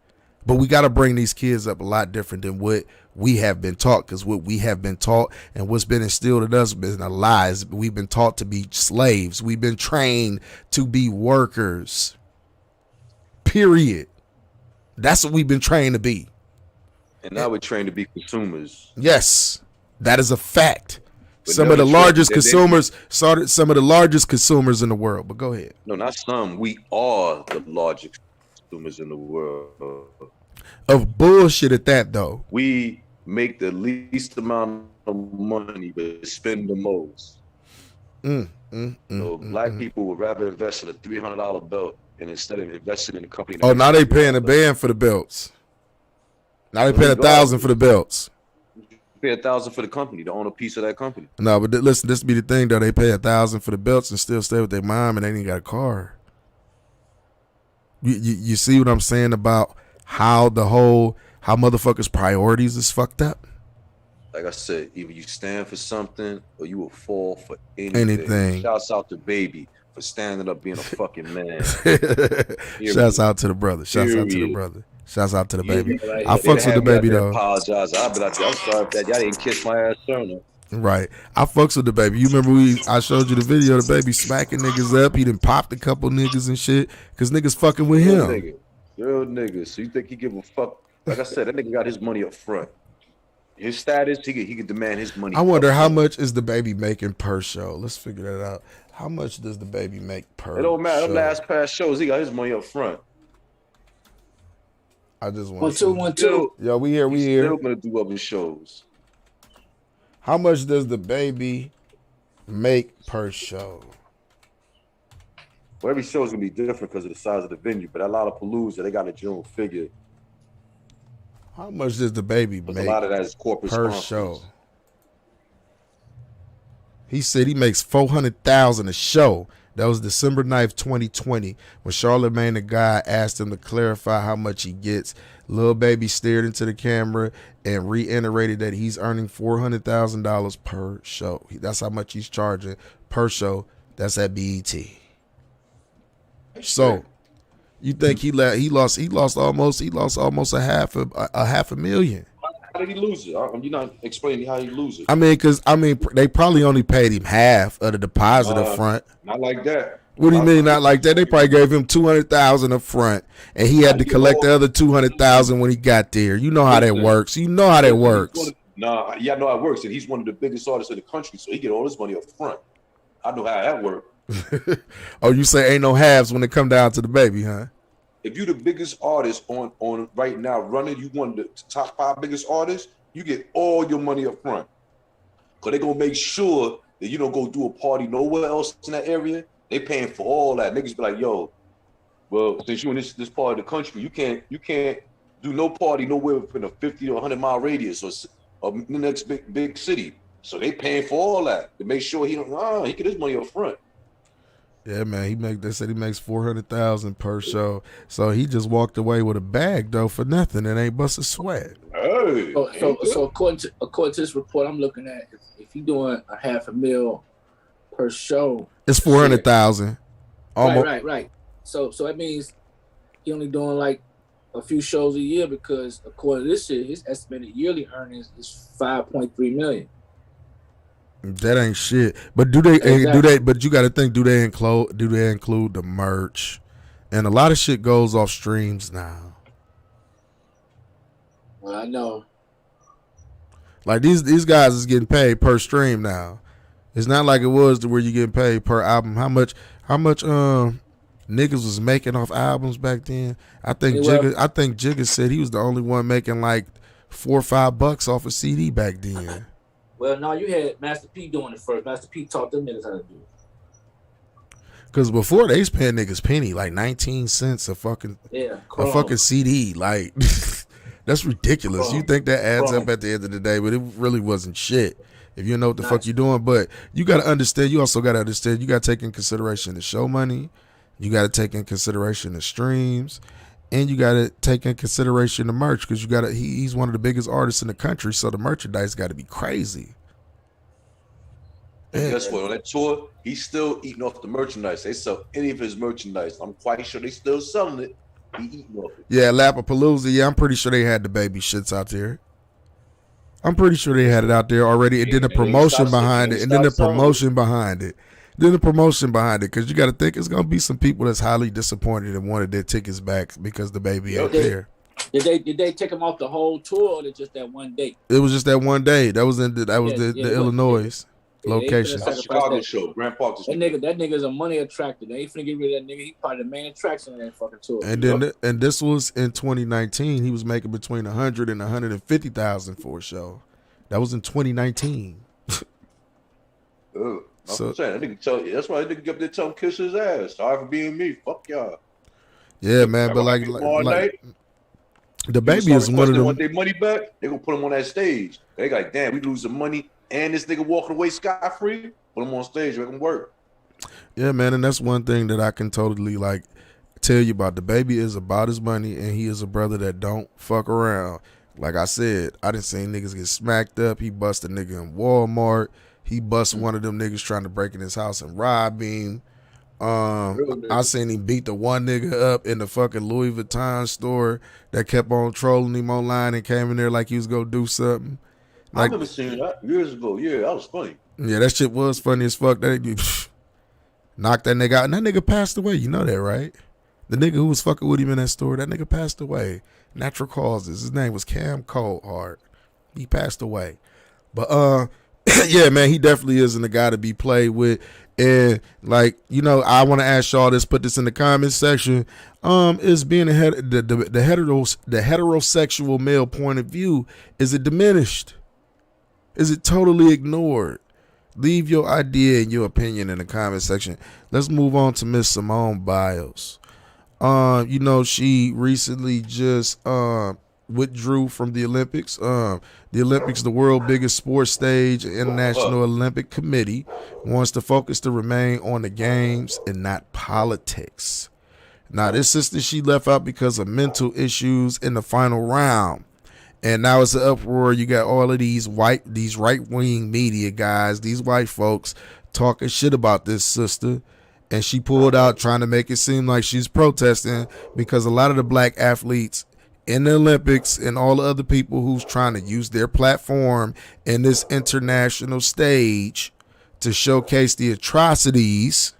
But we got to bring these kids up a lot different than what we have been taught, because what we have been taught and what's been instilled in us has been a lie. We've been taught to be slaves. We've been trained to be workers. Period. That's what we've been trained to be. And now we're trained to be consumers. Yes, that is a fact. But some of the largest consumers started some of the largest consumers in the world. But go ahead. No, not some. We are the largest consumers in the world. Of bullshit at that, though. We make the least amount of money but spend the most. Black people would rather invest in a $300 belt and instead of investing in a company. Oh, now they paying a band for the belts. Now they paying $1,000 for the belts. Pay $1,000 for the company to own a piece of that company. No, but listen, this be the thing though. They pay $1,000 for the belts and still stay with their mom, and they ain't got a car. You see what I'm saying about how motherfuckers' priorities is fucked up? Like I said, either you stand for something or you will fall for anything. Shouts out to Baby for standing up being a fucking man. Shouts out to the brother. Shouts out to the brother. Shouts out to the baby. I fucks with the baby though. Apologize. I'll be like, I'm sorry that y'all didn't kiss my ass sooner. Right. I fucks with the baby. You remember I showed you the video of the baby smacking niggas up. He done popped a couple niggas and shit because niggas fucking with him. Real niggas. So you think he give a fuck? Like I said, that nigga got his money up front. His status, he could demand his money. I wonder how much is the baby making per show. Let's figure that out. How much does the baby make per show? It don't matter. Them last past shows, he got his money up front. I just want 1-2-1-2. Yo, we here. Still gonna do other shows. How much does the baby make per show? Well, every show is gonna be different because of the size of the venue. But a lot of Palooza, they got a general figure. How much does the baby make? A lot of that is corporate per sponsors. show. He said he makes $400,000 a show. That was December 9th, 2020, when Charlamagne the Guy asked him to clarify how much he gets. Lil Baby stared into the camera and reiterated that he's earning $400,000 per show. That's how much he's charging per show. That's at BET. So, you think he lost almost a half a million? How did he lose it? You're not explaining how he lose it. I mean, they probably only paid him half of the deposit up front. Not like that. What do you mean not like that? They probably gave him $200,000 up front, and he had to collect the other $200,000 when he got there. You know how that works. You know how that works. Nah, yeah, I know how it works, and he's one of the biggest artists in the country, so he get all his money up front. I know how that works. Oh, you say ain't no halves when it come down to the baby, huh? If you the biggest artist on right now running, you one of the top 5 biggest artists, you get all your money up front. Cause they gonna make sure that you don't go do a party nowhere else in that area. They paying for all that. Niggas be like, yo, well, since you in this part of the country, you can't do no party nowhere within a 50 or 100 mile radius or the next big city. So they paying for all that to make sure he get his money up front. Yeah, man, they said he makes $400,000 per show. So he just walked away with a bag though for nothing and ain't bust a sweat. Hey, so according to this report I'm looking at, if he doing a $500,000 per show, it's $400,000. Right. So that means he only doing like a few shows a year, because according to this shit, his estimated yearly earnings is $5.3 million. That ain't shit. But do they? But you got to think. Do they include the merch? And a lot of shit goes off streams now. Well, I know. Like these guys is getting paid per stream now. It's not like it was to where you getting paid per album. How much niggas was making off albums back then. I think Yeah, well- Jigga said he was the only one making like $4 or $5 off a CD back then. Well, no, you had Master P doing it first. Master P taught them niggas how to do it. Cause before they was paying niggas penny, like 19 cents a fucking CD. Like that's ridiculous. You think that adds up at the end of the day, but it really wasn't shit. If you know what the fuck you're doing. But you gotta understand, you also gotta understand, you gotta take in consideration the show money, you gotta take in consideration the streams, and you gotta take in consideration the merch, because he's one of the biggest artists in the country, so the merchandise gotta be crazy. And guess what? On that tour, he's still eating off the merchandise. They sell any of his merchandise. I'm quite sure they still selling it. He eating off it. Yeah, Lapapalooza. Yeah, I'm pretty sure they had the baby shits out there. I'm pretty sure they had it out there already. And then the promotion behind it. And then the promotion behind it. Because you got to think it's going to be some people that's highly disappointed and wanted their tickets back because the baby out there. Did they take him off the whole tour, or just that one day? It was just that one day. That was the Illinois location. That's Chicago show. Grand Park. That nigga's a money attractor. They ain't finna get rid of that nigga. He probably the main attraction on that fucking tour. And then and this was in 2019. He was making between 100 and 150,000 for a show. That was in 2019. I'm saying, that nigga that's why that nigga up there telling him kiss his ass. Sorry for being me. Fuck y'all. Yeah, man. But like the baby is one of them. Want their money back? They gonna put him on that stage. They like, damn, we losing money. And this nigga walking away scot-free, put him on stage, make him work. Yeah, man, and that's one thing that I can totally like tell you about. The baby is about his money, and he is a brother that don't fuck around. Like I said, I done seen niggas get smacked up. He bust a nigga in Walmart. He bust one of them niggas trying to break in his house and rob him. I seen him beat the one nigga up in the fucking Louis Vuitton store that kept on trolling him online and came in there like he was gonna do something. I remember seeing that years ago. Yeah, that was funny. Yeah, that shit was funny as fuck. That knocked that nigga out, and that nigga passed away. You know that, right? The nigga who was fucking with him in that store, that nigga passed away. Natural causes. His name was Cam Coldheart. He passed away. But yeah, man, he definitely isn't the guy to be played with. And like, you know, I want to ask y'all this, put this in the comments section. Is being the heterosexual male point of view, is it diminished? Is it totally ignored? Leave your idea and your opinion in the comment section. Let's move on to Miss Simone Biles. You know, she recently just withdrew from the Olympics. The Olympics, the world biggest sports stage, International Olympic Committee wants to focus to remain on the games and not politics. Now, this sister, she left out because of mental issues in the final round. And now it's an uproar. You got all of these right-wing media guys, these white folks talking shit about this sister. And she pulled out trying to make it seem like she's protesting because a lot of the black athletes in the Olympics and all the other people who's trying to use their platform in this international stage to showcase the atrocities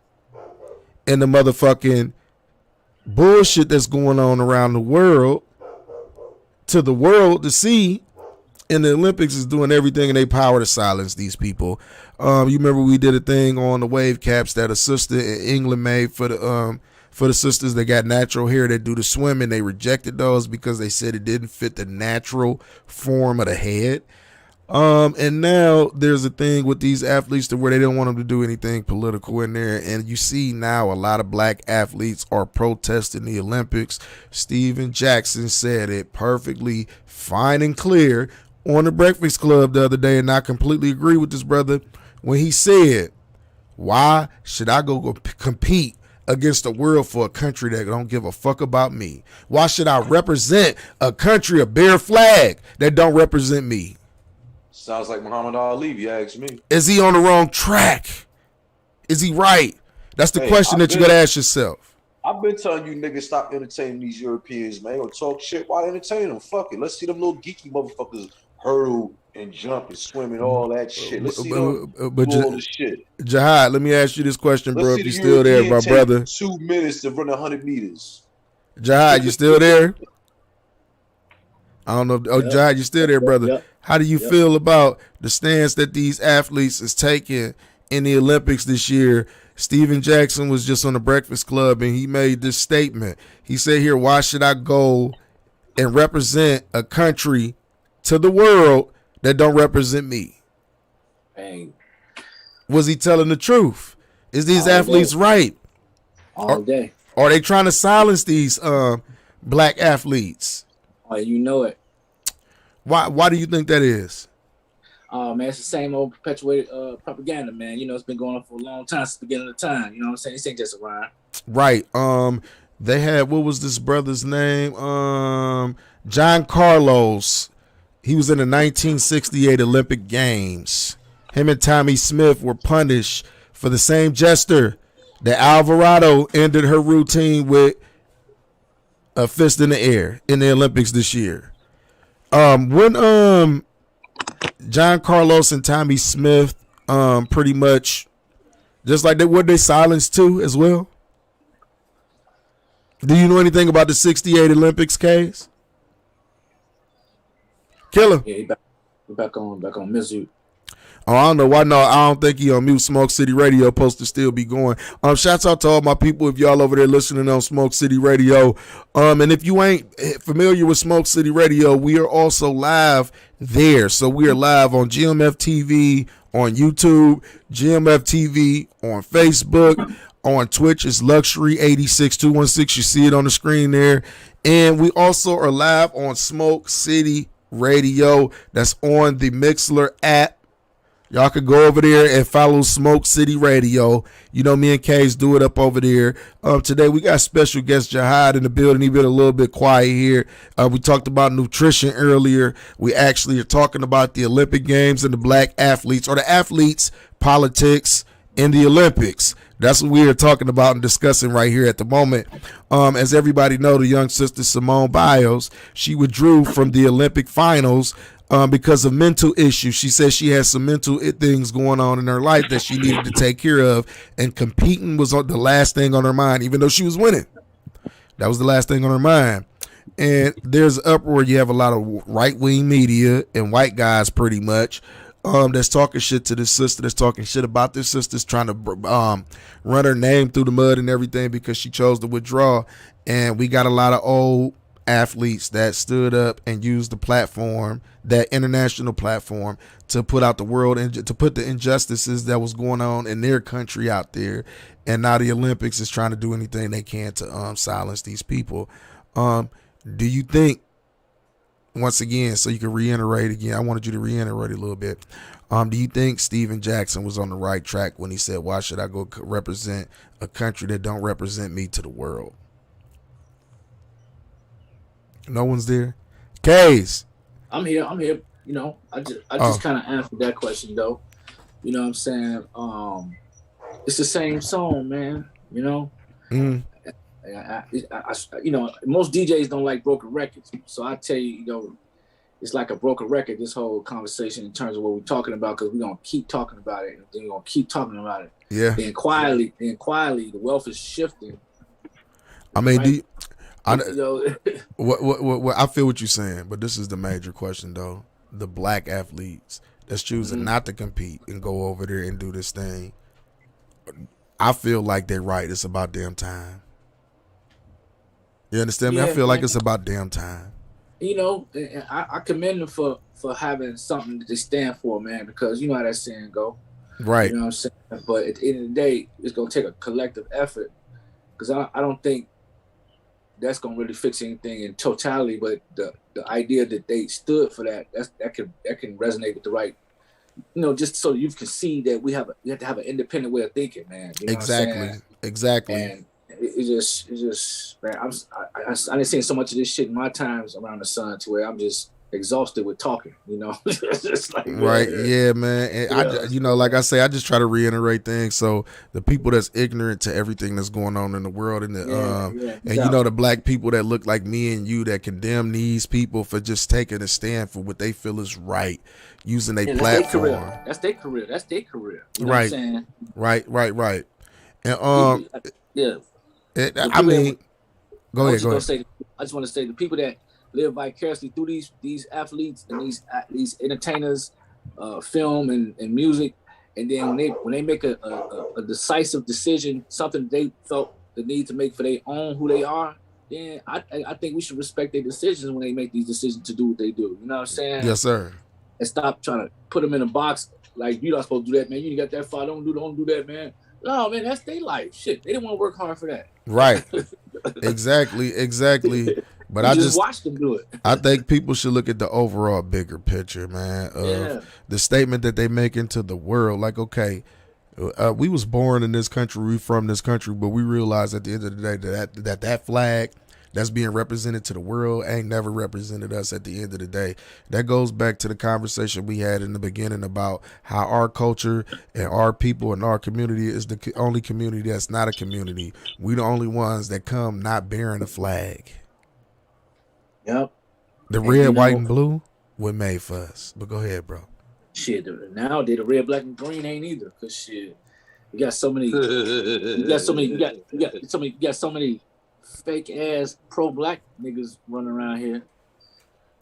and the motherfucking bullshit that's going on around the world to the world to see, and the Olympics is doing everything in their power to silence these people. You remember we did a thing on the wave caps that a sister in England made for the sisters that got natural hair that do the swimming. They rejected those because they said it didn't fit the natural form of the head. And now there's a thing with these athletes to where they don't want them to do anything political in there. And you see now a lot of black athletes are protesting the Olympics. Steven Jackson said it perfectly fine and clear on the Breakfast Club the other day. And I completely agree with this brother when he said, why should I go compete against the world for a country that don't give a fuck about me? Why should I represent a country, a bare flag that don't represent me? Sounds like Muhammad Ali, if you ask me. Is he on the wrong track? Is he right? That's the question that you got to ask yourself. I've been telling you niggas stop entertaining these Europeans, man. They gonna talk shit. Why entertain them? Fuck it. Let's see them little geeky motherfuckers hurdle and jump and swim and all that shit. Let's see them do all this shit. Jihad, let me ask you this question, bro. If you're still there, my brother. 2 minutes to run 100 meters. Jihad, you still there? I don't know. Jihad, you still there, brother? How do you feel about the stance that these athletes is taking in the Olympics this year. Steven Jackson was just on the Breakfast Club, and he made this statement. He said here, why should I go and represent a country to the world that don't represent me? Bang. Was he telling the truth? Is these All athletes day. right? All day. Are they trying to silence these black athletes? Oh, you know it. Why do you think that is? Oh man, it's the same old perpetuated propaganda, man. You know, it's been going on for a long time since the beginning of time. You know what I'm saying? This ain't just a rhyme. Right. They had, what was this brother's name? John Carlos. He was in the 1968 Olympic Games. Him and Tommy Smith were punished for the same gesture that Alvarado ended her routine with a fist in the air in the Olympics this year. When John Carlos and Tommy Smith pretty much just like they were they silenced too as well. Do you know anything about the 68 Olympics case? Killer. Yeah, he back on Mizzou. Oh, I don't know why. No, I don't think he on mute. Smoke City Radio supposed to still be going. Shouts out to all my people if y'all over there listening on Smoke City Radio. And if you ain't familiar with Smoke City Radio, we are also live there. So we are live on GMF TV on YouTube, GMF TV on Facebook, on Twitch. It's Luxury 86216. You see it on the screen there. And we also are live on Smoke City Radio. That's on the Mixler app. Y'all could go over there and follow Smoke City Radio. You know, me and K's do it up over there. Today we got special guest Jihad in the building. He been a little bit quiet here. We talked about nutrition earlier. We actually are talking about the Olympic Games and the black athletes, or the athletes, politics, in the Olympics. That's what we are talking about and discussing right here at the moment. As everybody know, the young sister Simone Biles, she withdrew from the Olympic finals because of mental issues. She says she has some mental things going on in her life that she needed to take care of, and competing was the last thing on her mind, even though she was winning. That was the last thing on her mind. And there's uproar. You have a lot of right-wing media and white guys pretty much that's talking shit to this sister, that's talking shit about this sister's trying to run her name through the mud and everything because she chose to withdraw. And we got a lot of old athletes that stood up and used the platform, that international platform, to put out the world and to put the injustices that was going on in their country out there. And now the Olympics is trying to do anything they can to silence these people. Do you think, once again, so you can reiterate again, I wanted you to reiterate a little bit. Do you think Steven Jackson was on the right track when he said, why should I go represent a country that don't represent me to the world? No one's there. Case. I'm here. You know, I just kind of answered that question though. You know what I'm saying? It's the same song, man. You know. Mm. You know, most DJs don't like broken records, so I tell you, you know, it's like a broken record. This whole conversation in terms of what we're talking about, because we're gonna keep talking about it, and then we're gonna keep talking about it. Yeah. Then quietly, the wealth is shifting. I mean, right? what I feel what you're saying, but this is the major question though. The black athletes that's choosing not to compete and go over there and do this thing, I feel like they're right. It's about damn time. You understand me? I feel like it's about damn time. You know, I commend them for having something that they stand for, man, because you know how that saying go. Right. You know what I'm saying? But at the end of the day, it's going to take a collective effort, because I don't think that's going to really fix anything in totality, but the idea that they stood for that can resonate with the right, you know, just so you can see that we have to have an independent way of thinking, man. You know Exactly. And it's just man, I didn't see so much of this shit in my times around the sun to where I'm just exhausted with talking, you know. It's just like, right, yeah, man. And I, you know, like I say, I just try to reiterate things so the people that's ignorant to everything that's going on in the world, and and you know, the black people that look like me and you that condemn these people for just taking a stand for what they feel is right, using their platform. That's their career. You know right. what I'm saying? Right. And yeah. I mean, go ahead. I just want to say the people that live vicariously through these athletes and these entertainers, film and music, And then when they make a decisive decision, something they felt the need to make for their own who they are, then I think we should respect their decisions when they make these decisions to do what they do. You know what I'm saying? Yes, sir. And stop trying to put them in a box like you're not supposed to do that, man. You got that far. Don't do that, man. No, man, that's their life. Shit, they didn't want to work hard for that. Right. Exactly. But I just watch them do it. I think people should look at the overall bigger picture, man, of the statement that they make into the world. Like, okay, we was born in this country, we from this country, but we realize at the end of the day that flag that's being represented to the world ain't never represented us at the end of the day. That goes back to the conversation we had in the beginning about how our culture and our people and our community is the only community that's not a community. We the only ones that come not bearing a flag. Yep. The red, white, and blue were made for us. But go ahead, bro. Shit, nowadays the red, black, and green ain't either. Cause shit, you got so many, you got so many fake ass pro black niggas running around here.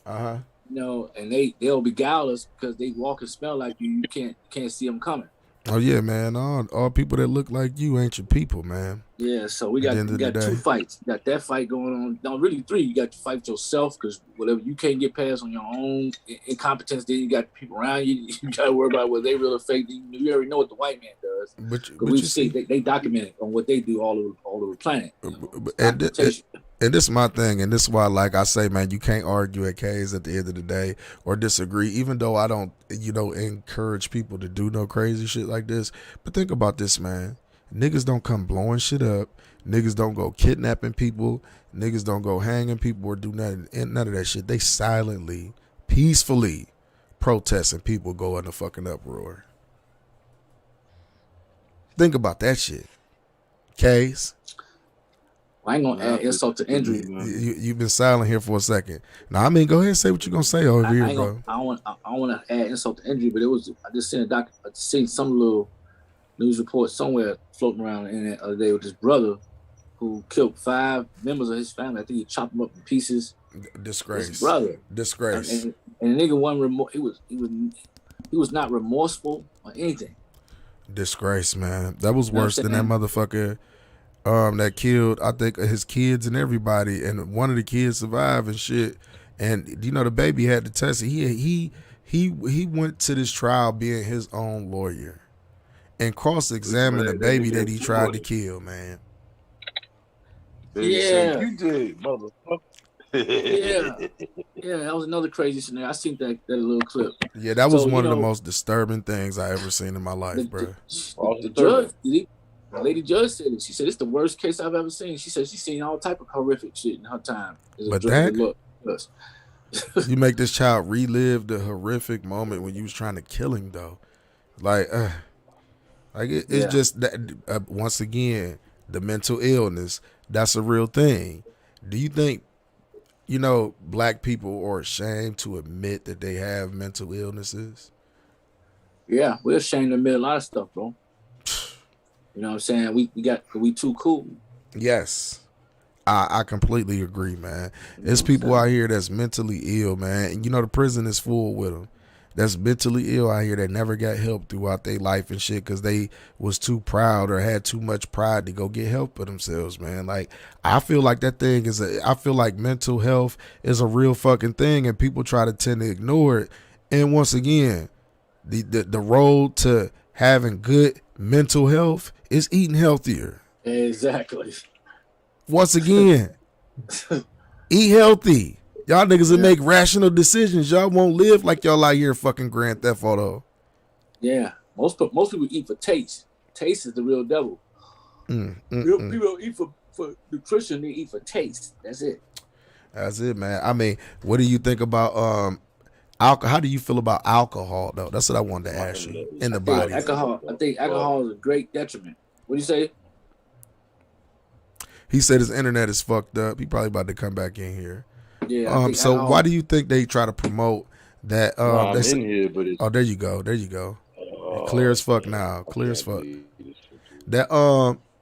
You know, and they'll beguile us because they walk and smell like you. You can't see them coming. Oh yeah, man. All people that look like you ain't your people, man. Yeah, so we got 2 fights. You got that fight going on. No, really 3. You got to fight yourself because whatever you can't get past on your own incompetence, then you got people around you. You got to worry about whether they real or fake. You already know what the white man does. But we see they document it on what they do all over the planet. And this is my thing, and this is why, like I say, man, you can't argue at K's at the end of the day or disagree, even though I don't, encourage people to do no crazy shit like this. But think about this, man. Niggas don't come blowing shit up. Niggas don't go kidnapping people. Niggas don't go hanging people or do none of that shit. They silently, peacefully protest and people go in a fucking uproar. Think about that shit. K's. I ain't gonna add insult to injury. You've been silent here for a second. Now, I mean, go ahead and say what you're gonna say over here, bro. I don't want to add insult to injury, but I just seen some little news report somewhere floating around the internet the other day with this brother who killed 5 members of his family. I think he chopped them up in pieces. Disgrace. His brother. Disgrace. And the nigga wasn't he was not remorseful or anything. Disgrace, man. That was worse than that motherfucker. That killed, I think, his kids and everybody, and one of the kids survived and shit. And the baby had to test it. He went to this trial being his own lawyer and cross-examined the baby that he tried to kill, man. Yeah, you did, motherfucker. yeah, that was another crazy scenario. I seen that little clip. Yeah, that was one of the most disturbing things I ever seen in my life, bro. The judge, the lady judge said it. She said it's the worst case I've ever seen. She said she's seen all type of horrific shit in her time. But you make this child relive the horrific moment when you was trying to kill him, though. It's just that once again, the mental illness. That's a real thing. Do you think, black people are ashamed to admit that they have mental illnesses? Yeah, we're ashamed to admit a lot of stuff, bro. You know what I'm saying? We too cool. Yes. I completely agree, man. There's people out here that's mentally ill, man. And the prison is full with them. That's mentally ill out here that never got help throughout their life and shit because they was too proud or had too much pride to go get help for themselves, man. Like, I feel like that thing I feel like mental health is a real fucking thing and people try to tend to ignore it. And once again, the road to having good mental health is eating healthier. Exactly. Once again, eat healthy. Y'all niggas will make rational decisions. Y'all won't live like y'all out here fucking Grand Theft Auto. Yeah. Most people eat for taste. Taste is the real devil. People don't eat for nutrition, they eat for taste. That's it. That's it, man. I mean, what do you think about alcohol? How do you feel about alcohol, though? That's what I wanted to ask you. In the body. I think alcohol is a great detriment. What do you say? He said his internet is fucked up. He probably about to come back in here. Yeah. So why do you think they try to promote that? I'm in here, but it's... Oh, there you go. Clear as fuck now. Clear as fuck. That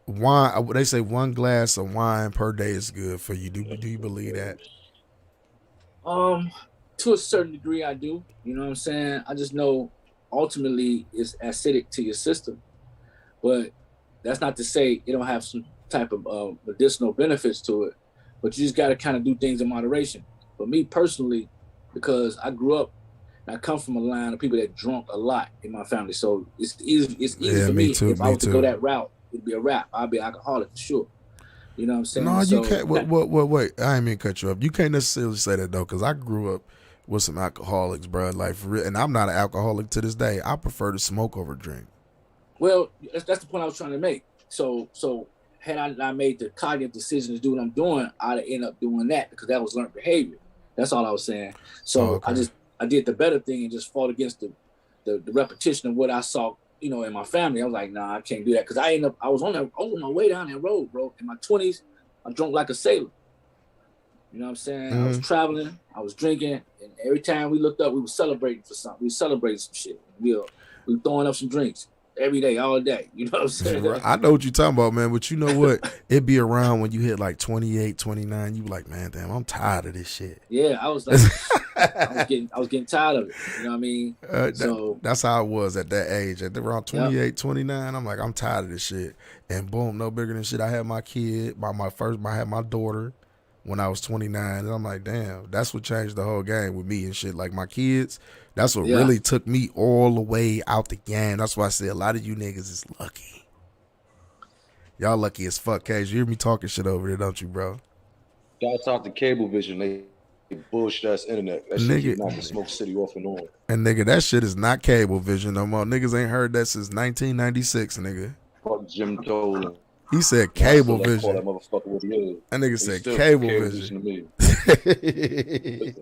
wine. They say 1 glass of wine per day is good for you. Do you believe that? To a certain degree, I do. You know what I'm saying? I just know ultimately is acidic to your system. But that's not to say it don't have some type of medicinal benefits to it. But you just got to kind of do things in moderation. But me personally, because I grew up, I come from a line of people that drunk a lot in my family, so it's easy for me. Too, if I was to go that route, it'd be a rap. I'd be an alcoholic for sure. You know what I'm saying? No, you can't. Wait. I ain't mean to cut you up. You can't necessarily say that though, because I grew up with some alcoholics, bro. Like for real, and I'm not an alcoholic to this day. I prefer to smoke over drink. Well, that's the point I was trying to make. So had I not made the cognitive decision to do what I'm doing, I'd have ended up doing that because that was learned behavior. That's all I was saying. So I did the better thing and just fought against the repetition of what I saw, in my family. I was like, nah, I can't do that because I was on my way down that road, bro. In my 20s, I drunk like a sailor. You know what I'm saying? I was traveling, I was drinking, and every time we looked up, we were celebrating for something. We were celebrating some shit. We were throwing up some drinks every day, all day. You know what I'm saying? I know what you're talking about, man. But you know what? It'd be around when you hit like 28, 29. You be like, man, damn, I'm tired of this shit. Yeah, I was like, I was getting tired of it. You know what I mean? That's how I was at that age. At around 28, 29, I'm like, I'm tired of this shit. And boom, no bigger than shit. I had my kid, I had my daughter when I was 29. And I'm like, damn, that's what changed the whole game with me and shit. Like my kids, that's what really took me all the way out the game. That's why I say a lot of you niggas is lucky. Y'all lucky as fuck, Cage. You hear me talking shit over there, don't you, bro? Shouts out to Cablevision. They bullshit ass internet. That shit keep knocking Smoke City off and on. And nigga, that shit is not Cablevision no more. Niggas ain't heard that since 1996, nigga. Fuck Jim Tolan. He said Cablevision. Call that motherfucker what he is. That nigga said Cablevision. To me.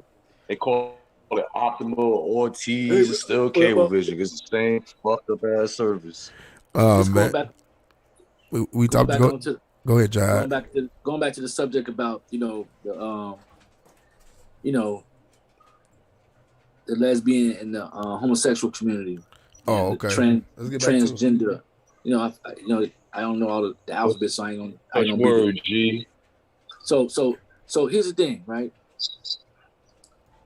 They call it Optimal Ortiz. It's still Cablevision. It's the same fucked up ass service. Man. We talked about. Go ahead, John. Going back to the subject about the lesbian and the homosexual community. Oh, okay. Transgender. I don't know all the alphabet, so I ain't gonna word, G. So here's the thing, right?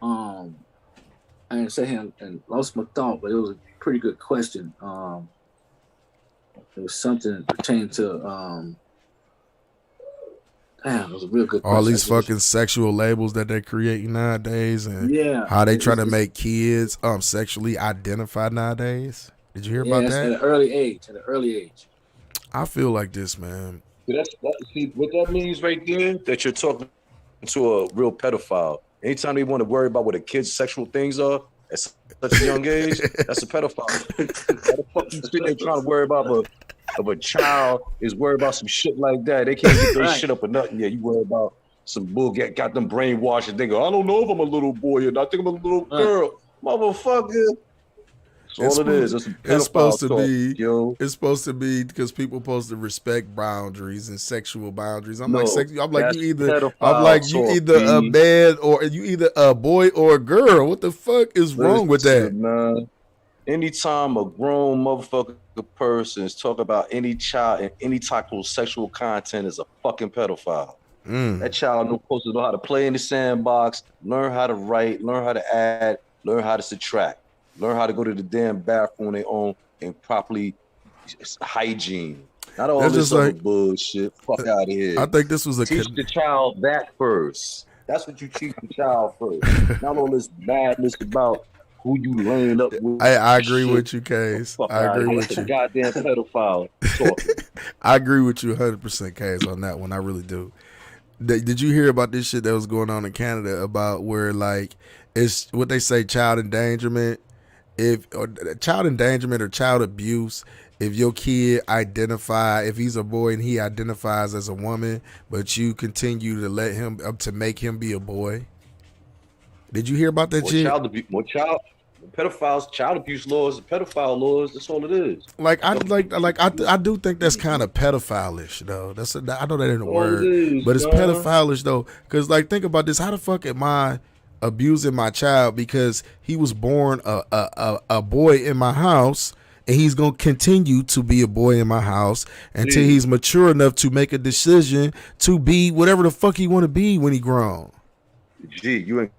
I didn't sit here and lost my thought, but it was a pretty good question. It was something pertaining to it was a real good question. All these fucking sexual labels that they're creating nowadays, and how they try to make kids sexually identified nowadays. Did you hear about that? At an early age. I feel like this, man. See, what that means right there, that you're talking to a real pedophile. Anytime they want to worry about what a kid's sexual things are at such a young age, that's a pedophile. How the fuck you think they're trying to worry about of a child is worried about some shit like that? They can't get their shit up or nothing yet. You worry about some bull, got them brainwashed and they go, I don't know if I'm a little boy or not. I think I'm a little girl. Motherfucker. That's all it is. It's supposed to be. It's supposed to be because people supposed to respect boundaries and sexual boundaries. I'm like you either a man or you either a boy or a girl. What the fuck is wrong with that? Man. Anytime a grown motherfucker person is talking about any child and any type of sexual content is a fucking pedophile. That child is supposed to know how to play in the sandbox, learn how to write, learn how to add, learn how to subtract. Learn how to go to the damn bathroom on their own and properly hygiene. Not all this other bullshit. Fuck out of here. I think this was teach the child that first. That's what you teach the child first. Not all this madness about who you laying up with. I agree with you, Case. I agree with you. Goddamn pedophile talking. I agree with you 100%, Case, on that one. I really do. Did you hear about this shit that was going on in Canada about where like it's what they say child endangerment? If child endangerment or child abuse, if your kid if he's a boy and he identifies as a woman, but you continue to let him to make him be a boy. Did you hear about that shit? Pedophiles, child abuse laws, pedophile laws. That's all it is. I do think that's kind of pedophile-ish though. I know that ain't a word, but it's pedophile-ish though. Because like think about this: how the fuck am I abusing my child because he was born a boy in my house and he's gonna continue to be a boy in my house until he's mature enough to make a decision to be whatever the fuck he want to be when he grown. Gee, you ain't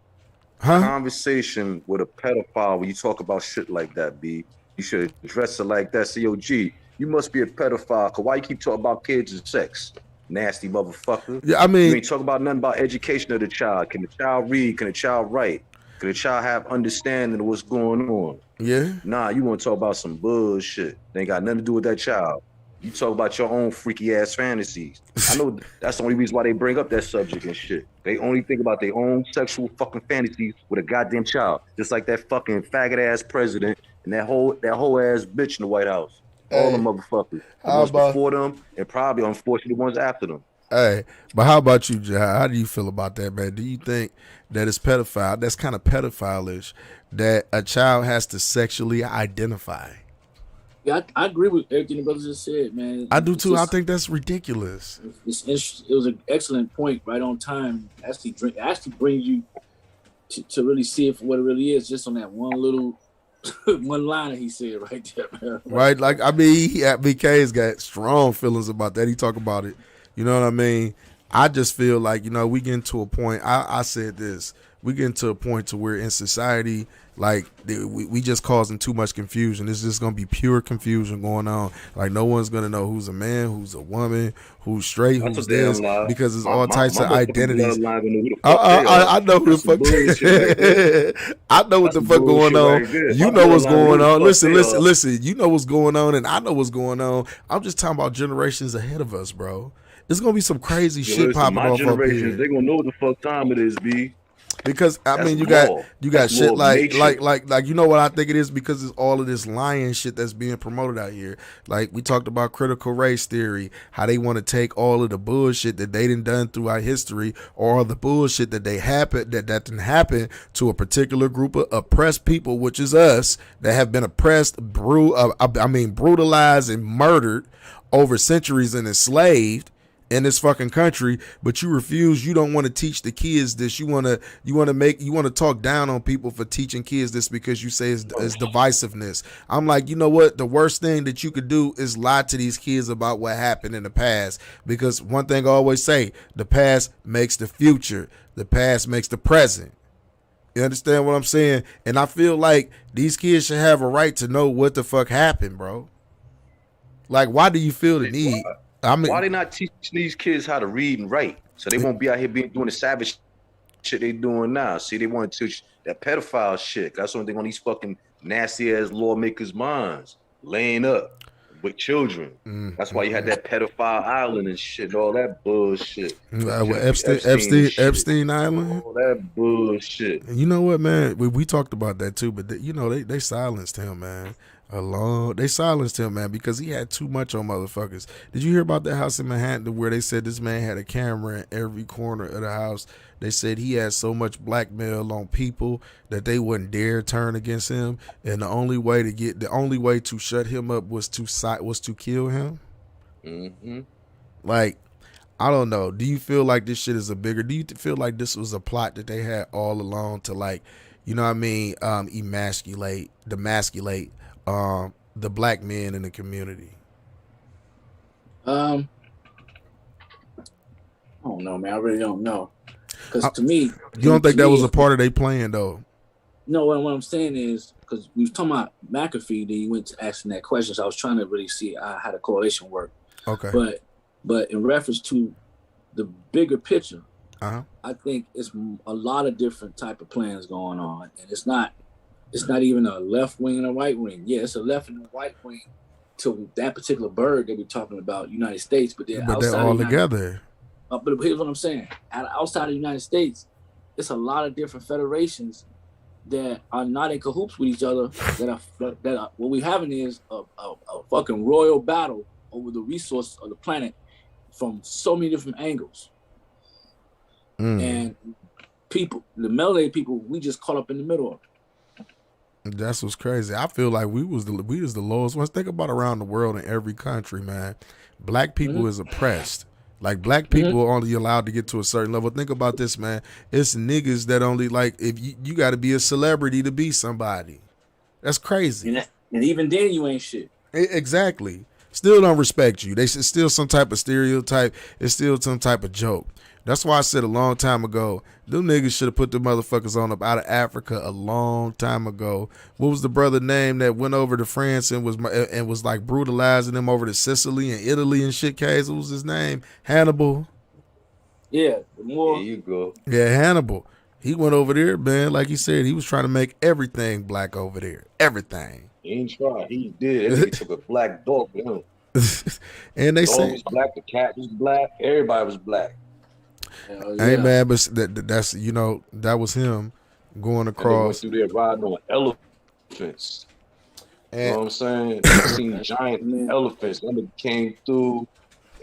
conversation with a pedophile when you talk about shit like that, B. You should address it like that. Say, yo, G, you must be a pedophile, cause why you keep talking about kids and sex? Nasty motherfucker. Yeah, I mean, you ain't talking about nothing about education of the child. Can the child read? Can the child write? Can the child have understanding of what's going on? Yeah. Nah, you want to talk about some bullshit. They ain't got nothing to do with that child. You talk about your own freaky ass fantasies. I know that's the only reason why they bring up that subject and shit. They only think about their own sexual fucking fantasies with a goddamn child. Just like that fucking faggot ass president and that whole ass bitch in the White House. All them motherfuckers. The ones before them and probably unfortunately the ones after them. Hey, but how about you, Jai? How do you feel about that, man? Do you think that it's pedophile? That's kind of pedophile-ish that a child has to sexually identify. Yeah, I agree with everything the brother just said, man. I do too. I think that's ridiculous. It was an excellent point, right on time. Actually brings you to really see it for what it really is, just on that one little one line he said right there, man. Right, like I mean, BK's got strong feelings about that. He talk about it. You know what I mean? I just feel like, you know, we getting to a point. I said this. We getting to a point to where in society, like we just causing too much confusion. It's just gonna be pure confusion going on. Like no one's gonna know who's a man, who's a woman, who's straight, who's this, because it's all types of identities. I know who the fuck. I know what the fuck going on. You know what's going on. Listen. You know what's going on, and I know what's going on. I'm just talking about generations ahead of us, bro. It's gonna be some crazy shit popping off up here. They gonna know what the fuck time it is, B. Because I mean, you got shit like you know what I think it is, because it's all of this lying shit that's being promoted out here. Like we talked about critical race theory, how they want to take all of the bullshit that they done throughout history, or the bullshit that that didn't happen to a particular group of oppressed people, which is us, that have been oppressed, brutalized and murdered over centuries and enslaved in this fucking country, but you refuse. You don't want to teach the kids this. You want to talk down on people for teaching kids this because you say it's divisiveness. I'm like, you know what? The worst thing that you could do is lie to these kids about what happened in the past, because one thing I always say, the past makes the future. The past makes the present. You understand what I'm saying? And I feel like these kids should have a right to know what the fuck happened, bro. Like, why do you feel the need? I mean, why they not teaching these kids how to read and write, so they won't be out here doing the savage shit they doing now? See, they want to teach that pedophile shit. That's one thing on these fucking nasty ass lawmakers' minds, laying up with children. That's why you had that pedophile island and shit, and all that bullshit. Epstein Island, all that bullshit. You know what, man? We talked about that too, but they silenced him, man. They silenced him, man, because he had too much on motherfuckers. Did you hear about that house in Manhattan where they said this man had a camera in every corner of the house? They said he had so much blackmail on people that they wouldn't dare turn against him, and the only way to shut him up was to kill him. Mm-hmm. Like, I don't know. Do you feel like this shit is do you feel like this was a plot that they had all along to, like, you know what I mean, demasculate the black men in the community? I don't know, man. I really don't know. Because to me, you don't think that was a part of their plan, though? No, what I'm saying is, because we was talking about McAfee, then you went to asking that question, so I was trying to really see how the correlation worked. Okay. But in reference to the bigger picture, I think it's a lot of different type of plans going on, and it's not even a left wing and a right wing. Yeah, it's a left and a right wing to that particular bird that we're talking about, United States. But they're all together. But here's what I'm saying: outside of the United States, it's a lot of different federations that are not in cahoots with each other. That are what we're having is a fucking royal battle over the resources of the planet from so many different angles. And people, the melanated people, we just caught up in the middle of it. That's what's crazy. I feel like we was the lowest ones. Think about around the world in every country, man. Black people is oppressed. Like, black people are only allowed to get to a certain level. Think about this, man. It's niggas that only, like, if you got to be a celebrity to be somebody. That's crazy. And even then, you ain't shit. Exactly. still don't respect you. It's still some type of stereotype. It's still some type of joke. That's why I said a long time ago, them niggas should have put the motherfuckers on up out of Africa a long time ago. What was the brother name that went over to France and was like brutalizing them over to Sicily and Italy and shit? Case, what was his name? Hannibal. Yeah, the more. There you go. Yeah, Hannibal. He went over there, man. Like he said, he was trying to make everything black over there. Everything. He ain't tried. He did. That nigga took a black dog with him. And they The dog say, was black. The cat was black. Everybody was black. hey man, but that's that was him going And they went across. through there riding on elephants. You know what I'm saying? I seen giant elephants. That nigga came through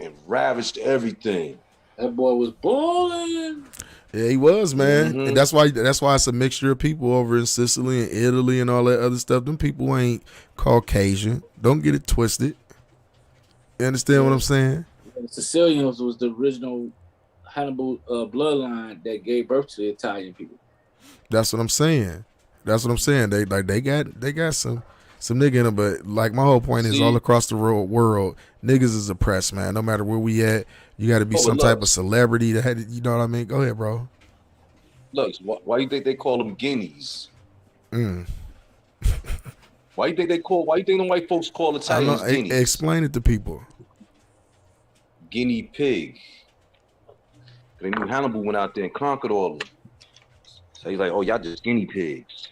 and ravaged everything. That boy was balling. Yeah, he was, man. And that's why it's a mixture of people over in Sicily and Italy and all that other stuff. Them people ain't Caucasian. Don't get it twisted. You understand what I'm saying? The Sicilians was the original Hannibal bloodline that gave birth to the Italian people. That's what I'm saying. They got some nigga in them, but like my whole point is all across the world, niggas is oppressed, man. No matter where we at, you got to be some type of celebrity that had, you know what I mean? Go ahead, bro. Look, why you think they call them guineas? Why you think the white folks call Italians guineas? Explain it to people. Guinea pig. They knew Hannibal went out there and conquered all of them. So he's like, oh, y'all just guinea pigs.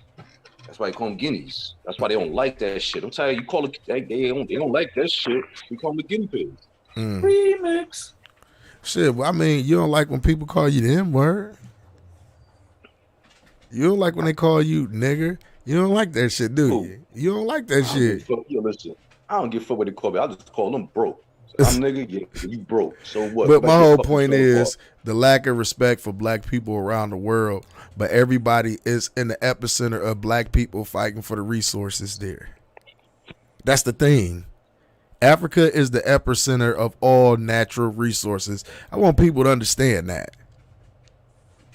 That's why they call them guineas. That's why they don't like that shit. I'm telling you, call it, they don't like that shit. We call them the guinea pigs. Remix. Shit, well, I mean, you don't like when people call you the N-word? You don't like when they call you nigger? You don't like that shit, do you? You don't like that shit. Listen, I don't give a fuck what they call me. I just call them broke. I'm nigga, yeah, you broke. So what? But my whole point is the lack of respect for black people around the world. But everybody is in the epicenter of black people fighting for the resources there. That's the thing. Africa is the epicenter of all natural resources. I want people to understand that.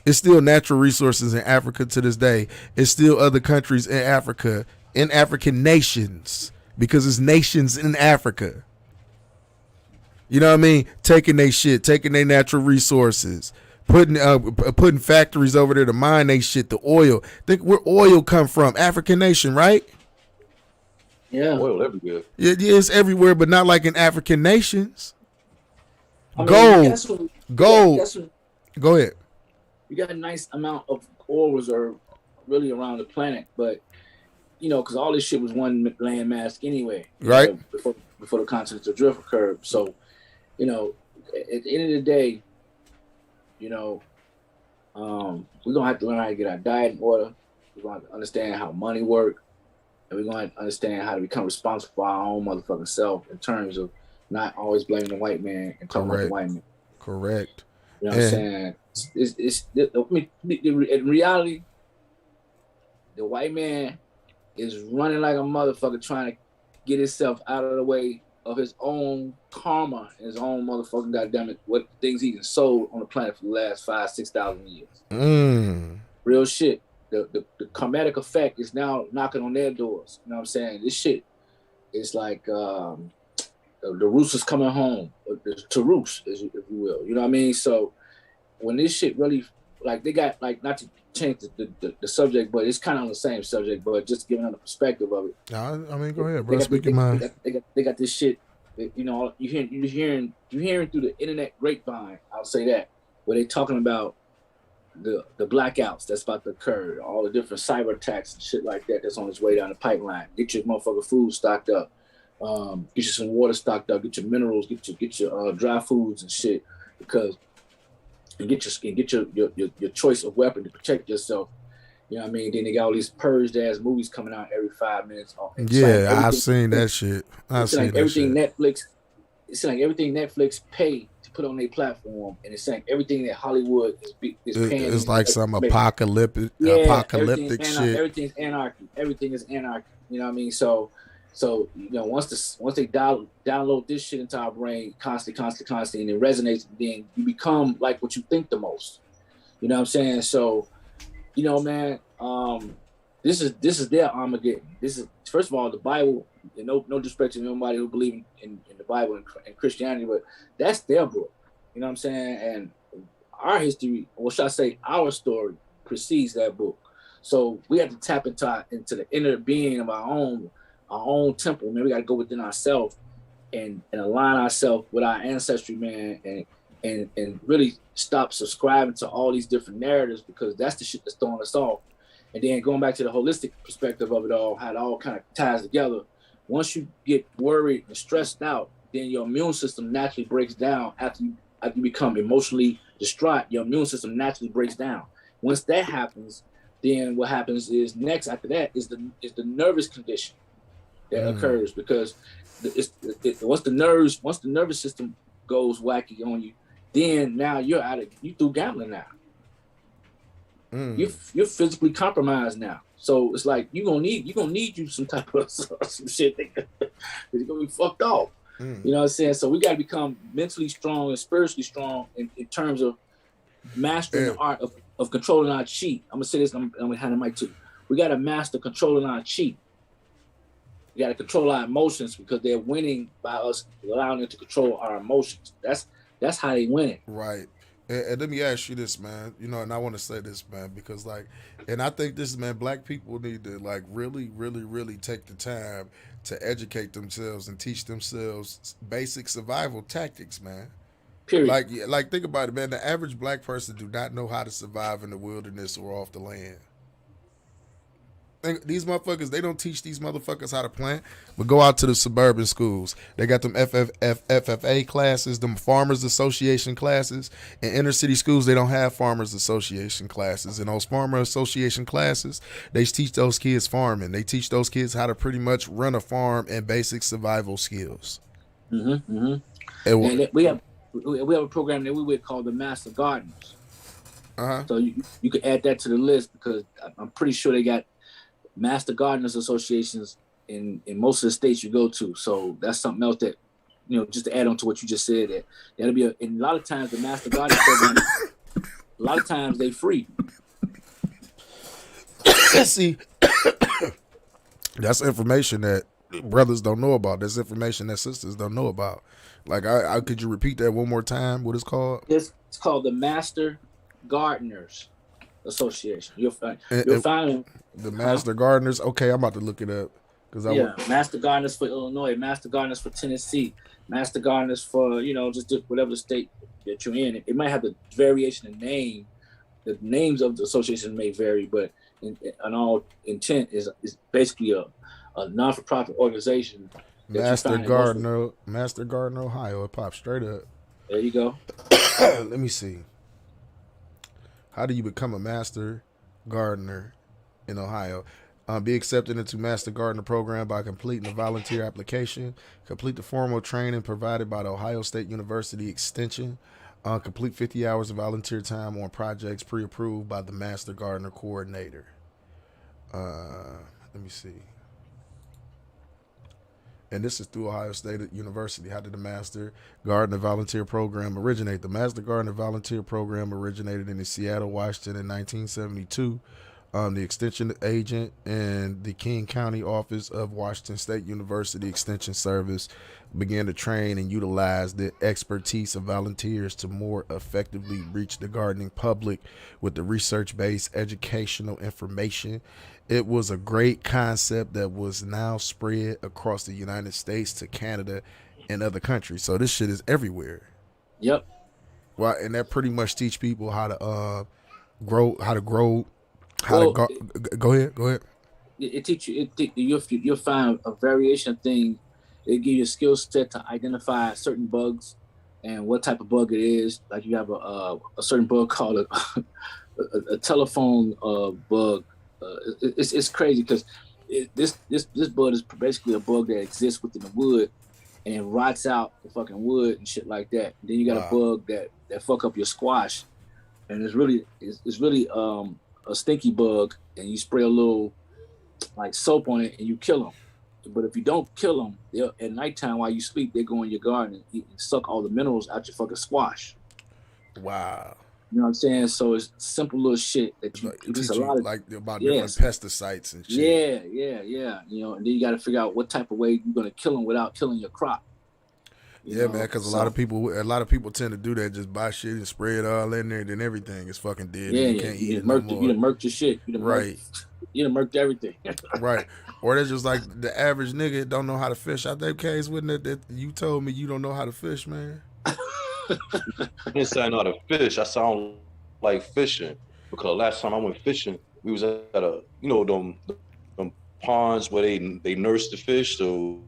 It's still natural resources in Africa to this day. It's still other countries in Africa, in African nations, because it's nations in Africa. You know what I mean? Taking their shit, taking their natural resources, putting factories over there to mine their shit, the oil. Think where oil come from? African nation, right? Yeah. Oil everywhere. Yeah, it's everywhere, but not like in African nations. I mean, Gold. Go ahead. You got a nice amount of oil reserve really around the planet, but because all this shit was one land mass anyway, right? Before the continental drift occurred. So, at the end of the day, we're gonna have to learn how to get our diet in order. We're gonna have to understand how money works, and we're gonna have to understand how to become responsible for our own motherfucking self in terms of not always blaming the white man and talking about the white man. Correct. You know what I'm saying? In reality, the white man is running like a motherfucker trying to get himself out of the way of his own karma, his own motherfucking goddamn what things he sold on the planet for the last 5,000-6,000 years. Real shit. The karmatic effect is now knocking on their doors. You know what I'm saying? This shit is like the rooster's coming home, to roost, if you will. You know what I mean? So when this shit really, like, they got, like, not to change the subject, but it's kind of on the same subject, but just giving them the perspective of it. I mean, go ahead, bro. Speak your mind. They got this shit. You hearing through the internet grapevine. I'll say that, where they talking about the blackouts that's about to occur, all the different cyber attacks and shit like that that's on its way down the pipeline. Get your motherfucking food stocked up. Get you some water stocked up. Get your minerals. Get your dry foods and shit, because. And get your choice of weapon to protect yourself. You know what I mean? Then they got all these purged ass movies coming out every 5 minutes. Yeah, I've seen that shit. I've seen that shit. It's like everything Netflix pay to put on their platform, and it's like everything that Hollywood is paying. It's like some apocalyptic shit. Everything's anarchy. Everything is anarchy. You know what I mean? So once they download this shit into our brain constantly, and it resonates, then you become like what you think the most. You know what I'm saying? So, man, this is their Armageddon. This is, first of all, the Bible And no disrespect to nobody who believe in the Bible and Christianity, but that's their book. You know what I'm saying? And our history, or should I say, our story precedes that book. So we have to tap into the inner being of our own temple. Man, we got to go within ourselves and align ourselves with our ancestry, man, and really stop subscribing to all these different narratives, because that's the shit that's throwing us off. And then going back to the holistic perspective of it all, how it all kind of ties together. Once you get worried and stressed out, then your immune system naturally breaks down. After you become emotionally distraught, your immune system naturally breaks down. Once that happens, then what happens is next after that is the nervous condition that occurs, because once the nervous system goes wacky on you, then now you through gambling now. You're physically compromised now. So it's like you're gonna need you some type of some shit that you're gonna be fucked off. You know what I'm saying? So we gotta become mentally strong and spiritually strong in terms of mastering the art of controlling our chi. I'm gonna say this, I'm gonna hand the mic too. We gotta master controlling our chi. We gotta control our emotions, because they're winning by us allowing them to control our emotions. That's how they win it. Right. And let me ask you this, man. You know, and I want to say this, man, because and I think this, man, black people need to really, really, really take the time to educate themselves and teach themselves basic survival tactics, man. Period. Like think about it, man. The average black person do not know how to survive in the wilderness or off the land. These motherfuckers, they don't teach these motherfuckers how to plant. But go out to the suburban schools. They got them FFA classes, them Farmers Association classes. In inner city schools, they don't have Farmers Association classes. In those Farmer Association classes, they teach those kids farming. They teach those kids how to pretty much run a farm and basic survival skills. And we have a program that we would call the Master Gardeners. So you could add that to the list, because I'm pretty sure they got Master Gardeners Associations in most of the states you go to. So that's something else that, you know, just to add on to what you just said, that'll be and a lot of times the Master Gardener program, a lot of times they free. See, that's information that brothers don't know about. That's information that sisters don't know about. Like, I could you repeat that one more time? What it's called? It's called the Master Gardeners Association. You'll find the Master Gardeners. Okay, I'm about to look it up, Master Gardeners for Illinois, Master Gardeners for Tennessee, Master Gardeners for, you know, just whatever the state that you're in. It might have the variation in name. The names of the association may vary, but in all intent is basically a non-for-profit organization. Master Gardener, Ohio. It pops straight up. There you go. Let me see. How do you become a Master Gardener in Ohio? Be accepted into Master Gardener program by completing a volunteer application. Complete the formal training provided by the Ohio State University Extension. Complete 50 hours of volunteer time on projects pre-approved by the Master Gardener coordinator. Let me see. And this is through Ohio State University. How did the Master Gardener Volunteer Program originate? The Master Gardener Volunteer Program originated in Seattle, Washington in 1972. The extension agent and the King County office of Washington State University Extension Service began to train and utilize the expertise of volunteers to more effectively reach the gardening public with the research-based educational information. It was a great concept that was now spread across the United States to Canada and other countries. So this shit is everywhere. Yep. Well, and that pretty much teach people how to grow. Go ahead. It teach you. You'll find a variation of things. It give you a skill set to identify certain bugs and what type of bug it is. Like you have a certain bug called a telephone bug. It's crazy because this bug is basically a bug that exists within the wood and rots out the fucking wood and shit like that. Then you got a bug that fuck up your squash, and it's really a stinky bug, and you spray a little like soap on it and you kill them. But if you don't kill them, at nighttime while you sleep, they go in your garden and suck all the minerals out your fucking squash. Wow. You know what I'm saying? So it's simple little shit that you Teach a you lot of like about yes. different pesticides and shit. Yeah. You know, and then you got to figure out what type of way you're gonna kill them without killing your crop. Yeah, man, because a lot of people tend to do that. Just buy shit and spray it all in there, then everything is fucking dead. Yeah, and you can't eat it no more. You done murked your shit. You done murked everything. Right. Or that's just like the average nigga don't know how to fish. Out there, case wouldn't it that you told me you don't know how to fish, man? I didn't say I know how to fish. I sound like fishing because last time I went fishing, we was at a them ponds where they nurse the fish, so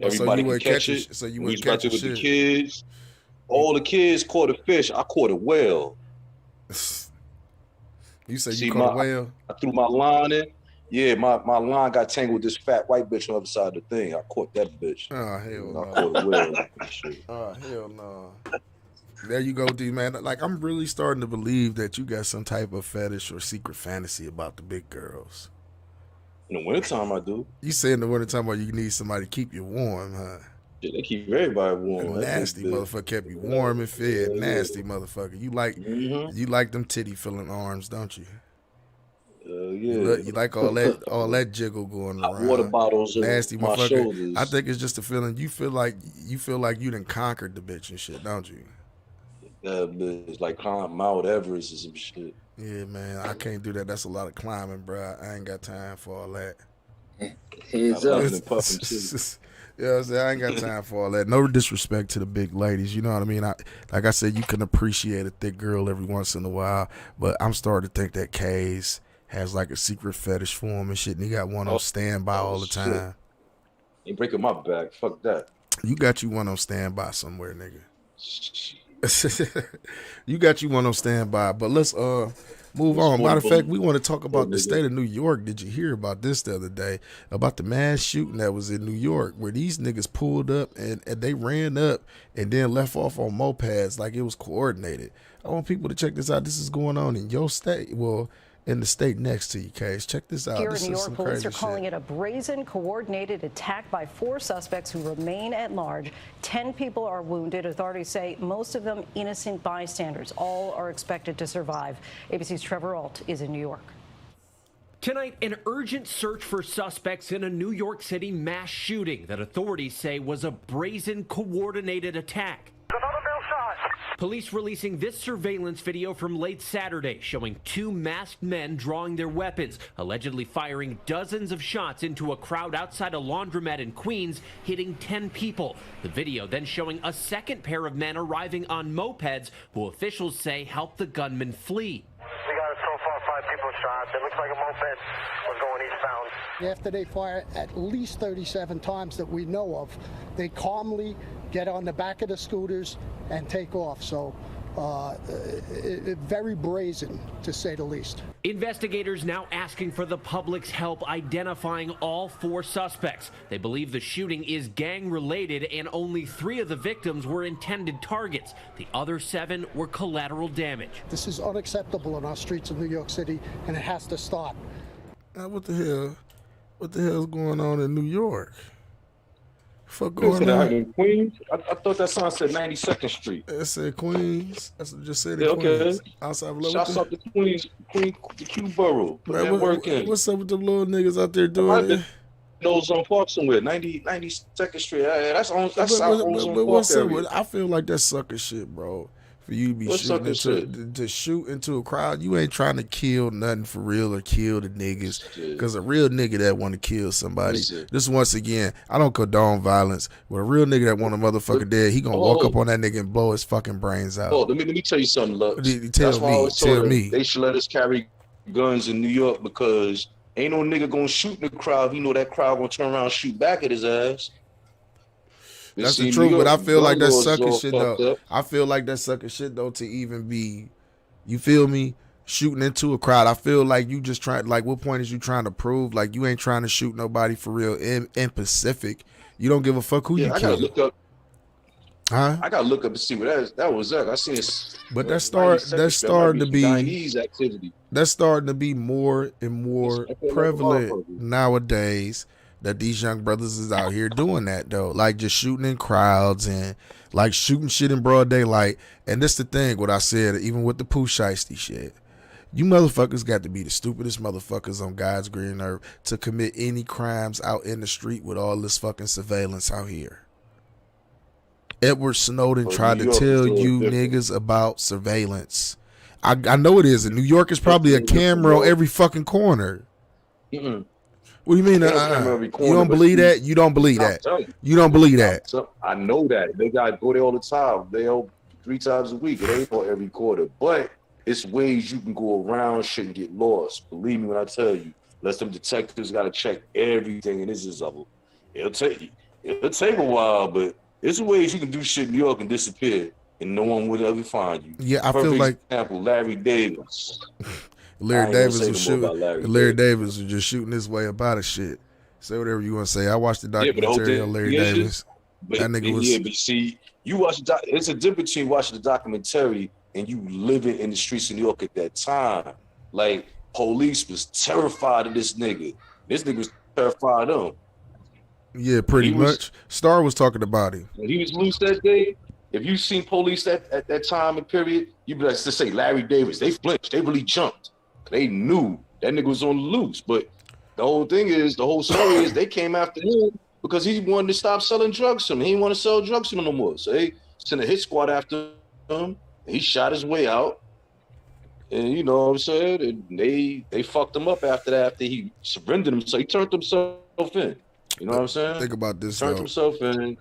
everybody can catch it. So you we went was about to catch with the kids. All the kids caught a fish. I caught a whale. You said you caught a whale? I threw my line in. Yeah, my line got tangled with this fat white bitch on the other side of the thing. I caught that bitch. Oh, hell no. I caught a whale. Oh, hell no. There you go, D, man. Like, I'm really starting to believe that you got some type of fetish or secret fantasy about the big girls. In the wintertime, I do. You say in the wintertime you need somebody to keep you warm, huh? Yeah, they keep everybody warm. Nasty motherfucker kept you warm and fed. Nasty motherfucker. You like them titty filling arms, don't you? Yeah. You like all that jiggle going around. Water bottles, nasty my motherfucker. shoulders. I think it's just a feeling. You feel like you done conquered the bitch and shit, don't you? That bitch like climb Mount Everest or some shit. Yeah, man, I can't do that. That's a lot of climbing, bro. I ain't got time for all that. Heads up. Yeah, I'm saying I ain't got time for all that. No disrespect to the big ladies, you know what I mean? Like I said, you can appreciate a thick girl every once in a while, but I'm starting to think that K's has like a secret fetish for him and shit, and he got one on standby all the time. He breaking my back. Fuck that. You got you one on standby somewhere, nigga. You got you one on standby, but let's move on. Matter of fact, we want to talk about the state of New York. Did you hear about this the other day? About the mass shooting that was in New York, where these niggas pulled up and they ran up and then left off on mopeds like it was coordinated. I want people to check this out. This is going on in your state. Well, in the state next to you, Case. Check this out. Here this in New is York, police are calling it a brazen, coordinated attack by 4 suspects who remain at large. 10 people are wounded. Authorities say most of them innocent bystanders. All are expected to survive. ABC's Trevor Ault is in New York. Tonight, an urgent search for suspects in a New York City mass shooting that authorities say was a brazen, coordinated attack. Police releasing this surveillance video from late Saturday showing 2 masked men drawing their weapons, allegedly firing dozens of shots into a crowd outside a laundromat in Queens, hitting 10 people. The video then showing a second pair of men arriving on mopeds who officials say helped the gunman flee. We got so far 5 people shot. It looks like a moped was going eastbound. After they fire at least 37 times that we know of, they calmly get on the back of the scooters and take off. So very brazen, to say the least. Investigators now asking for the public's help identifying all 4 suspects. They believe the shooting is gang-related and only 3 of the victims were intended targets. The other 7 were collateral damage. This is unacceptable in our streets of New York City, and it has to stop. What the hell? What the hell's going on in New York? Fuck going on in Queens? I thought that sign said 92nd Street. It said Queens. That's what just said Queens. Okay. Outside of Shouts out to Queens, the Q borough. Put that work in. What's up with them little niggas out there doing it? Those on Park somewhere, 92nd Street. That's South what's Park up area. with? I feel like that's sucker shit, bro. For you to be shoot into a crowd, you ain't trying to kill nothing for real or kill the niggas. Because a real nigga that want to kill somebody, this once again, I don't condone violence. But a real nigga that want a motherfucker dead, he gonna walk up on that nigga and blow his fucking brains out. Oh, let me tell you something, Lux. Tell me. They should let us carry guns in New York because ain't no nigga gonna shoot in the crowd. He know that crowd gonna turn around and shoot back at his ass. That's the truth, but I feel like that sucker shit though. I feel like that sucker shit though to even be, you feel me, shooting into a crowd. I feel like you just trying, like what point is you trying to prove? Like you ain't trying to shoot nobody for real in Pacific. You don't give a fuck who you kill. I gotta look up. Huh? I gotta look up and see what that was. I seen it. But that's starting to be Chinese activity. That's starting to be more and more prevalent nowadays. that these young brothers is out here doing that though, like just shooting in crowds and like shooting shit in broad daylight. And this the thing, what I said, even with the Pooh Shiesty shit, you motherfuckers got to be the stupidest motherfuckers on God's green earth to commit any crimes out in the street with all this fucking surveillance out here. Edward Snowden tried to tell you niggas about surveillance. I know it is. In New York, is probably a camera on every fucking corner. Mm-mm. What do you mean? You don't believe that? You don't believe that? You don't believe that? I know that. They got to go there all the time. They go 3 times a week. It ain't for every quarter. But it's ways you can go around shit and get lost. Believe me when I tell you. Unless them detectives got to check everything. And this is it'll take a while, but there's ways you can do shit in New York and disappear. And no one would ever find you. Yeah, I feel like example, Larry Davis. Larry Davis was shooting. Larry Davis was just shooting his way about his shit. Say whatever you want to say. I watched the documentary on Larry Davis. But, that nigga was. Yeah, but see, you watch it's a difference between watching the documentary and you living in the streets of New York at that time. Like, police was terrified of this nigga. This nigga was terrified of him. Yeah, pretty much. Star was talking about him. When he was loose that day, if you seen police at that time and period, you'd be like, to say Larry Davis, they flinched, they really jumped. They knew that nigga was on the loose. But the whole story is they came after him because he wanted to stop selling drugs to him. He didn't want to sell drugs to him no more. So they sent a hit squad after him. He shot his way out. And you know what I'm saying? And they fucked him up after that, after he surrendered himself. He turned himself in. You know what I'm saying? Think about this, turned himself in.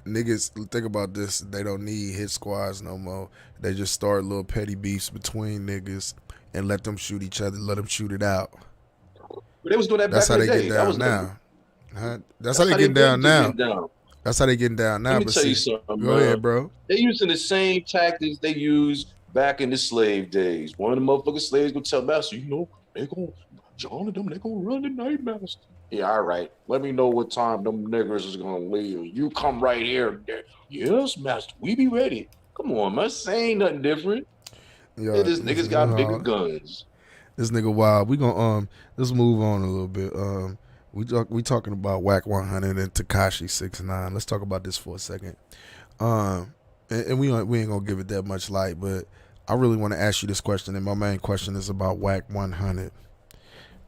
Niggas, think about this. They don't need hit squads no more. They just start little petty beefs between niggas and let them shoot each other. Let them shoot it out. But they was doing that That's back how in they the get day. down now. Huh? That's how they getting down now. That's how they getting down now. Let me tell you something, go ahead, bro. They using the same tactics they used back in the slave days. One of the motherfucking slaves gonna tell master, you know, they gonna John and them, they gonna run the night master. Yeah, all right. Let me know what time them niggers is gonna leave. You come right here. Yes, master. We be ready. Come on, man. This ain't nothing different. Yeah, this niggas got bigger guns. This nigga wild. We gonna let's move on a little bit. We talking about Whack 100 and Tekashi 6ix9ine. Let's talk about this for a second. And we ain't gonna give it that much light, but I really want to ask you this question. And my main question is about Whack 100.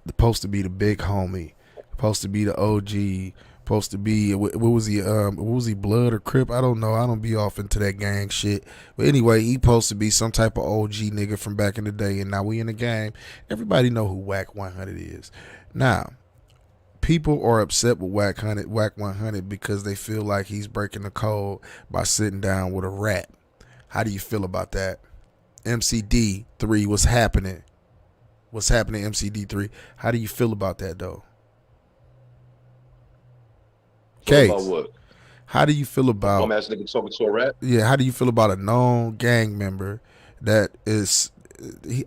Supposed to be the big homie. Supposed to be the OG, supposed to be what was he Blood or Crip? I don't know. I don't be off into that gang shit. But anyway, he supposed to be some type of OG nigga from back in the day, and now we in the game. Everybody know who Whack 100 is. Now, people are upset with Whack 100 because they feel like he's breaking the code by sitting down with a rat. How do you feel about that? MCD3, what's happening? What's happening, MCD3? How do you feel about that though? Case, about what? How do you feel about bum ass nigga talking to a rat? Yeah, how do you feel about a known gang member that is?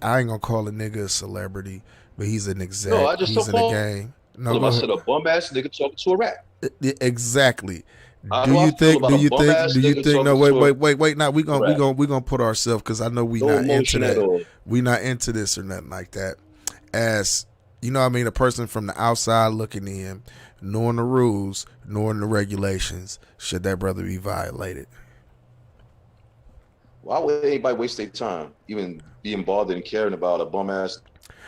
I ain't gonna call a nigga a celebrity, but he's an exec. No, I just he's in the gang. No, I said a bum ass nigga talking to a rat. Exactly. Do you think? No, wait. Now we gonna put ourselves, because I know we not into that. We not into this or nothing like that. As you know, what I mean, a person from the outside looking in, knowing the rules, knowing the regulations, should that brother be violated? Why would anybody waste their time even being bothered and caring about a bum ass?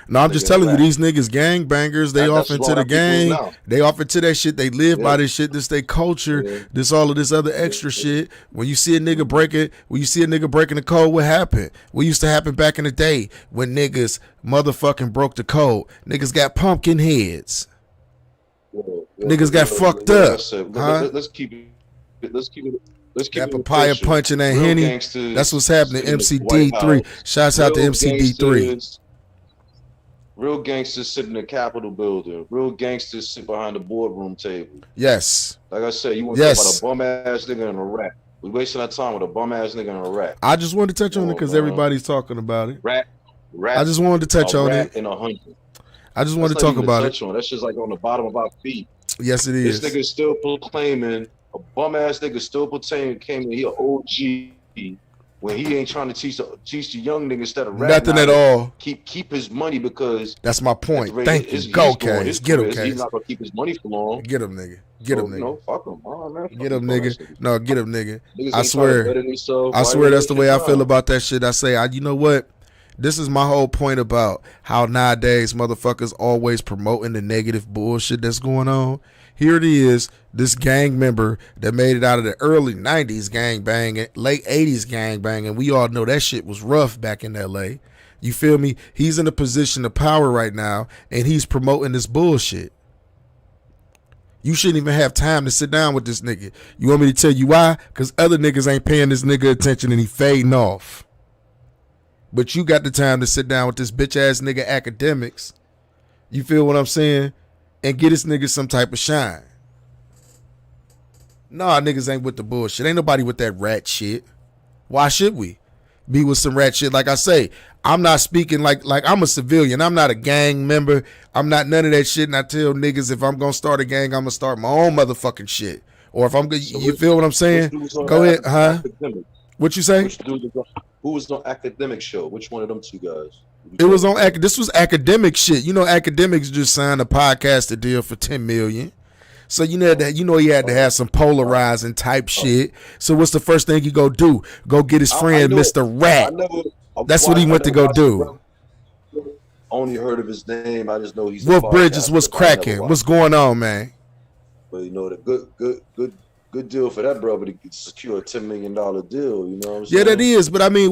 No, I'm just telling you, these niggas gang bangers, they off into the gang, they off into that shit, they live by this shit, this they culture, this all of this other extra shit. When you see a nigga breaking the code, what happened? What used to happen back in the day when niggas motherfucking broke the code? Niggas got pumpkin heads. Niggas got fucked up. Let's keep it. That papaya punching that Henny. That's what's happening. MCD3. Shouts out to MCD3. Real gangsters sit in the Capitol building. Real gangsters sit behind the boardroom table. Yes. Like I said, you want to talk about a bum ass nigga and a rat. We wasting our time with a bum ass nigga and a rat. I just wanted to touch on it because everybody's talking about it. Rat. I just wanted to touch on it. And 100. I just wanted to talk about it. That's just like on the bottom of our feet. Yes, it is. This nigga still proclaiming, a bum ass nigga still proclaiming he an OG when he ain't trying to teach the young niggas instead of rapping. Nothing at all. Keep his money because that's my point. Thank you. Go, Case. Get him, Case. He's not gonna keep his money for long. Get him, nigga. Get him, nigga. You know, fuck him. Oh, man, get him, nigga. No, get him, nigga. I swear. I swear that's the way I feel about that shit. I say, you know what? This is my whole point about how nowadays motherfuckers always promoting the negative bullshit that's going on. Here it is, this gang member that made it out of the early 90s gang banging, late 80s gang banging. We all know that shit was rough back in LA. You feel me? He's in a position of power right now, and he's promoting this bullshit. You shouldn't even have time to sit down with this nigga. You want me to tell you why? Because other niggas ain't paying this nigga attention and he fading off. But you got the time to sit down with this bitch ass nigga academics. You feel what I'm saying? And get this nigga some type of shine. Nah, niggas ain't with the bullshit. Ain't nobody with that rat shit. Why should we be with some rat shit? Like I say, I'm not speaking like I'm a civilian. I'm not a gang member. I'm not none of that shit. And I tell niggas if I'm gonna start a gang, I'm gonna start my own motherfucking shit. Or if I'm gonna, you feel what I'm saying? Go ahead, huh? What you say? Who was on Academic show? Which one of them two guys? It was on. This was academic shit. You know, academics just signed a podcast deal for $10 million. So you know that he had to have some polarizing type shit. So what's the first thing he go do? Go get his friend Mr. Rat. That's what he went to go do. Only heard of his name. I just know he's Wolf Bridges. What's cracking? What's going on, man? But you know, the good deal for that brother to secure a $10 million deal. You know what I'm saying? Yeah, that is. But I mean,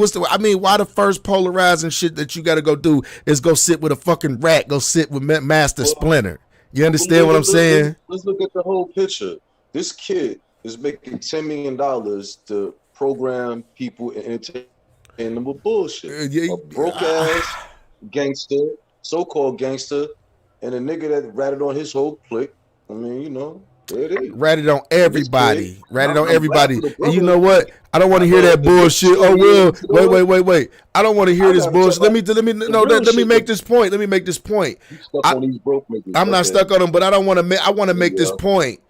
why the first polarizing shit that you got to go do is go sit with a fucking rat? Go sit with Master Splinter. You understand what I'm saying? Let's look at the whole picture. This kid is making $10 million to program people and entertain them with bullshit. A broke ass gangster, so-called gangster, and a nigga that ratted on his whole clique. I mean, you know. Ratted on everybody. Ratted on everybody. And you know what? I don't want to hear that bullshit. Oh well, wait. I don't want to hear this bullshit. Let me make this point. I'm not stuck on them, but I want to make this point.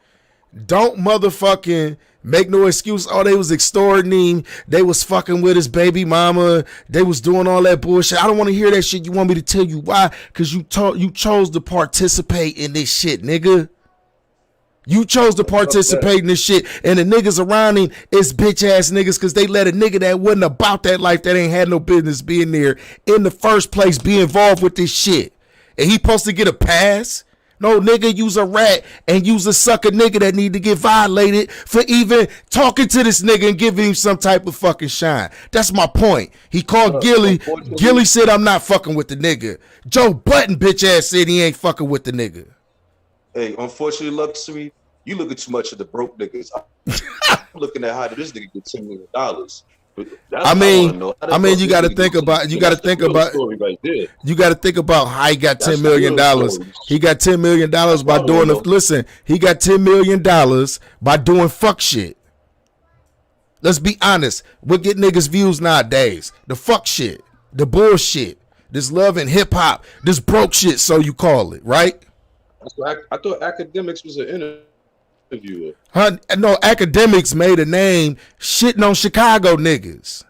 Don't motherfucking make no excuse. Oh, they was extorting him. They was fucking with his baby mama. They was doing all that bullshit. I don't want to hear that shit. You want me to tell you why? Because you chose to participate in this shit, nigga. You chose to participate in this shit, and the niggas around him is bitch ass niggas because they let a nigga that wasn't about that life, that ain't had no business being there in the first place, be involved with this shit. And he supposed to get a pass? No, nigga, you's a rat and you's a sucker nigga that need to get violated for even talking to this nigga and giving him some type of fucking shine. That's my point. He called Gilly. Gilly said, I'm not fucking with the nigga. Joe Button bitch ass said he ain't fucking with the nigga. Hey, unfortunately, Luxury, you look at too much of the broke niggas. I'm looking at how did this nigga get $10 million. I mean, you got to think about how he got $10 million. He got $10 million by doing he got $10 million by doing fuck shit. Let's be honest. What get niggas views nowadays? The fuck shit, the bullshit, this love and hip hop, this broke shit. So you call it, right? I thought Academics was an interviewer. No, Academics made a name shitting on Chicago niggas.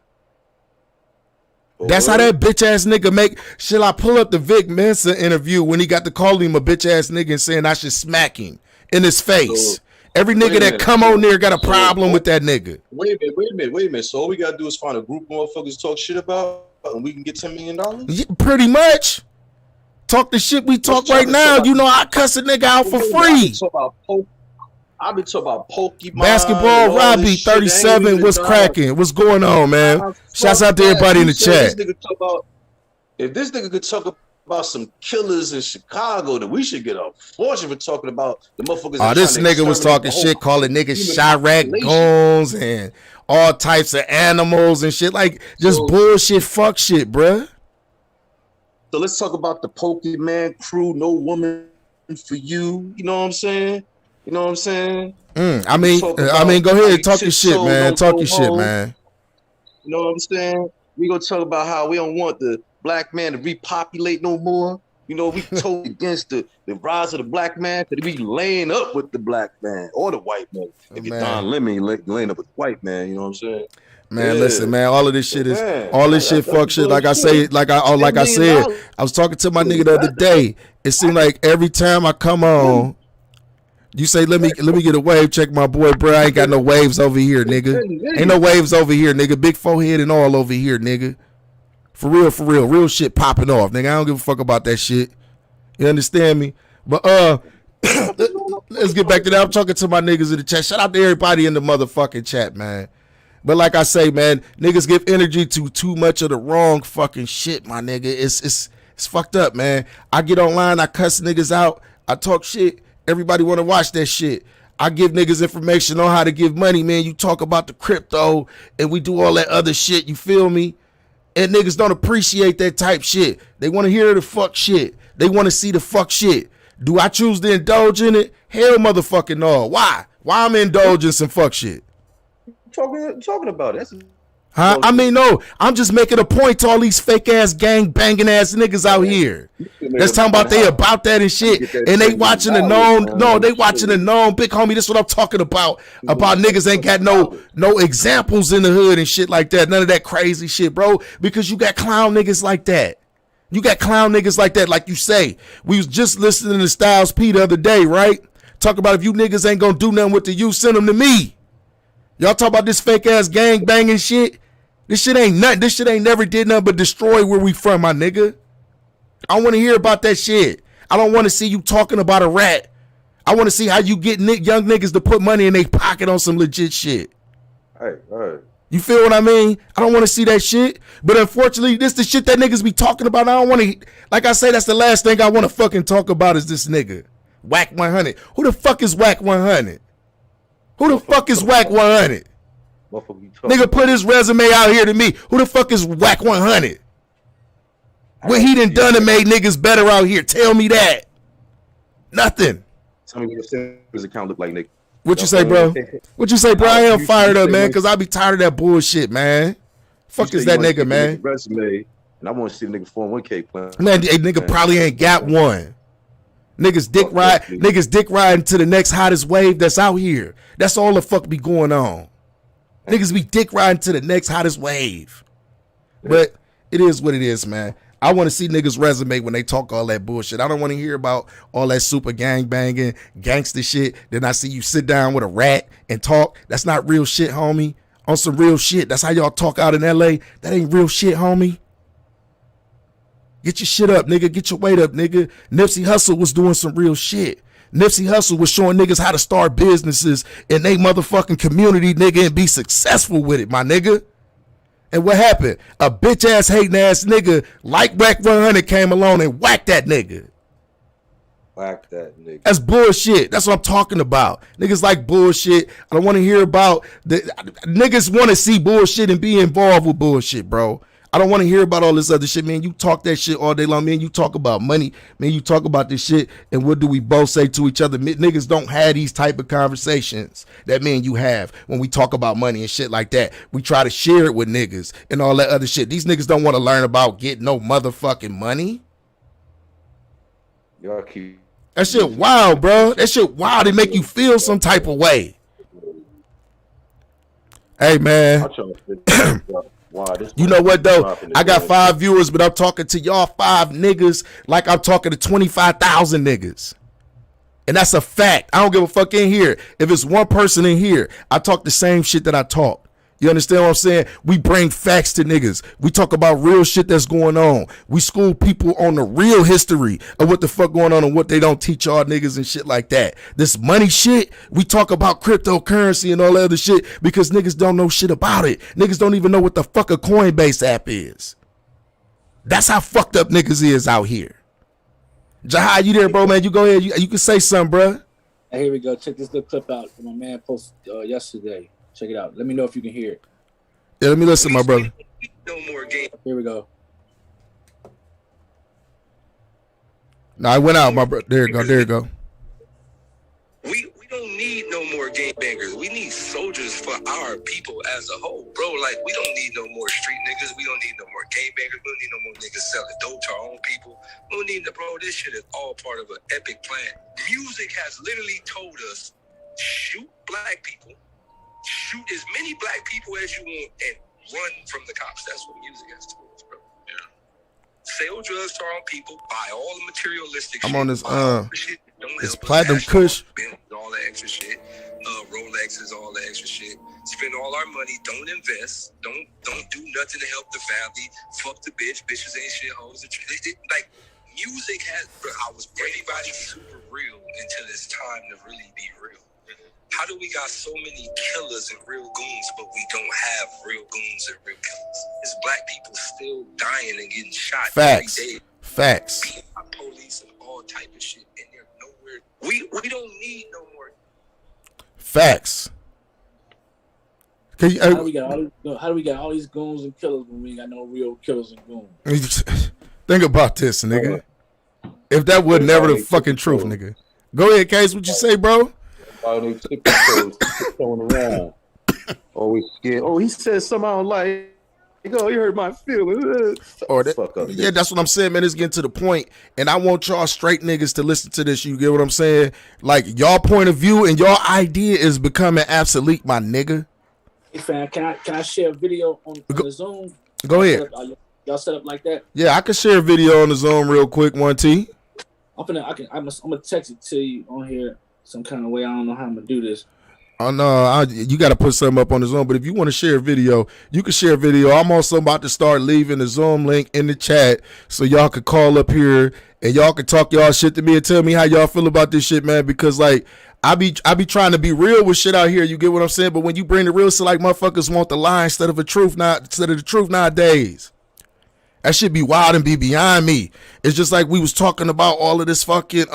That's how that bitch ass nigga make. Shall I pull up the Vic Mensa interview when he got to call him a bitch ass nigga and saying I should smack him in his face? Every nigga that come on there got a problem with that nigga. Wait a minute. So all we gotta do is find a group of motherfuckers to talk shit about, and we can get $10 million. Yeah, pretty much. Talk the shit we talk right now. You know I cuss a nigga out for free. I've been talking about Pokemon. Basketball Robbie 37. What's cracking? What's going on, man? Shouts out to everybody in the chat. If this nigga could talk about some killers in Chicago, then we should get a fortune for talking about the motherfuckers. Oh, this nigga was talking shit, calling niggas Chirac goons and all types of animals and shit. Like, just bullshit, fuck shit, bruh. So let's talk about the Pokemon crew, No Woman for You. You know what I'm saying? I mean, go ahead, talk your shit, man. Talk your shit, man. You know what I'm saying? We gonna talk about how we don't want the black man to repopulate no more. You know, we told against the rise of the black man because we laying up with the black man or the white man. If you're Don Lemon, laying up with the white man, you know what I'm saying? Man, listen, man. All of this shit is fuck shit. Like I said, I was talking to my nigga the other day. It seemed like every time I come on, you say, let me get a wave check, my boy, bro. I ain't got no waves over here, nigga. Ain't no waves over here, nigga. Big forehead and all over here, nigga. For real, real shit popping off, nigga. I don't give a fuck about that shit. You understand me? But let's get back to that. I'm talking to my niggas in the chat. Shout out to everybody in the motherfucking chat, man. But like I say, man, niggas give energy to too much of the wrong fucking shit, my nigga. It's fucked up, man. I get online, I cuss niggas out, I talk shit. Everybody want to watch that shit. I give niggas information on how to give money, man. You talk about the crypto and we do all that other shit, you feel me? And niggas don't appreciate that type shit. They want to hear the fuck shit. They want to see the fuck shit. Do I choose to indulge in it? Hell motherfucking no. Why? Why I'm indulging some fuck shit? Talking about it. Huh? I mean, no, I'm just making a point to all these fake ass gang banging ass niggas out here. That's talking about they about that and shit. And they watching the known. No, they watching the known. Big homie, this is what I'm talking about. About niggas ain't got no examples in the hood and shit like that. None of that crazy shit, bro. Because you got clown niggas like that. You got clown niggas like that, like you say. We was just listening to Styles P the other day, right? Talk about if you niggas ain't gonna do nothing with the youth, send them to me. Y'all talk about this fake ass gang banging shit. This shit ain't nothing. This shit ain't never did nothing but destroy where we from, my nigga. I want to hear about that shit. I don't want to see you talking about a rat. I want to see how you get young niggas to put money in their pocket on some legit shit. All right. You feel what I mean? I don't want to see that shit. But unfortunately, this the shit that niggas be talking about. I don't want to, like I say, that's the last thing I want to fucking talk about is this nigga. Whack 100. Who the fuck is Whack 100? Who the fuck is Whack 100? Nigga put his resume out here to me. Who the fuck is Whack 100? What he done and made niggas better out here? Tell me that. Nothing. Tell me what his account look like, nigga. What you say, bro? What you say, bro? I am fired up, man, because I be tired of that bullshit, man. Fuck is that nigga, man? Resume, and I want to see the nigga 401k plan. Man, a nigga probably ain't got one. Niggas dick riding to the next hottest wave that's out here. That's all the fuck be going on. Niggas be dick riding to the next hottest wave. But it is what it is, man. I want to see niggas' resume when they talk all that bullshit. I don't want to hear about all that super gang banging, gangster shit. Then I see you sit down with a rat and talk. That's not real shit, homie. On some real shit. That's how y'all talk out in LA. That ain't real shit, homie. Get your shit up, nigga. Get your weight up, nigga. Nipsey Hussle was doing some real shit. Nipsey Hussle was showing niggas how to start businesses in they motherfucking community, nigga, and be successful with it, my nigga. And what happened? A bitch ass hating ass nigga like Whack 100 came along and whacked that nigga. Whack that nigga. That's bullshit. That's what I'm talking about. Niggas like bullshit. I don't want to hear about the niggas want to see bullshit and be involved with bullshit, bro. I don't want to hear about all this other shit, man. You talk that shit all day long, man. You talk about money, man. You talk about this shit, and what do we both say to each other? Niggas don't have these type of conversations that me and you have when we talk about money and shit like that. We try to share it with niggas and all that other shit. These niggas don't want to learn about getting no motherfucking money. Y'all keep that shit wild, bro. That shit wild. It make you feel some type of way. Hey, man. You know what though? I got 5 viewers, but I'm talking to y'all 5 niggas like I'm talking to 25,000 niggas. And that's a fact. I don't give a fuck in here. If it's one person in here, I talk the same shit that I talk. You understand what I'm saying? We bring facts to niggas. We talk about real shit that's going on. We school people on the real history of what the fuck going on and what they don't teach y'all niggas and shit like that. This money shit, we talk about cryptocurrency and all that other shit because niggas don't know shit about it. Niggas don't even know what the fuck a Coinbase app is. That's how fucked up niggas is out here. Jahai, you there, bro, man? You go ahead. You can say something, bro. Hey, here we go. Check this little clip out. My man posted yesterday. Check it out. Let me know if you can hear it. Yeah, let me listen, my brother. No more game. Here we go. No, I went out, my brother. There you go. There you go. We don't need no more gangbangers. We need soldiers for our people as a whole, bro. Like, we don't need no more street niggas. We don't need no more gangbangers. We don't need no more niggas selling dope to our own people. We don't need bro. This shit is all part of an epic plan. Music has literally told us, shoot black people, shoot as many black people as you want and run from the cops. That's what music has to do, bro. Yeah. Sell drugs to our people, buy all the materialistic I'm shit. on this Shit, it's platinum kush. All the extra shit. Rolexes, all the extra shit. Spend all our money. Don't invest. Don't do nothing to help the family. Fuck the bitch. Bitches ain't shit hoes. Like music has. Everybody's super real until it's time to really be real. How do we got so many killers and real goons, but we don't have real goons and real killers? It's black people still dying and getting shot Facts. every day. Facts. Being by police and all type of shit, and they're nowhere. We don't need no more. Facts. Can you, how do we got all these goons and killers when we ain't got no real killers and goons? think about this, nigga. If that was never the fucking truth, nigga. Go ahead, Case. What you say, bro? They tiptoeing around. Always scared. Oh, he said something I don't like. Oh, you hurt my feelings. Or that, yeah, that's what I'm saying, man. It's getting to the point, and I want y'all straight niggas to listen to this. You get what I'm saying? Like, y'all point of view and y'all idea is becoming obsolete, my nigga. Hey, fam, can I share a video on the Zoom? Go ahead. Y'all set up like that? Yeah, I can share a video on the Zoom real quick, 1T. I'm gonna text it to you on here some kind of way. I don't know how I'm gonna do this. Oh no, you got to put something up on the Zoom. But if you want to share a video, you can share a video. I'm also about to start leaving the Zoom link in the chat so y'all could call up here and y'all can talk y'all shit to me and tell me how y'all feel about this shit, man. Because like I be trying to be real with shit out here. You get what I'm saying? But when you bring the real shit, like motherfuckers want the lie instead of the truth nowadays. That shit be wild and be beyond me. It's just like we was talking about all of this fucking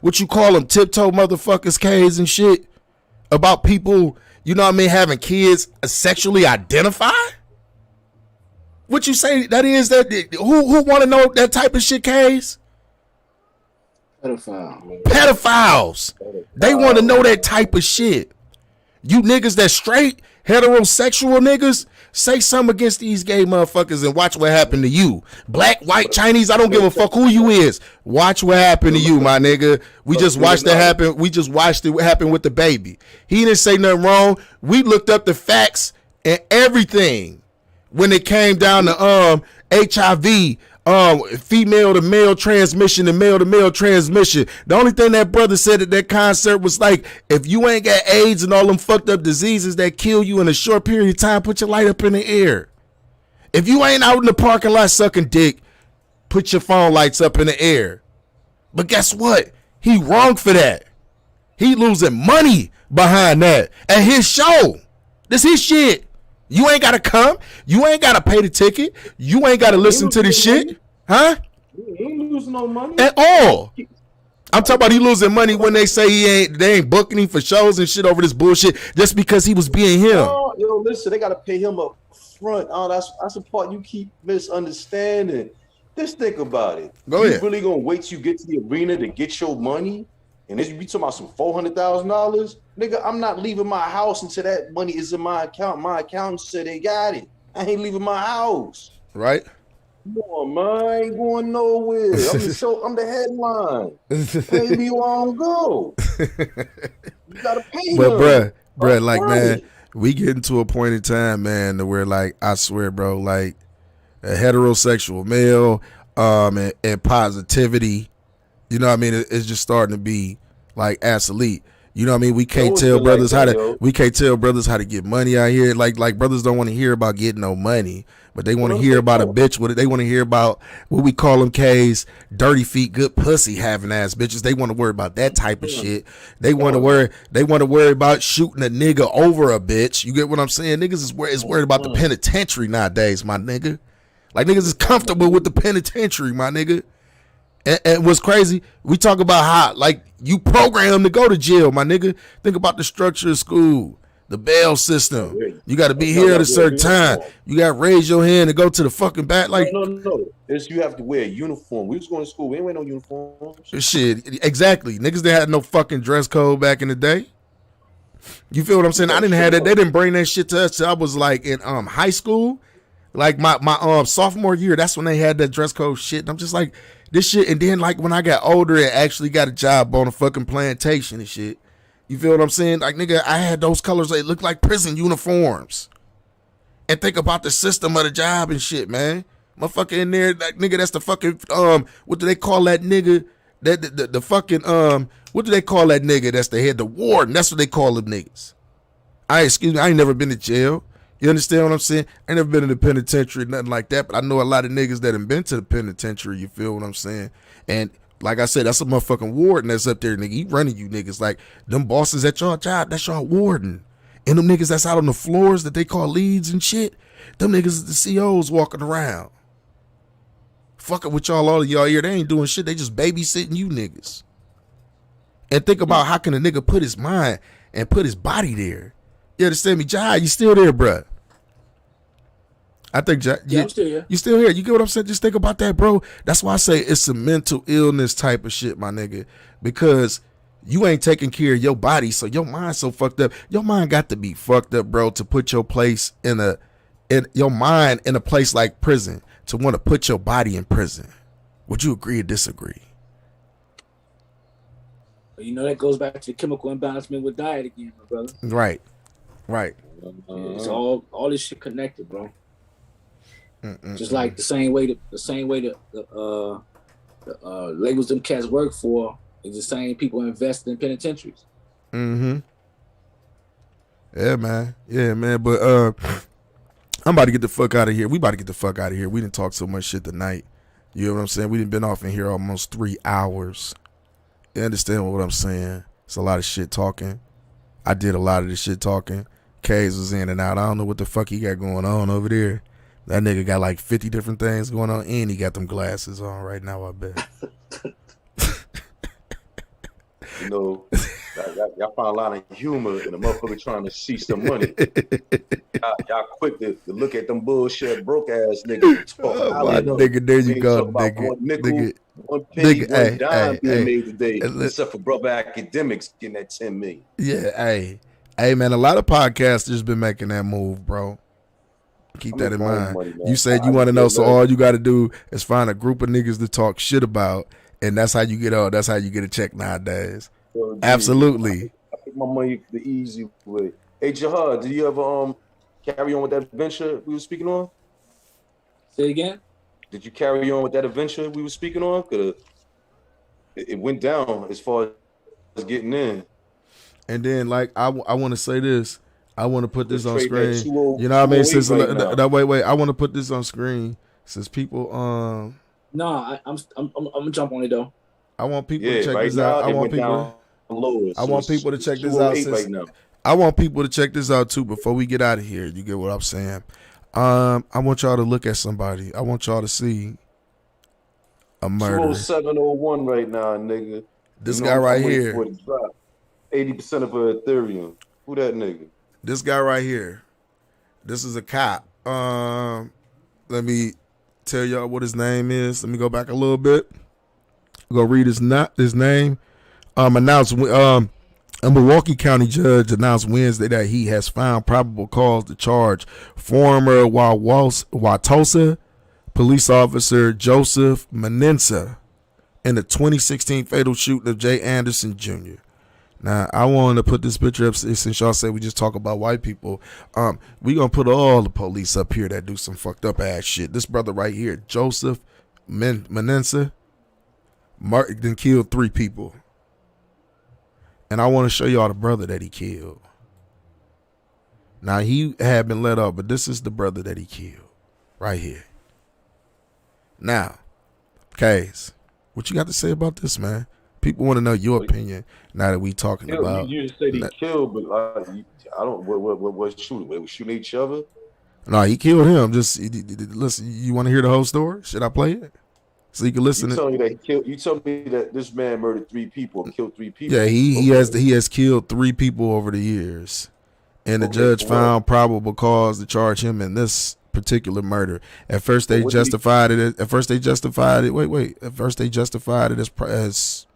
what you call them, tiptoe motherfuckers, K's and shit. About people, you know what I mean, having kids sexually identify? What you say that is that who want to know that type of shit, K's? Pedophiles. They want to know that type of shit. You niggas that straight heterosexual niggas, say something against these gay motherfuckers and watch what happened to you. Black, white, Chinese, I don't give a fuck who you is. Watch what happened to you, my nigga. We just watched it happen. We just watched it happen with the baby. He didn't say nothing wrong. We looked up the facts and everything when it came down to HIV, female to male transmission and male to male transmission. The only thing that brother said at that concert was like, if you ain't got AIDS and all them fucked up diseases that kill you in a short period of time, put your light up in the air. If you ain't out in the parking lot sucking dick, put your phone lights up in the air. But guess what? He wrong for that. He losing money behind that at his show. This his shit. You ain't gotta come. You ain't gotta pay the ticket. You ain't gotta listen to the shit. Huh? He ain't losing no money. At all. I'm talking about he losing money when they say they ain't booking him for shows and shit over this bullshit just because he was being him. Oh, yo, listen, they gotta pay him up front. Oh, that's the part you keep misunderstanding. Just think about it. Go ahead. You really gonna wait till you get to the arena to get your money? And this, you talking about some $400,000? Nigga, I'm not leaving my house until that money is in my account. My accountant said they got it. I ain't leaving my house. Right? Come on, man. I ain't going nowhere. I'm the headline. Pay me or I don't go. You gotta pay But him. bruh, like, man, we getting to a point in time, man, to where, like, I swear, bro, like, a heterosexual male and positivity, you know what I mean, it's just starting to be like obsolete. You know what I mean? We can't tell brothers how to get money out here. Like brothers don't want to hear about getting no money, but they want to hear about a bitch with it. They want to hear about what we call them K's, dirty feet, good pussy having ass bitches. They want to worry about that type of shit. They want to worry about shooting a nigga over a bitch. You get what I'm saying? Niggas is worried about the penitentiary nowadays, my nigga. Like, niggas is comfortable with the penitentiary, my nigga. And what's crazy, we talk about how, like, you program to go to jail, my nigga. Think about the structure of school, the bail system. You got to be here at a certain time. You got to raise your hand and go to the fucking back. Like, no. You have to wear a uniform. We was going to school. We ain't wear no uniforms. Shit, exactly. Niggas didn't have no fucking dress code back in the day. You feel what I'm saying? I didn't have that. They didn't bring that shit to us till I was like in high school. Like my sophomore year, that's when they had that dress code shit. And I'm just like, this shit. And then like when I got older and actually got a job on a fucking plantation and shit, You feel what I'm saying? Like, nigga, I had those colors. They look like prison uniforms. And think about the system of the job and shit, man. Motherfucker in there, that nigga, that's the fucking, what do they call that nigga? The fucking, what do they call that nigga that's the head? The warden. That's what they call them niggas. Excuse me, I ain't never been to jail. You understand what I'm saying? I ain't never been in the penitentiary, nothing like that. But I know a lot of niggas that have been to the penitentiary. You feel what I'm saying? And like I said, that's a motherfucking warden that's up there, nigga. He running you niggas. Like, them bosses at your job, that's your warden. And them niggas that's out on the floors that they call leads and shit, them niggas is the COs walking around. Fucking with y'all, all of y'all here, they ain't doing shit. They just babysitting you niggas. And think about how can a nigga put his mind and put his body there. You understand me? Jai, you still there, bruh? I think Jai, I'm still here. You still here. You get what I'm saying? Just think about that, bro. That's why I say it's a mental illness type of shit, my nigga. Because you ain't taking care of your body, so your mind's so fucked up. Your mind got to be fucked up, bro, to put your place in your mind in a place like prison, to want to put your body in prison. Would you agree or disagree? You know, that goes back to the chemical imbalancement with diet again, my brother. Right. It's all this shit connected, bro. Just like the same way the labels them cats work for is the same people invest in penitentiaries. Yeah, man. But I'm about to get the fuck out of here. We about to get the fuck out of here. We didn't talk so much shit tonight. You know what I'm saying? We done been off in here almost 3 hours. You understand what I'm saying? It's a lot of shit talking. I did a lot of this shit talking. Kays was in and out. I don't know what the fuck he got going on over there. That nigga got like 50 different things going on, and he got them glasses on right now, I bet. You know, y'all find a lot of humor in the motherfucker trying to see some money. Y'all quick to look at them bullshit broke ass niggas. Nigga, there you go, nigga. One nickel, one penny, one dime being made today, except for brother academics getting that 10 million. Yeah, hey, man, a lot of podcasters been making that move, bro. Keep that in mind. Money, you said you want to know, so all you got to do is find a group of niggas to talk shit about, and that's how you get on. That's how you get a check nowadays. So, absolutely. I think my money the easy way. Hey, Jahad, did you ever carry on with that adventure we were speaking on? Say again? Did you carry on with that adventure we were speaking on? Cause it went down as far as getting in. And then, like, I want to say this. I want to put this on screen. You know what I mean? Since wait, I want to put this on screen since people. No, I'm gonna jump on it though. I want people to check this out. I want people to check this out. I want people to check this out too before we get out of here. You get what I'm saying? I want y'all to look at somebody. I want y'all to see a murder. 20701 right now, nigga. This guy right here. 80% of her Ethereum. Who that nigga? This guy right here. This is a cop. Let me tell y'all what his name is. Let me go back a little bit. Go read his name. Announced a Milwaukee County judge announced Wednesday that he has found probable cause to charge former Wauwatosa police officer Joseph Menensa in the 2016 fatal shooting of Jay Anderson Jr. Now, I want to put this picture up since y'all say we just talk about white people. We going to put all the police up here that do some fucked up ass shit. This brother right here, Joseph Menensa, then killed 3 people. And I want to show y'all the brother that he killed. Now, he had been let off, but this is the brother that he killed right here. Now, Kays, what you got to say about this, man? People want to know your opinion now that we talking about. You just said he killed, but I don't. What shooting? They were shooting each other. No, he killed him. Just listen. You want to hear the whole story? Should I play it so you can listen? You told me that this man murdered 3 people, killed 3 people. Yeah, he has killed 3 people over the years, and the judge found probable cause to charge him in this particular murder. At first they justified it. At first they justified it as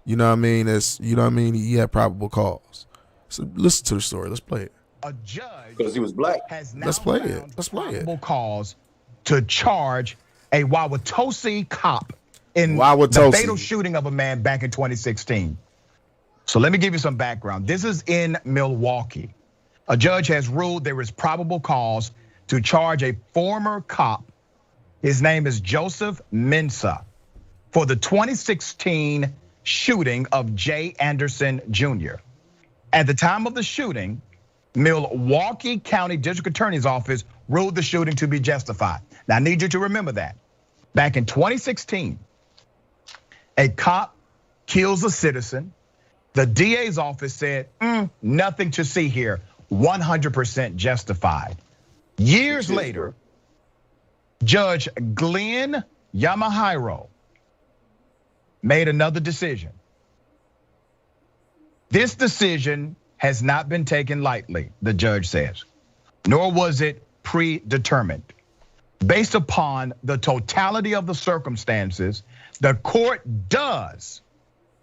you know what I mean? He had probable cause. So listen to the story. Let's play it. A judge, because he was black. Let's play it. Probable cause to charge a Wauwatosa cop in the fatal shooting of a man back in 2016. So let me give you some background. This is in Milwaukee. A judge has ruled there is probable cause to charge a former cop. His name is Joseph Mensah, for the 2016 shooting of Jay Anderson Jr. At the time of the shooting, Milwaukee County District Attorney's Office ruled the shooting to be justified. Now, I need you to remember that. Back in 2016, a cop kills a citizen. The DA's office said, nothing to see here, 100% justified. Years later, Judge Glenn Yamahiro made another decision. This decision has not been taken lightly, the judge says, nor was it predetermined. Based upon the totality of the circumstances, the court does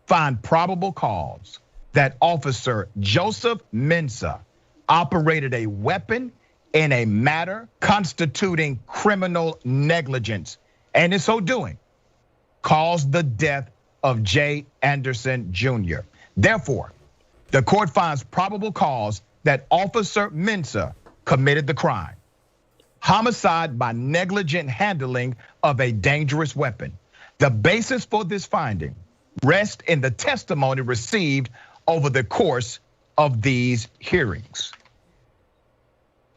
find probable cause that Officer Joseph Mensah operated a weapon in a matter constituting criminal negligence, and in so doing, caused the death of Jay Anderson Jr. Therefore, the court finds probable cause that Officer Mensah committed the crime. Homicide by negligent handling of a dangerous weapon. The basis for this finding rests in the testimony received over the course of these hearings.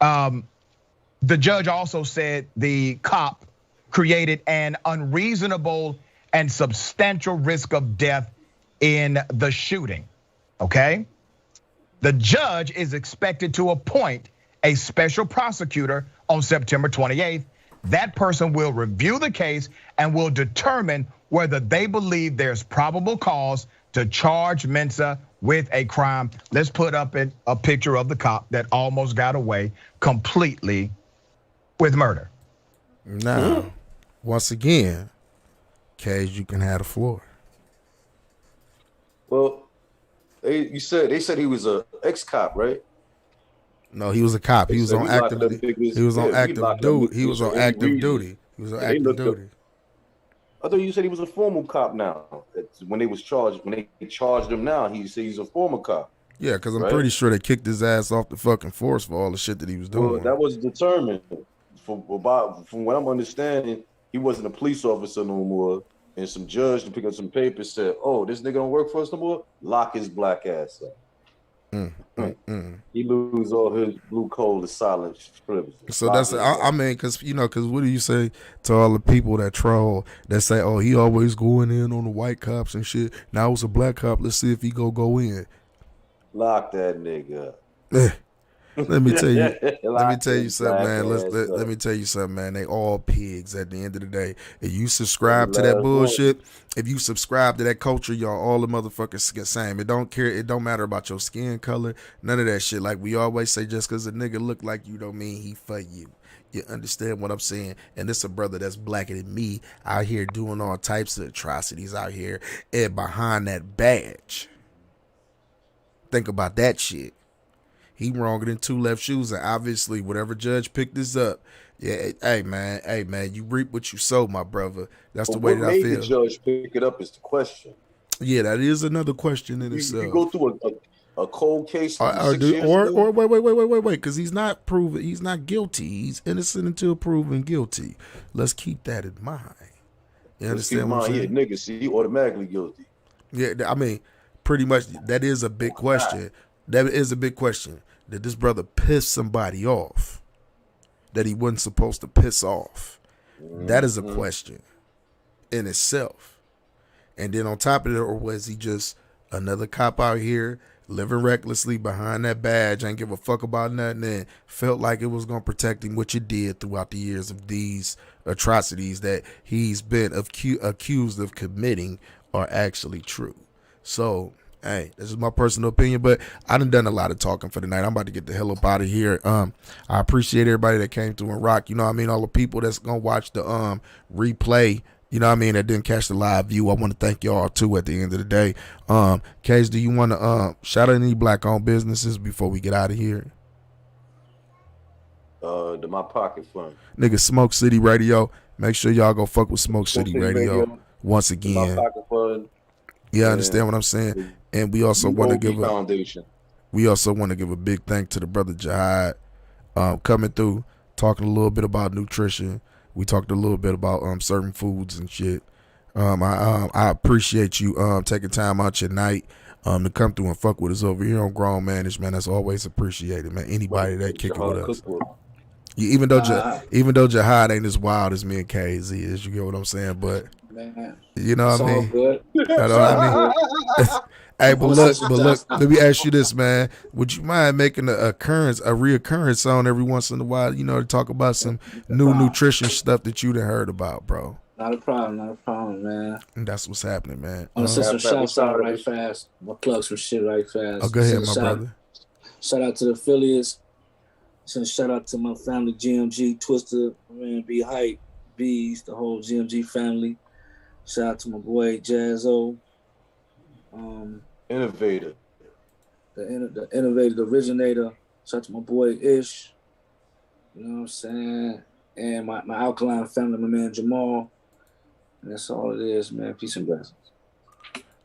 The judge also said the cop created an unreasonable and substantial risk of death in the shooting, okay? The judge is expected to appoint a special prosecutor on September 28th. That person will review the case and will determine whether they believe there's probable cause to charge Mensah with a crime. Let's put up a picture of the cop that almost got away completely with murder. Now, once again, Cage, you can have the floor. Well, they said he was a ex-cop, right? No, he was a cop. He was on active duty. He was on active duty. He was on active duty. He was on active duty. I thought you said he was a former cop now. When they charged him now, he said he's a former cop. Yeah, because I'm pretty sure they kicked his ass off the fucking force for all the shit that he was doing. Well, that was determined. From what I'm understanding, he wasn't a police officer no more. And some judge to pick up some papers said, "Oh, this nigga don't work for us no more. Lock his black ass up." He lose all his blue collar silence privilege. So that's I mean, because what do you say to all the people that troll that say, "Oh, he always going in on the white cops and shit. Now it's a black cop. Let's see if he go in." Lock that nigga up. Let me tell you. Let me tell you something, man. Let me tell you something, man. They all pigs at the end of the day. If you subscribe to that bullshit, if you subscribe to that culture, y'all all the motherfuckers the same. It don't care. It don't matter about your skin color. None of that shit. Like we always say, just because a nigga look like you don't mean he for you. You understand what I'm saying? And this a brother that's blacker than me out here doing all types of atrocities out here and behind that badge. Think about that shit. He wronger than two left shoes, and obviously whatever judge picked this up, yeah. Hey man, you reap what you sow, my brother. That's the way that I feel. What made the judge pick it up is the question. Yeah, that is another question in itself. You go through a cold case, or wait, because he's not proven. He's not guilty. He's innocent until proven guilty. Let's keep that in mind. You understand what I'm saying? Yeah, nigga, see, he automatically guilty. Yeah, I mean, pretty much that is a big question. That is a big question. Did this brother piss somebody off that he wasn't supposed to piss off? That is a question in itself. And then on top of it, or was he just another cop out here living recklessly behind that badge, ain't give a fuck about nothing, and felt like it was going to protect him, which it did throughout the years of these atrocities that he's been accused of committing are actually true. So, hey, this is my personal opinion, but I done a lot of talking for the night. I'm about to get the hell up out of here. I appreciate everybody that came through and rock. You know what I mean? All the people that's going to watch the replay, you know what I mean, that didn't catch the live view. I want to thank y'all, too, at the end of the day. Case, do you want to shout out any black-owned businesses before we get out of here? My pocket fund. Nigga, Smoke City Radio. Make sure y'all go fuck with Smoke City Radio once again. My pocket fund. Yeah, I understand what I'm saying. And we also want to give foundation. We also want to give a big thank to the brother Jihad coming through, talking a little bit about nutrition. We talked a little bit about certain foods and shit. I appreciate you taking time out your night to come through and fuck with us over here on Grownmanishh, man. That's always appreciated, man. Anybody that kick it with us. Even though Jihad ain't as wild as me and KZ is, you get what I'm saying? But man, you know what I mean? Good. You know what I mean? Hey, but look, let me ask you this, man. Would you mind making a reoccurrence on every once in a while, you know, to talk about some new nutrition stuff that you done heard about, bro? Not a problem, man. And that's what's happening, man. I'm gonna send some shouts out right fast. I'm gonna plug some shit right fast. Oh, go ahead, my brother. Shout out to the affiliates. Send a shout out to my family, GMG, Twister, man, B Hype, Bees, the whole GMG family. Shout out to my boy Jazzo. Innovator. The innovator, the originator. Shout out to my boy Ish. You know what I'm saying? And my alkaline family, my man Jamal. And that's all it is, man. Peace and blessings.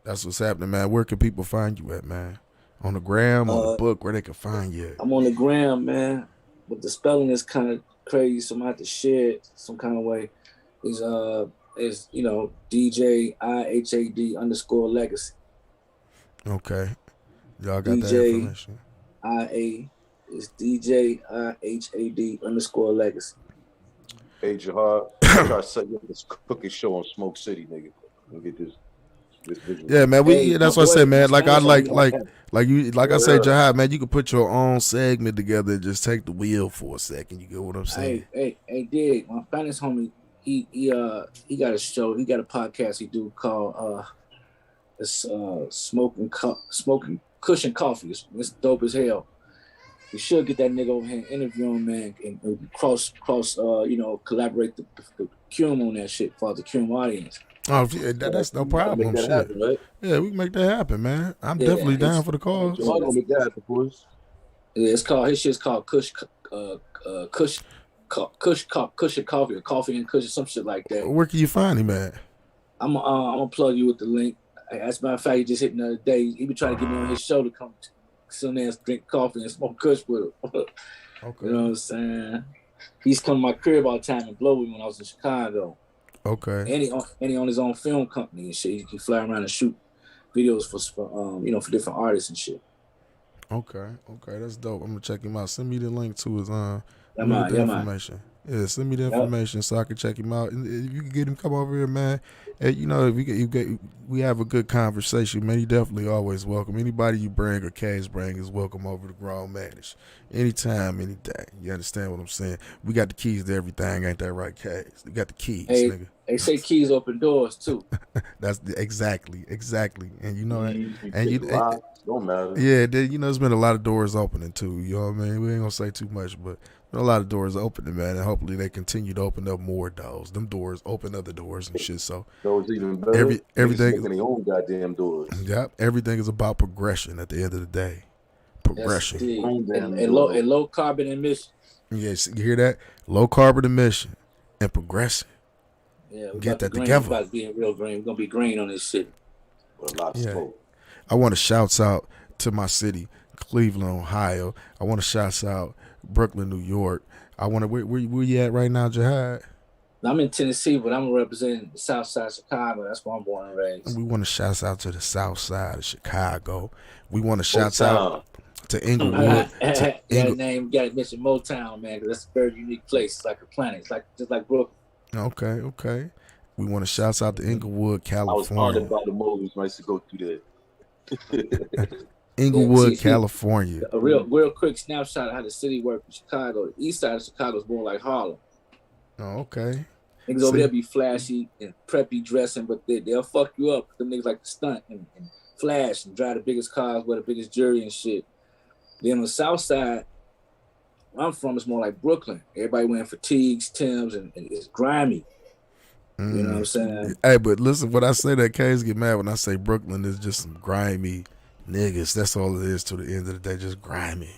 That's what's happening, man. Where can people find you at, man? On the gram, on the book, where they can find you at? I'm on the gram, man. But the spelling is kind of crazy, so I'm gonna have to share it some kind of way. Is you know, DJIHAD_legacy. Okay. Y'all got that information. IA is DJIHAD_legacy. Hey, Jihad, I try to set you up this cooking show on Smoke City, nigga. Let me get this visual. Yeah, man. That's what I said, man. Like I said, Jihad, man, you can put your own segment together and just take the wheel for a second. You get what I'm saying? Hey, Dig, my finest homie, he got a show, he got a podcast he do called Smoking Cushion Coffee. It's dope as hell. You should get that nigga over here and interview him, man, and cross collaborate the Cum on that shit for the Cum audience. Oh, yeah, that's no problem. Shit. Happen, right? Yeah, we can make that happen, man. I'm definitely down for the cause. Yeah, his shit's called Cushion Coffee or Coffee and Cushion, some shit like that. Where can you find him at? I'm gonna plug you with the link. As a matter of fact, he just hit the other day. He been trying to get me on his show to come sit there and drink coffee and smoke kush with him. Okay. You know what I'm saying? He used to come to my crib all the time and blow with me when I was in Chicago. Okay. And he on his own film company and shit. He fly around and shoot videos for for different artists and shit. Okay, that's dope. I'm gonna check him out. Send me the link to his information. Yeah, send me the information so I can check him out. And if you can get him come over here, man. And, you know, if we have a good conversation, man, you definitely always welcome. Anybody you bring or K's bring is welcome over to Grownmanishh. Anytime, any day. You understand what I'm saying? We got the keys to everything, ain't that right, K's? We got the keys, nigga. They say keys open doors too. That's exactly. And you know, don't matter. Yeah, you know, there's been a lot of doors opening too. You know what I mean? We ain't gonna say too much, but a lot of doors opening, man, and hopefully they continue to open up more doors. Them doors open other doors and shit. So those even better. Everything their own goddamn doors. Yep, everything is about progression. At the end of the day, progression and low carbon emissions. Yes, you hear that? Low carbon emission and progressing. Yeah, get that green. together. We're about to be real green. We're gonna be green on this shit. With a lot of smoke. I want to shout out to my city, Cleveland, Ohio. I want to shout out Brooklyn, New York. I want to where you at right now, Jihad? I'm in Tennessee, but I'm representing the South Side of Chicago. That's where I'm born and raised. We want to shout out to the South Side of Chicago. We want to shout out to Inglewood. Got to mention Motown, man, because that's a very unique place. It's like a planet. It's just like Brooklyn. Okay. We want to shout out to Inglewood, California. I was haunted by the movies. I used to go through that. Inglewood, California. A real quick snapshot of how the city works in Chicago. The east side of Chicago is more like Harlem. Oh, okay. Niggas over there be flashy and preppy dressing, but they'll fuck you up. Them niggas like to stunt and flash and drive the biggest cars, wear the biggest jewelry and shit. Then on the south side, where I'm from, it's more like Brooklyn. Everybody wearing fatigues, Timbs, and it's grimy. You know what I'm saying? Hey, but listen, when I say that, K's get mad when I say Brooklyn is just some grimy niggas. That's all it is to the end of the day, just grimy.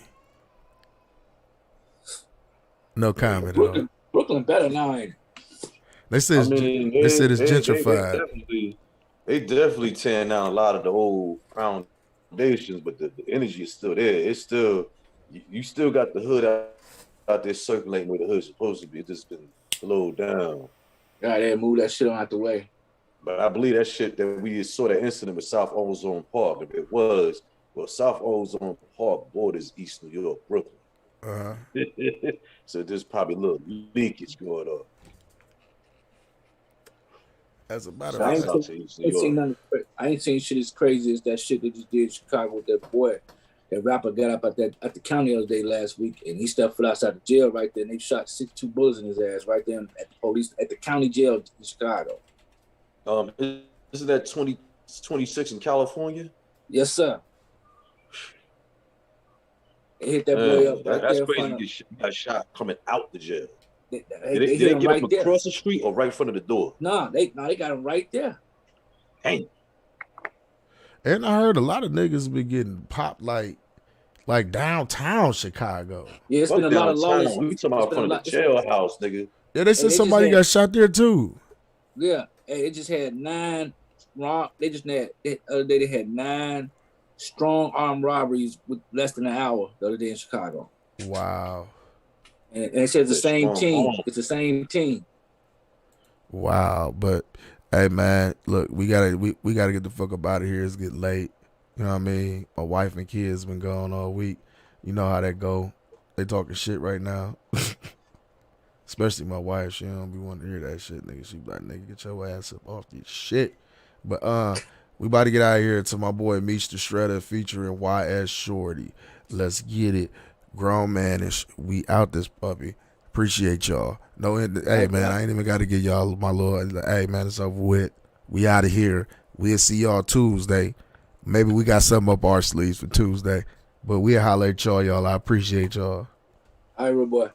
No comment at all. Brooklyn better now, ain't it? They said it's gentrified. They definitely tearing down a lot of the old foundations, but the energy is still there. It's still, you still got the hood out there circulating where the hood's supposed to be. It's just been slowed down. Yeah, they move that shit on out the way. But I believe that shit that we saw that incident with South Ozone Park. If it was, well, South Ozone Park borders East New York, Brooklyn. So there's probably a little leakage going on. As a matter I of fact, ain't seen shit as crazy as that shit they just did in Chicago with that boy. That rapper got up at the county the other day last week, and he stepped foot outside the jail right there, and they shot 62 bullets in his ass right there at the police at the county jail in Chicago. Isn't that 26 in California? Yes, sir. They hit that boy up. That's crazy. You got shot coming out the jail. They Did they get him across the street or right in front of the door? No, they got him right there. Dang. And I heard a lot of niggas been getting popped like downtown Chicago. Yeah, it's been a lot of lawless. We talking about from the jailhouse, nigga. Yeah, they said somebody got shot there too. Yeah, they just had 9 wrong. The other day they had 9 strong armed robberies with less than an hour the other day in Chicago. Wow. And it says the same team. It's the same team. Wow, but hey man, look, we gotta get the fuck up out of here. It's getting late. You know what I mean? My wife and kids been gone all week. You know how that go. They talking shit right now. Especially my wife. She don't be wanting to hear that shit, nigga. She be like, nigga, get your ass up off this shit. But we about to get out of here to my boy Meech the Shredder featuring YS Shorty. Let's get it. Grownmanishh. We out this puppy. Appreciate y'all. Hey man, I ain't even got to get y'all my little. Hey man, it's over with. We out of here. We'll see y'all Tuesday. Maybe we got something up our sleeves for Tuesday. But we'll holler at y'all. I appreciate y'all. All right, real boy.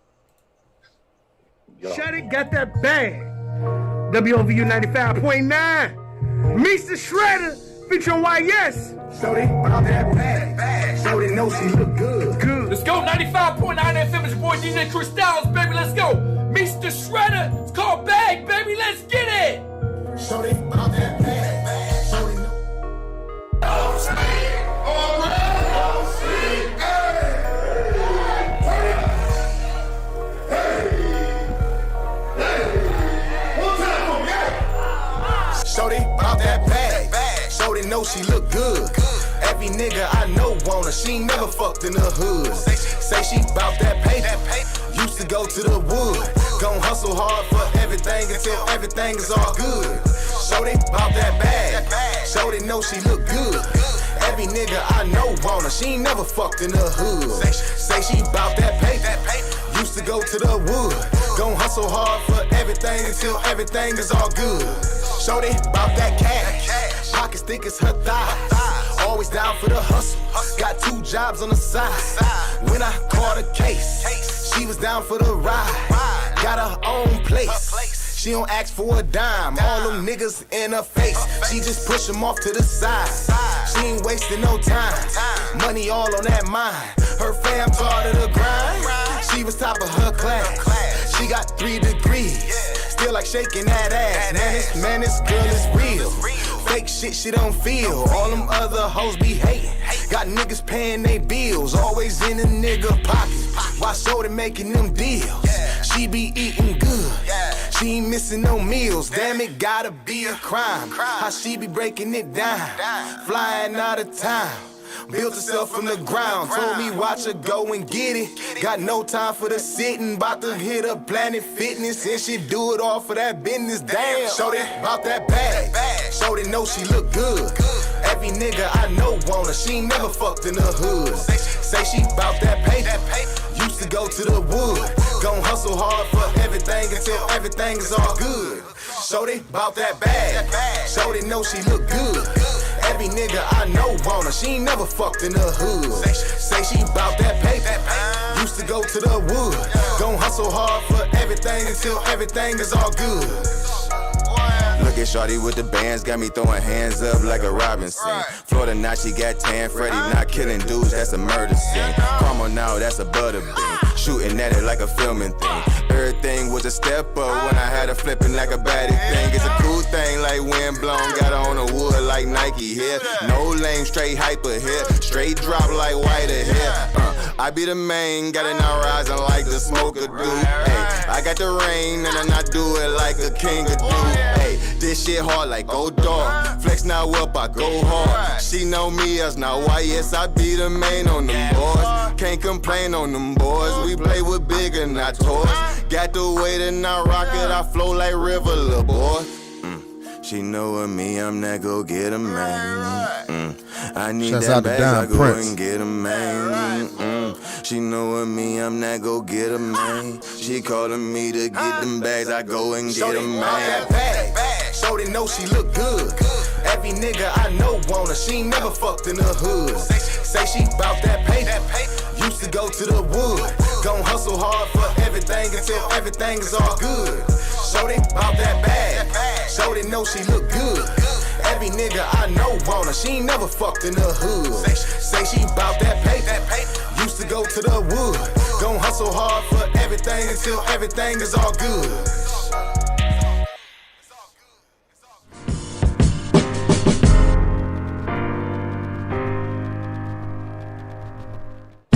Shut it, got that bag. WOVU 95.9. Meech the Shredder featuring YS. Shorty, about that bag. Shorty know she look good. Let's go, 95.9 FM. It's your boy DJ Chris Styles, baby. Let's go. Meech the Shredder. It's called Bag, baby. Let's get it. Shorty, about that bag. Shorty know. Shorty, about that bag. Shorty know she look good. Every nigga I know want her. She ain't never fucked in the hood. Say she bout that paper. Used to go to the wood. Gon' hustle hard for everything until everything is all good. Shorty bout that bag. Shorty know she look good. Every nigga I know want her. She ain't never fucked in the hood. Say she bout that paper. Used to go to the wood. Gon' hustle hard for everything until everything is all good. Shorty bout that cash. Pockets thick as her thighs. Always down for the hustle. Got 2 jobs on the side. When I caught a case, she was down for the ride. Got her own place. She don't ask for a dime. All them niggas in her face. She just push them off to the side. She ain't wasting no time. Money all on that mind. Her fam taught her to grind. She was top of her class. She got 3 degrees. Still like shaking that ass. Man, this girl is real. Fake shit she don't feel. All them other hoes be hating. Got niggas paying they bills. Always in a nigga pocket. Why Shorty making them deals? She be eating good. She ain't missing no meals. Damn, it gotta be a crime. How she be breaking it down. Flying out of town. Built herself from the ground. Told me watch her go and get it. Got no time for the sitting. About to hit up Planet Fitness. And she do it all for that business. Damn. Shorty about that bag. Shorty know she look good. Every nigga I know want her. She ain't never fucked in the hood. Say she bout that paper. Used to go to the wood. Gon' hustle hard for everything until everything is all good. Shorty bout that bag. Shorty know she look good. Every nigga I know want her. She ain't never fucked in the hood. Say she bout that paper. Used to go to the wood. Gon' hustle hard for everything until everything is all good. Look at Shorty with the bands, got me throwing hands up like a Robinson. Florida now she got tan, Freddie not killing dudes, that's a murder scene. Karma now, that's a butter bean. shooting at it like a filming thing. Everything was a step up when I had her flipping like a baddie thing. It's a cool thing like wind blown, got her on the wood like Nike here. No lame, straight hyper here, straight drop like whiter here. I be the main, got it now rising like the smoker do. Hey, I got the rain and I do it like a king of do. Hey, this shit hard like go dog. Flex now up, I go hard. She know me as now why yes I be the main on them boys. Can't complain on them boys. We play with bigger, not toys. Got the weight and I rock it. I flow like river, little boy. She know with me, I'm that go get a man. I need Shouts that out to bag, Don I go Prince. and get a man. She know with me, I'm that go get a man. She calling me to get them bags, I go and get a man. Shorty know she look good. Every nigga I know want her. She ain't never fucked in the hood. Say she bout that paper. Used to go to the wood. Gon' hustle hard for everything until everything is all good. Shorty bout that bag. Shorty know she look good. Every nigga I know want her. She ain't never fucked in the hood. Say she bout that paper. Used to go to the wood. Gon' hustle hard for everything until everything is all good.